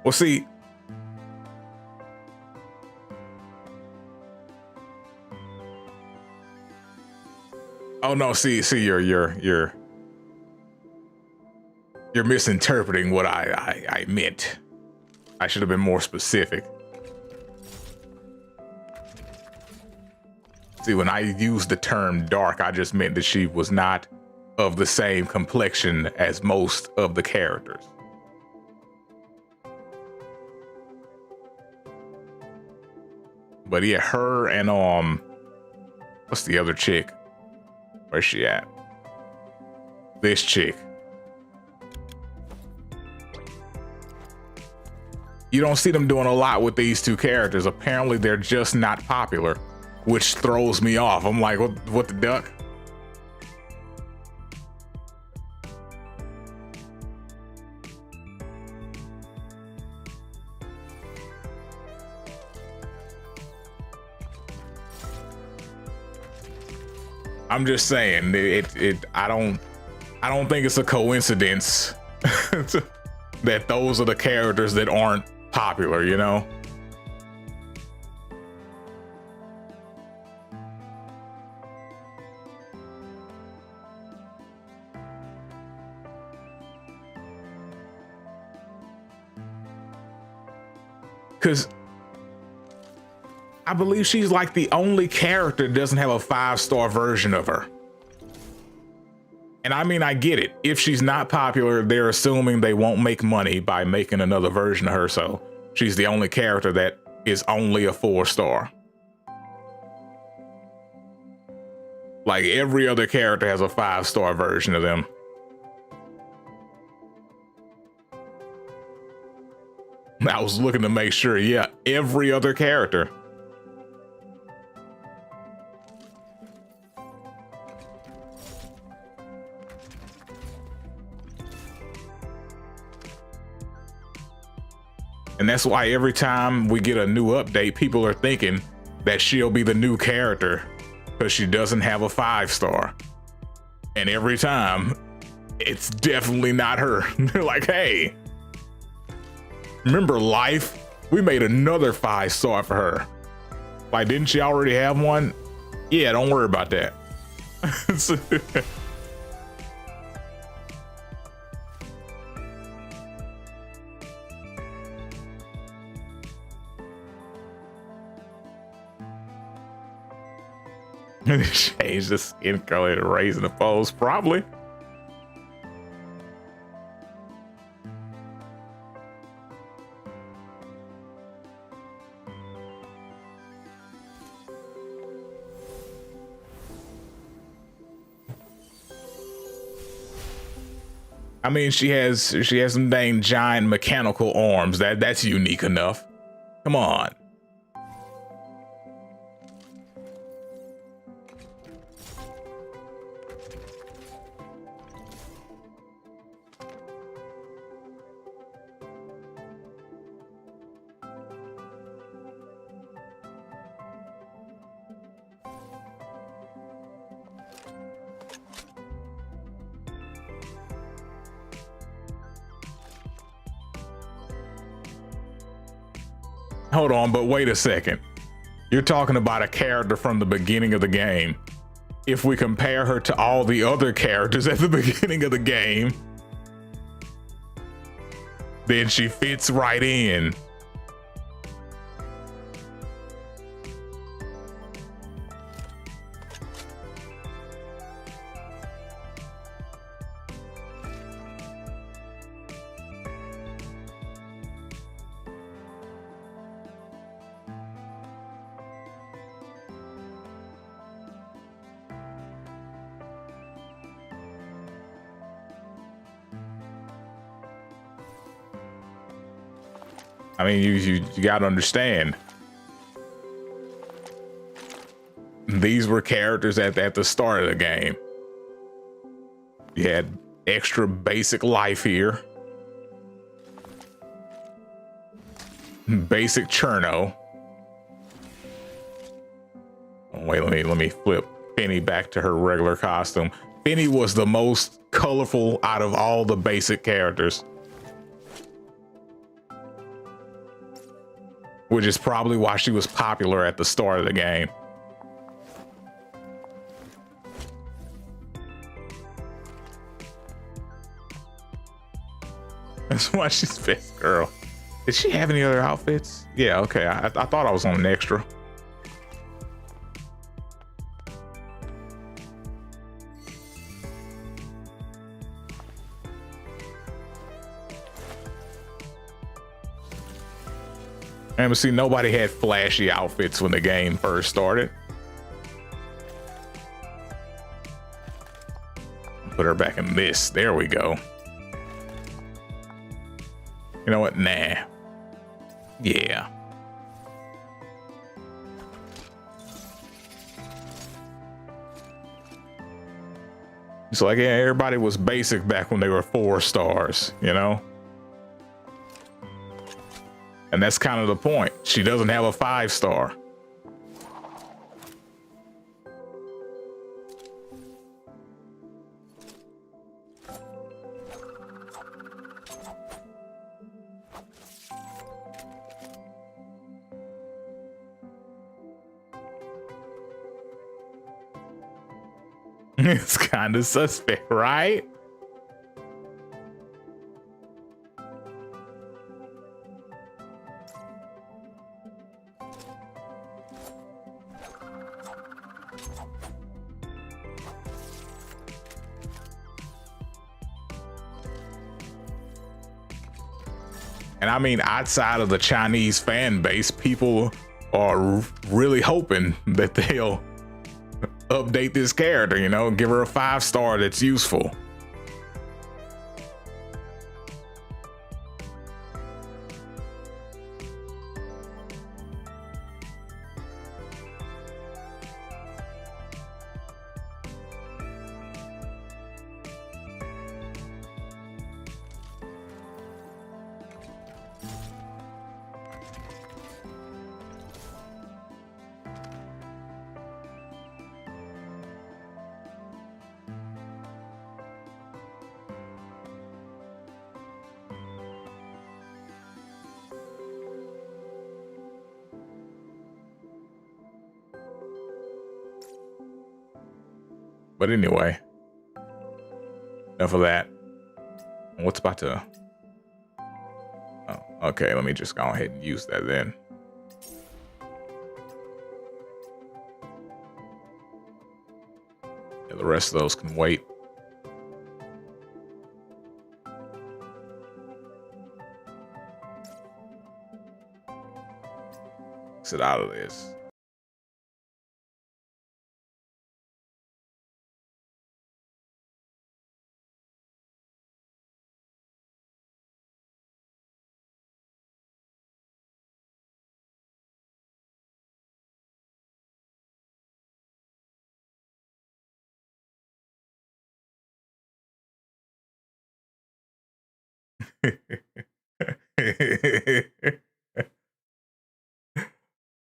Well, see, oh no, see, you're misinterpreting what I meant. I should have been more specific. See, when I used the term dark, I just meant that she was not of the same complexion as most of the characters. But yeah, her and what's the other chick? Where's she at? This chick. You don't see them doing a lot with these two characters. Apparently they're just not popular, which throws me off. I'm like, what the duck? I'm just saying, I don't think it's a coincidence that those are the characters that aren't popular, you know? Because I believe she's like the only character that doesn't have a 5-star version of her. And I mean, I get it. If she's not popular, they're assuming they won't make money by making another version of her. So she's the only character that is only a 4-star. Like every other character has a 5-star version of them. I was looking to make sure, yeah, every other character. And that's why every time we get a new update, people are thinking that she'll be the new character because she doesn't have a 5-star. And every time, it's definitely not her. They're like, hey, remember Life? We made another 5-star for her. Like, didn't she already have one? Yeah, don't worry about that. Change the skin color to raising the foes, probably. I mean, she has some dang giant mechanical arms. That's unique enough. Come on. Hold on, but wait a second. You're talking about a character from the beginning of the game. If we compare her to all the other characters at the beginning of the game, then she fits right in. I mean, you gotta understand. These were characters at the start of the game. You had extra basic life here. Basic Cherno. Oh, wait, let me flip Penny back to her regular costume. Penny was the most colorful out of all the basic characters. Which is probably why she was popular at the start of the game. That's why she's best girl. Did she have any other outfits? Yeah, okay. I thought I was on an extra. And see, nobody had flashy outfits when the game first started. Put her back in this. There we go. You know what? Nah. Yeah. It's like, yeah, everybody was basic back when they were 4 stars, you know? And that's kind of the point. She doesn't have a 5-star. It's kind of suspect, right? And I mean, outside of the Chinese fan base, people are really hoping that they'll update this character, you know, give her a 5-star that's useful. But anyway, enough of that. What's about to... Oh, okay, let me just go ahead and use that then. Yeah, the rest of those can wait. Exit out of this.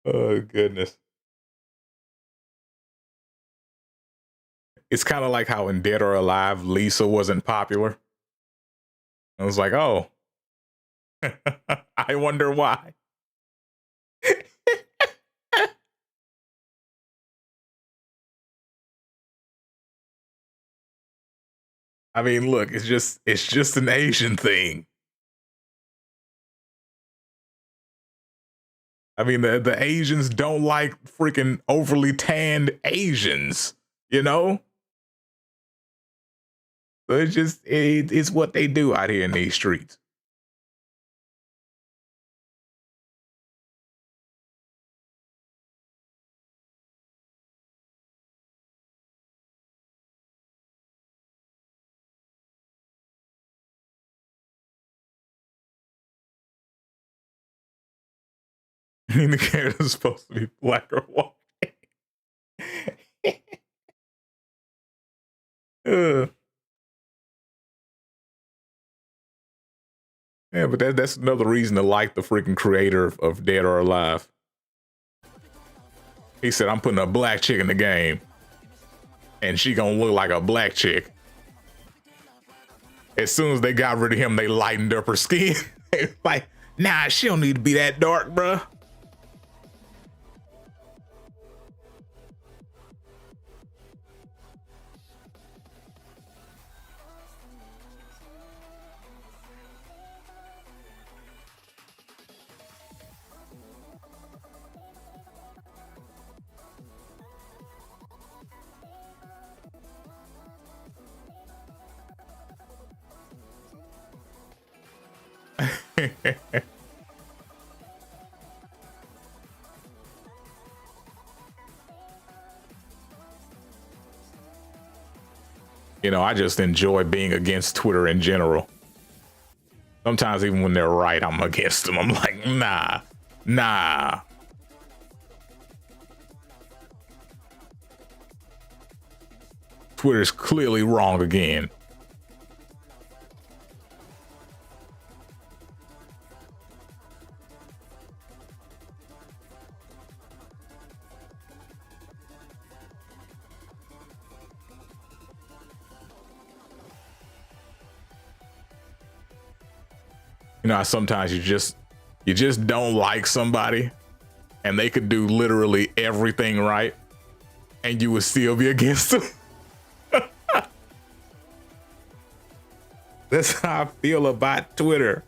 Oh goodness. It's kind of like how in Dead or Alive, Lisa wasn't popular. I was like, oh, I wonder why. I mean, look, it's just an Asian thing. I mean, the Asians don't like freaking overly tanned Asians, you know? So it's just, it's what they do out here in these streets. I mean, the character's supposed to be black or white. Yeah, but that's another reason to like the freaking creator of Dead or Alive. He said, I'm putting a black chick in the game, and she gonna look like a black chick. As soon as they got rid of him, they lightened up her skin. Like, nah, she don't need to be that dark, bruh. You know, I just enjoy being against Twitter in general. Sometimes even when they're right, I'm against them. I'm like, nah. Twitter's clearly wrong again. You know, sometimes you just don't like somebody and they could do literally everything right and you would still be against them. That's how I feel about Twitter.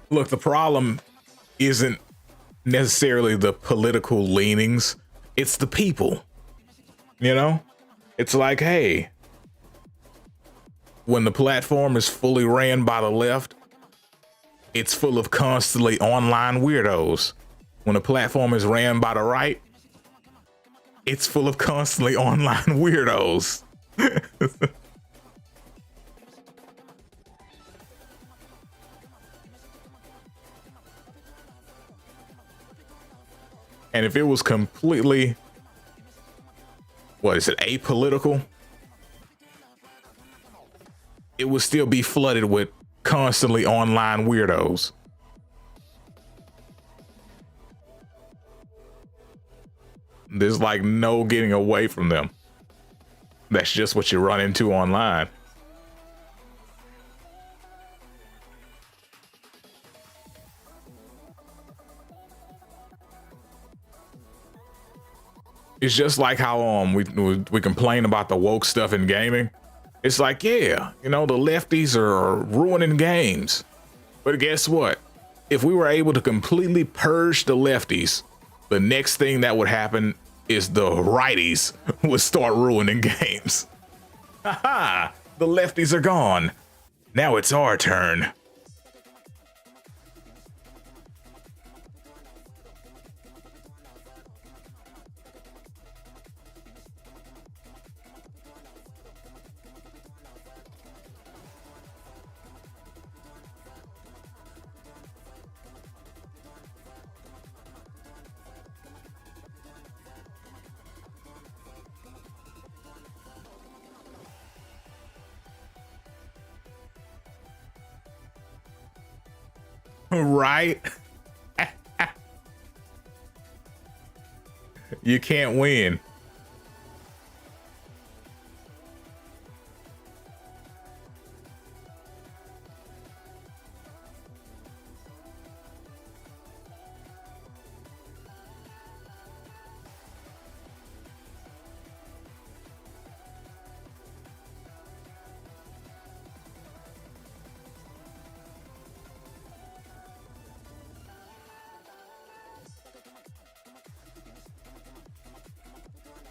Look, the problem isn't necessarily the political leanings, it's the people. You know, it's like, hey, when the platform is fully ran by the left, it's full of constantly online weirdos. When the platform is ran by the right, it's full of constantly online weirdos. And if it was completely, what is it, apolitical, it would still be flooded with constantly online weirdos. There's like no getting away from them. That's just what you run into online. It's just like how we complain about the woke stuff in gaming. It's like, yeah, you know, the lefties are ruining games. But guess what? If we were able to completely purge the lefties, the next thing that would happen is the righties would start ruining games. Haha, the lefties are gone. Now it's our turn. Right? You can't win.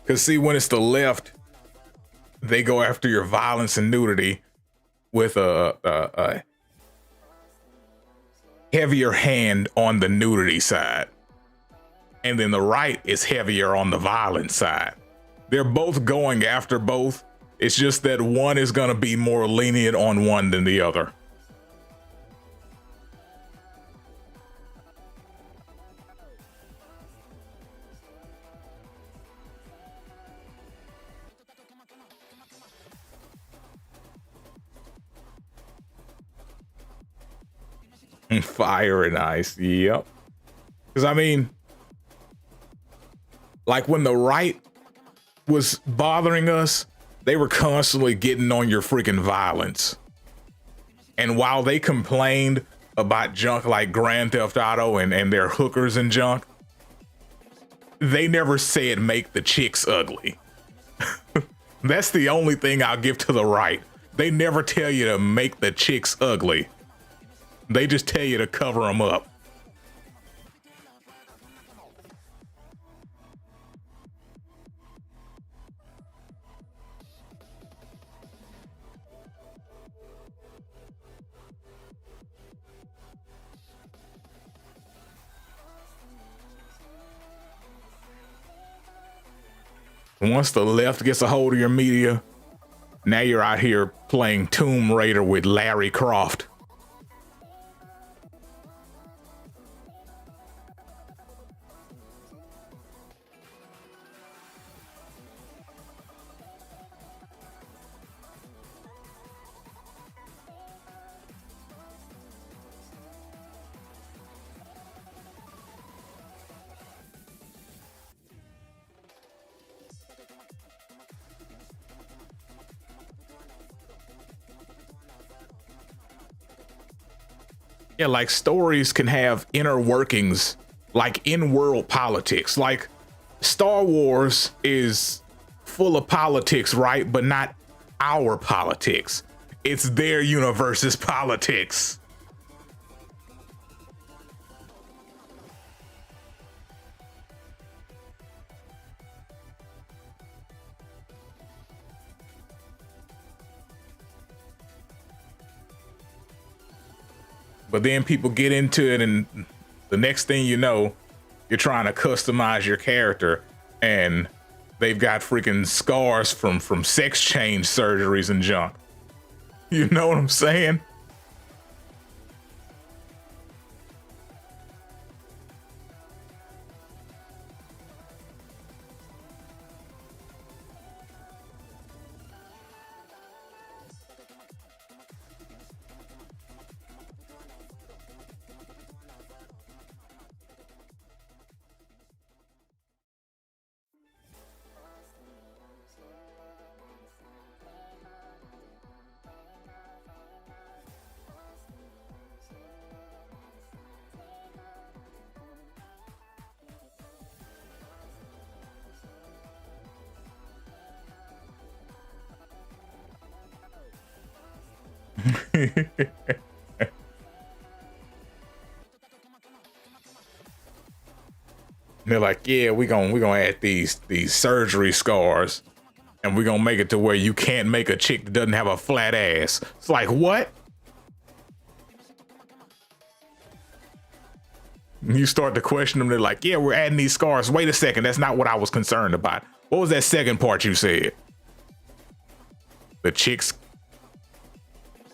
Because see, when it's the left, they go after your violence and nudity with a heavier hand on the nudity side. And then the right is heavier on the violence side. They're both going after both. It's just that one is going to be more lenient on one than the other. Fire and ice, yep. Because I mean, like when the right was bothering us, they were constantly getting on your freaking violence. And while they complained about junk like Grand Theft Auto and their hookers and junk, they never said make the chicks ugly. That's the only thing I'll give to the right. They never tell you to make the chicks ugly. They just tell you to cover them up. Once the left gets a hold of your media, now you're out here playing Tomb Raider with Larry Croft. Yeah, like stories can have inner workings, like in-world politics. Like Star Wars is full of politics, right? But not our politics. It's their universe's politics. But then people get into it, and the next thing you know, you're trying to customize your character, and they've got freaking scars from sex change surgeries and junk. You know what I'm saying? They're like, yeah, we're gonna add these surgery scars, and we're gonna make it to where you can't make a chick that doesn't have a flat ass. It's like, what? You start to question them, they're like, yeah, we're adding these scars. Wait a second, that's not what I was concerned about. What was that second part you said? The chicks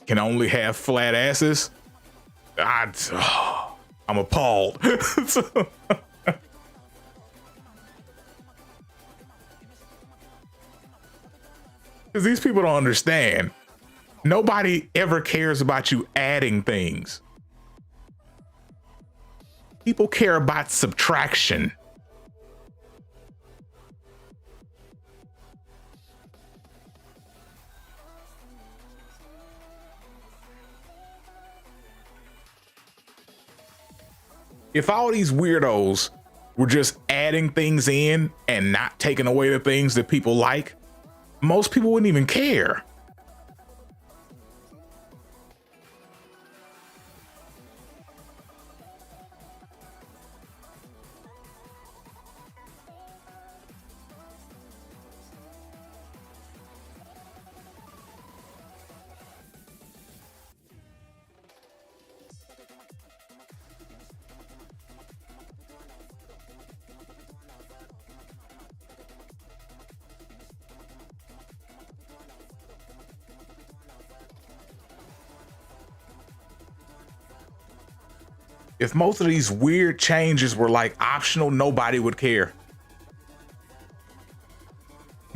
can only have flat asses? I'm appalled. Because these people don't understand. Nobody ever cares about you adding things. People care about subtraction. If all these weirdos were just adding things in and not taking away the things that people like, most people wouldn't even care. If most of these weird changes were like optional, nobody would care.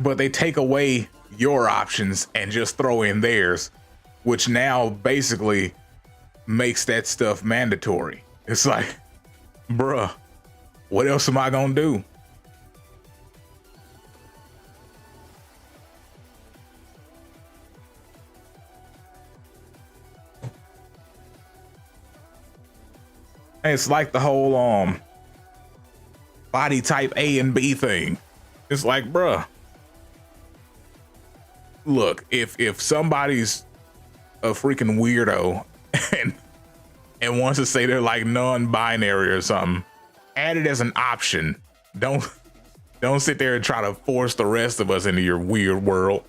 But they take away your options and just throw in theirs, which now basically makes that stuff mandatory. It's like, bruh, what else am I gonna do? It's like the whole body type A and B thing. It's like, bruh, look, if somebody's a freaking weirdo and wants to say they're like non-binary or something, add it as an option. Don't sit there and try to force the rest of us into your weird world.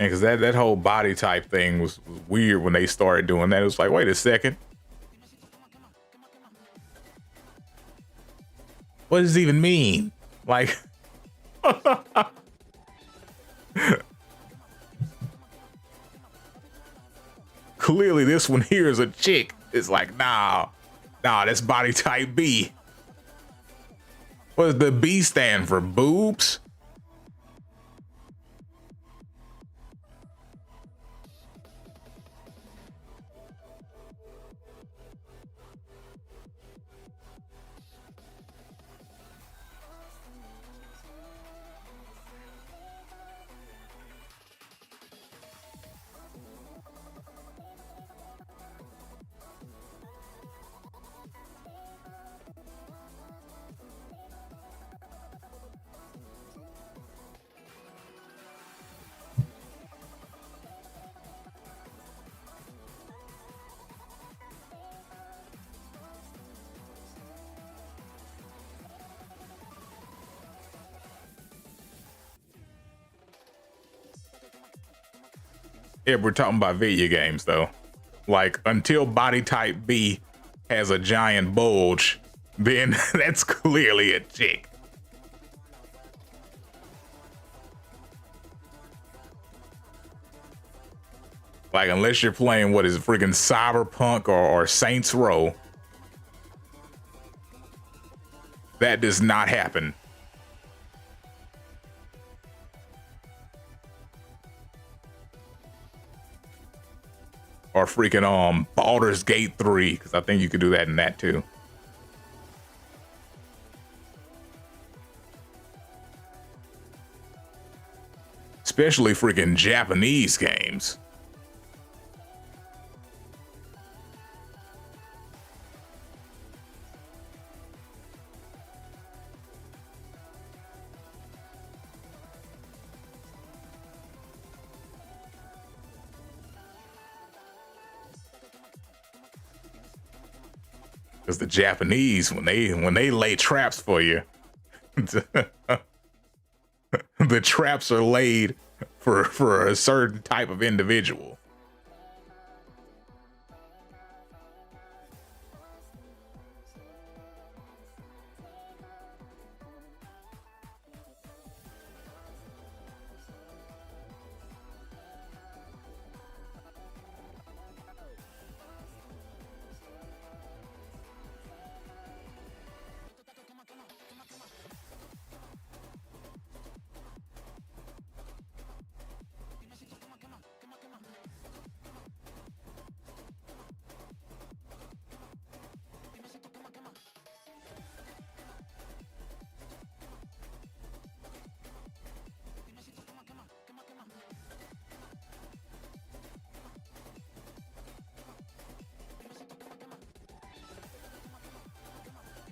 And because that whole body type thing was weird when they started doing that. It was like, wait a second. What does it even mean? Like, clearly this one here is a chick. It's like, nah, that's body type B. What does the B stand for? Boobs? Yeah, we're talking about video games though. Like until body type B has a giant bulge, then that's clearly a chick. Like unless you're playing what is it, freaking Cyberpunk or Saints Row, that does not happen. Or freaking Baldur's Gate 3, because I think you could do that in that too. Especially freaking Japanese games. Because the Japanese, when they lay traps for you, the traps are laid for a certain type of individual.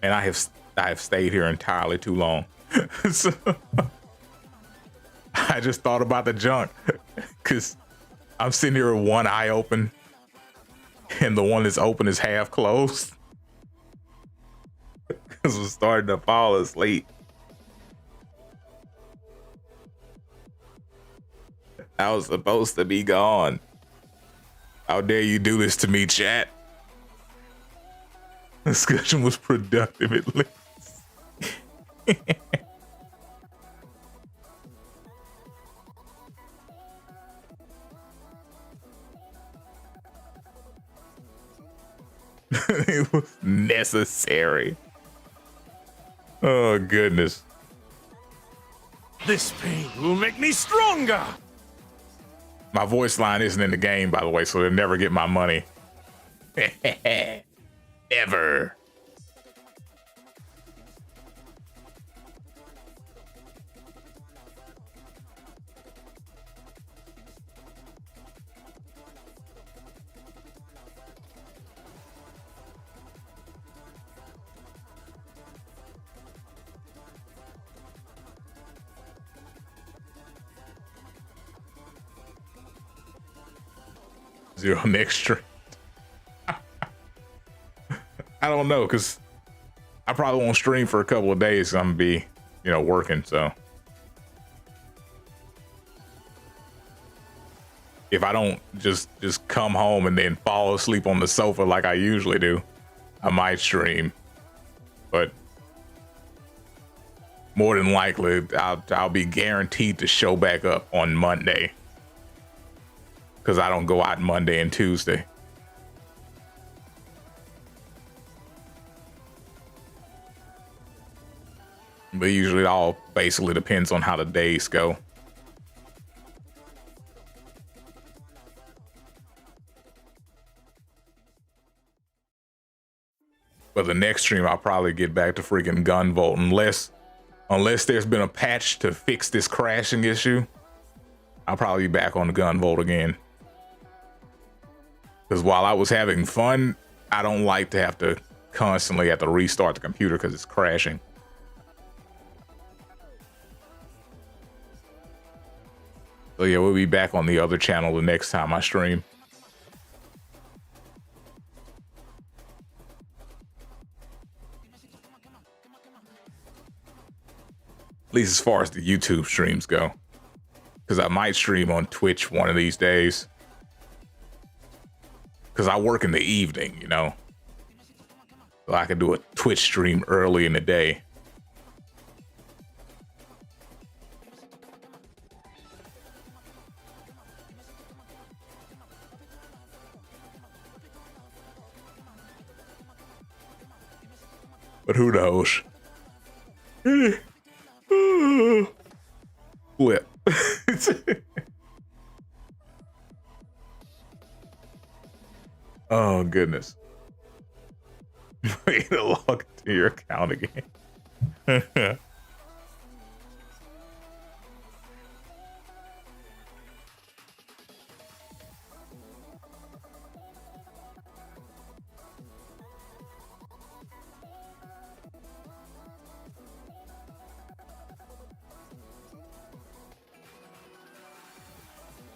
And I have stayed here entirely too long. So, I just thought about the junk because I'm sitting here with one eye open and the one that's open is half closed because I'm starting to fall asleep. I was supposed to be gone. How dare you do this to me, chat? The discussion was productive at least. It was necessary. Oh, goodness. This pain will make me stronger. My voice line isn't in the game, by the way, so they'll never get my money. Ever. Zero next stream. I don't know, because I probably won't stream for a couple of days. I'm gonna be, working. So if I don't just come home and then fall asleep on the sofa like I usually do, I might stream. But more than likely, I'll be guaranteed to show back up on Monday. because I don't go out Monday and Tuesday. But usually it all basically depends on how the days go. But the next stream, I'll probably get back to freaking Gunvolt unless there's been a patch to fix this crashing issue. I'll probably be back on the Gunvolt again. Because while I was having fun, I don't like to have to constantly have to restart the computer because it's crashing. So yeah, we'll be back on the other channel the next time I stream. At least as far as the YouTube streams go. Because I might stream on Twitch one of these days. Because I work in the evening, you know. So I could do a Twitch stream early in the day. But who knows? Flip. Oh goodness. Way to log into your account again.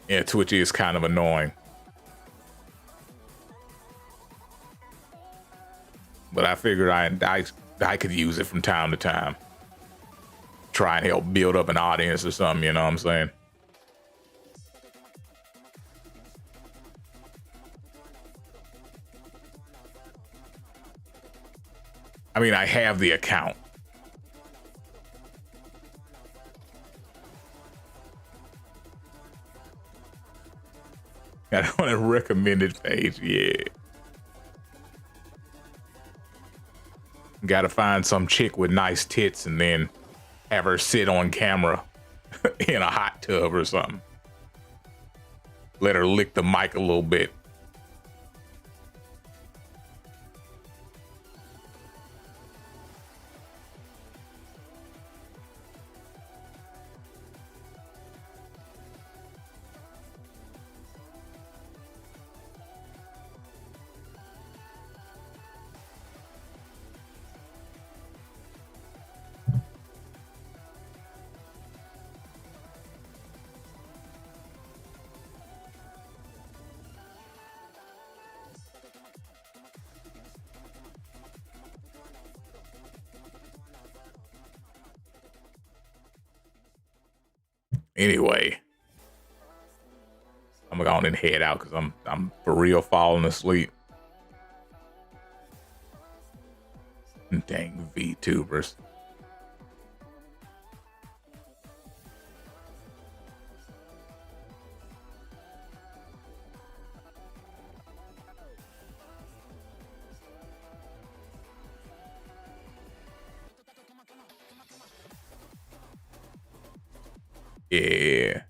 Yeah, Twitchy is kind of annoying. But I figured I could use it from time to time. Try and help build up an audience or something, you know what I'm saying? I mean, I have the account. I don't want a recommended page, yeah. Gotta find some chick with nice tits and then have her sit on camera in a hot tub or something. Let her lick the mic a little bit. Anyway, I'm gonna go on and head out because I'm for real falling asleep. Dang VTubers. Yeah.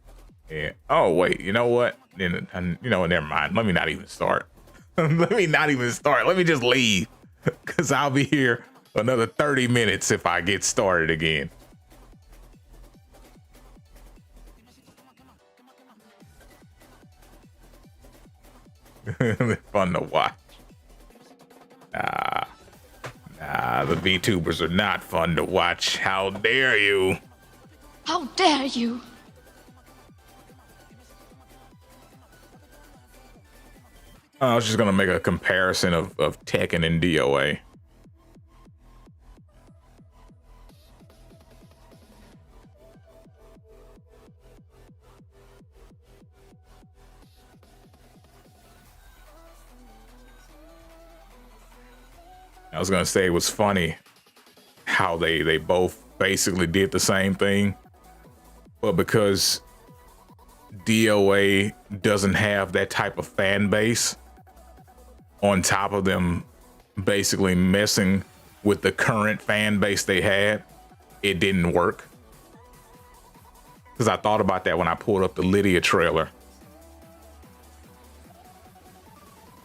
Yeah. Oh, wait. You know what? Then, you know what? Never mind. Let me not even start. Let me not even start. Let me just leave. Because I'll be here another 30 minutes if I get started again. Fun to watch. Nah, the VTubers are not fun to watch. How dare you? How dare you? I was just gonna make a comparison of Tekken and DOA. I was gonna say it was funny how they both basically did the same thing, but because DOA doesn't have that type of fan base, on top of them basically messing with the current fan base they had, it didn't work. Because I thought about that when I pulled up the Lydia trailer.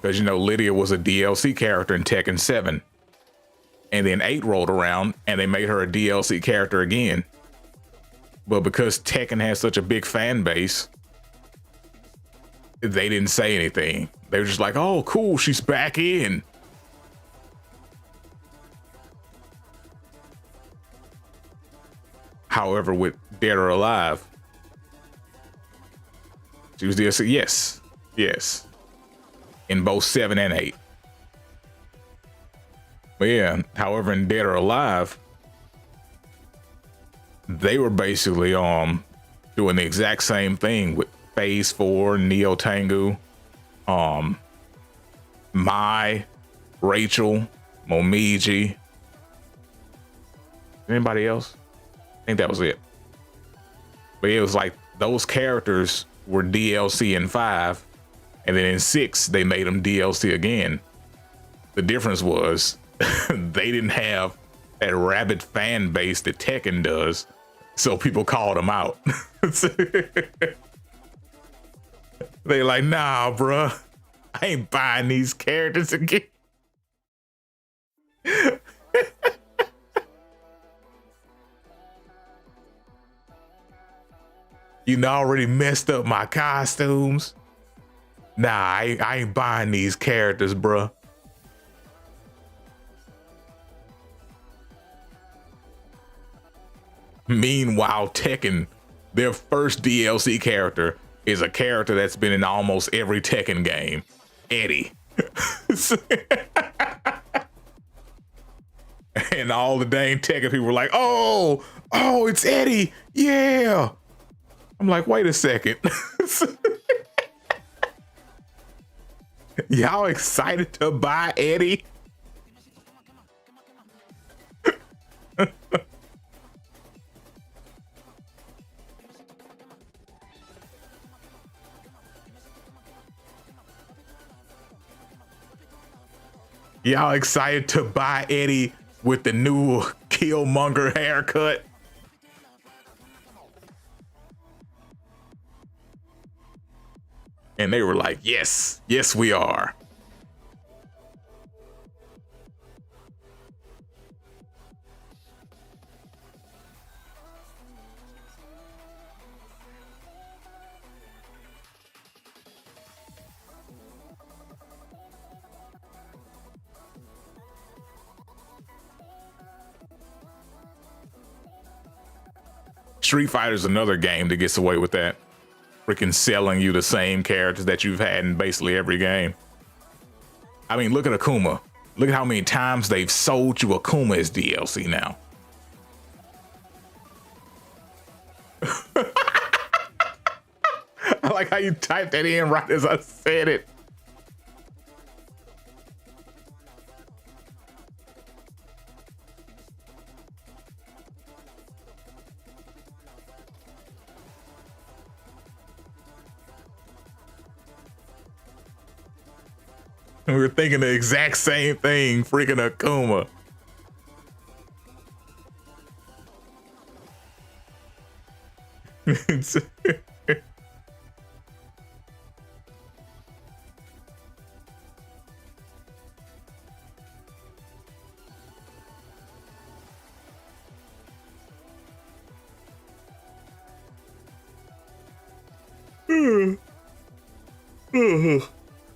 Because, you know, Lydia was a DLC character in Tekken 7. And then 8 rolled around and they made her a DLC character again. But because Tekken has such a big fan base, they didn't say anything. They were just like, oh, cool, she's back in. However, with Dead or Alive, she was DLC. Yes, yes. In both 7 and 8. But yeah, however, in Dead or Alive, they were basically doing the exact same thing with Phase 4, Neo Tengu, Mai, Rachel, Momiji. Anybody else? I think that was it. But it was like those characters were DLC in 5, and then in 6 they made them DLC again. The difference was they didn't have that rabid fan base that Tekken does, so people called them out. They like, nah, bruh, I ain't buying these characters again. You know, already messed up my costumes. Nah, I ain't buying these characters, bruh. Meanwhile, Tekken, their first DLC character is a character that's been in almost every Tekken game, Eddie. And all the dang Tekken people were like, oh, it's Eddie, yeah. I'm like, wait a second. Y'all excited to buy Eddie? Y'all excited to buy Eddie with the new Killmonger haircut? And they were like, yes, yes, we are. Street Fighter's another game that gets away with that. Freaking selling you the same characters that you've had in basically every game. I mean, look at Akuma. Look at how many times they've sold you Akuma as DLC now. I like how you typed that in right as I said it. We were thinking the exact same thing, freaking Akuma.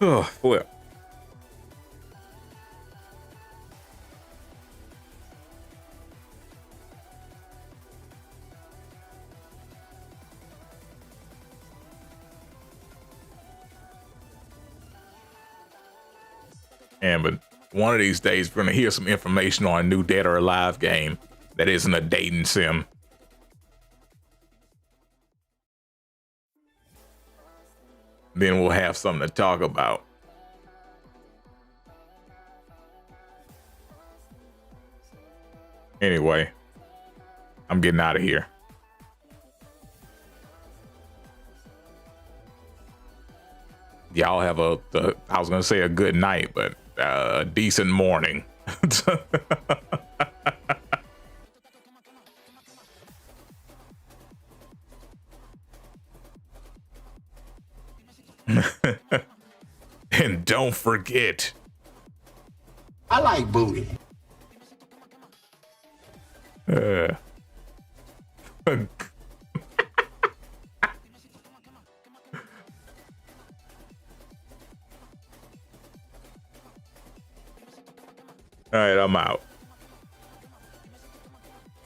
Oh, flip. And but one of these days, we're gonna hear some information on a new Dead or Alive game that isn't a dating sim. Then we'll have something to talk about. Anyway, I'm getting out of here. y'all have I was gonna say a good night, but a decent morning. And don't forget, I like booty. all right, I'm out.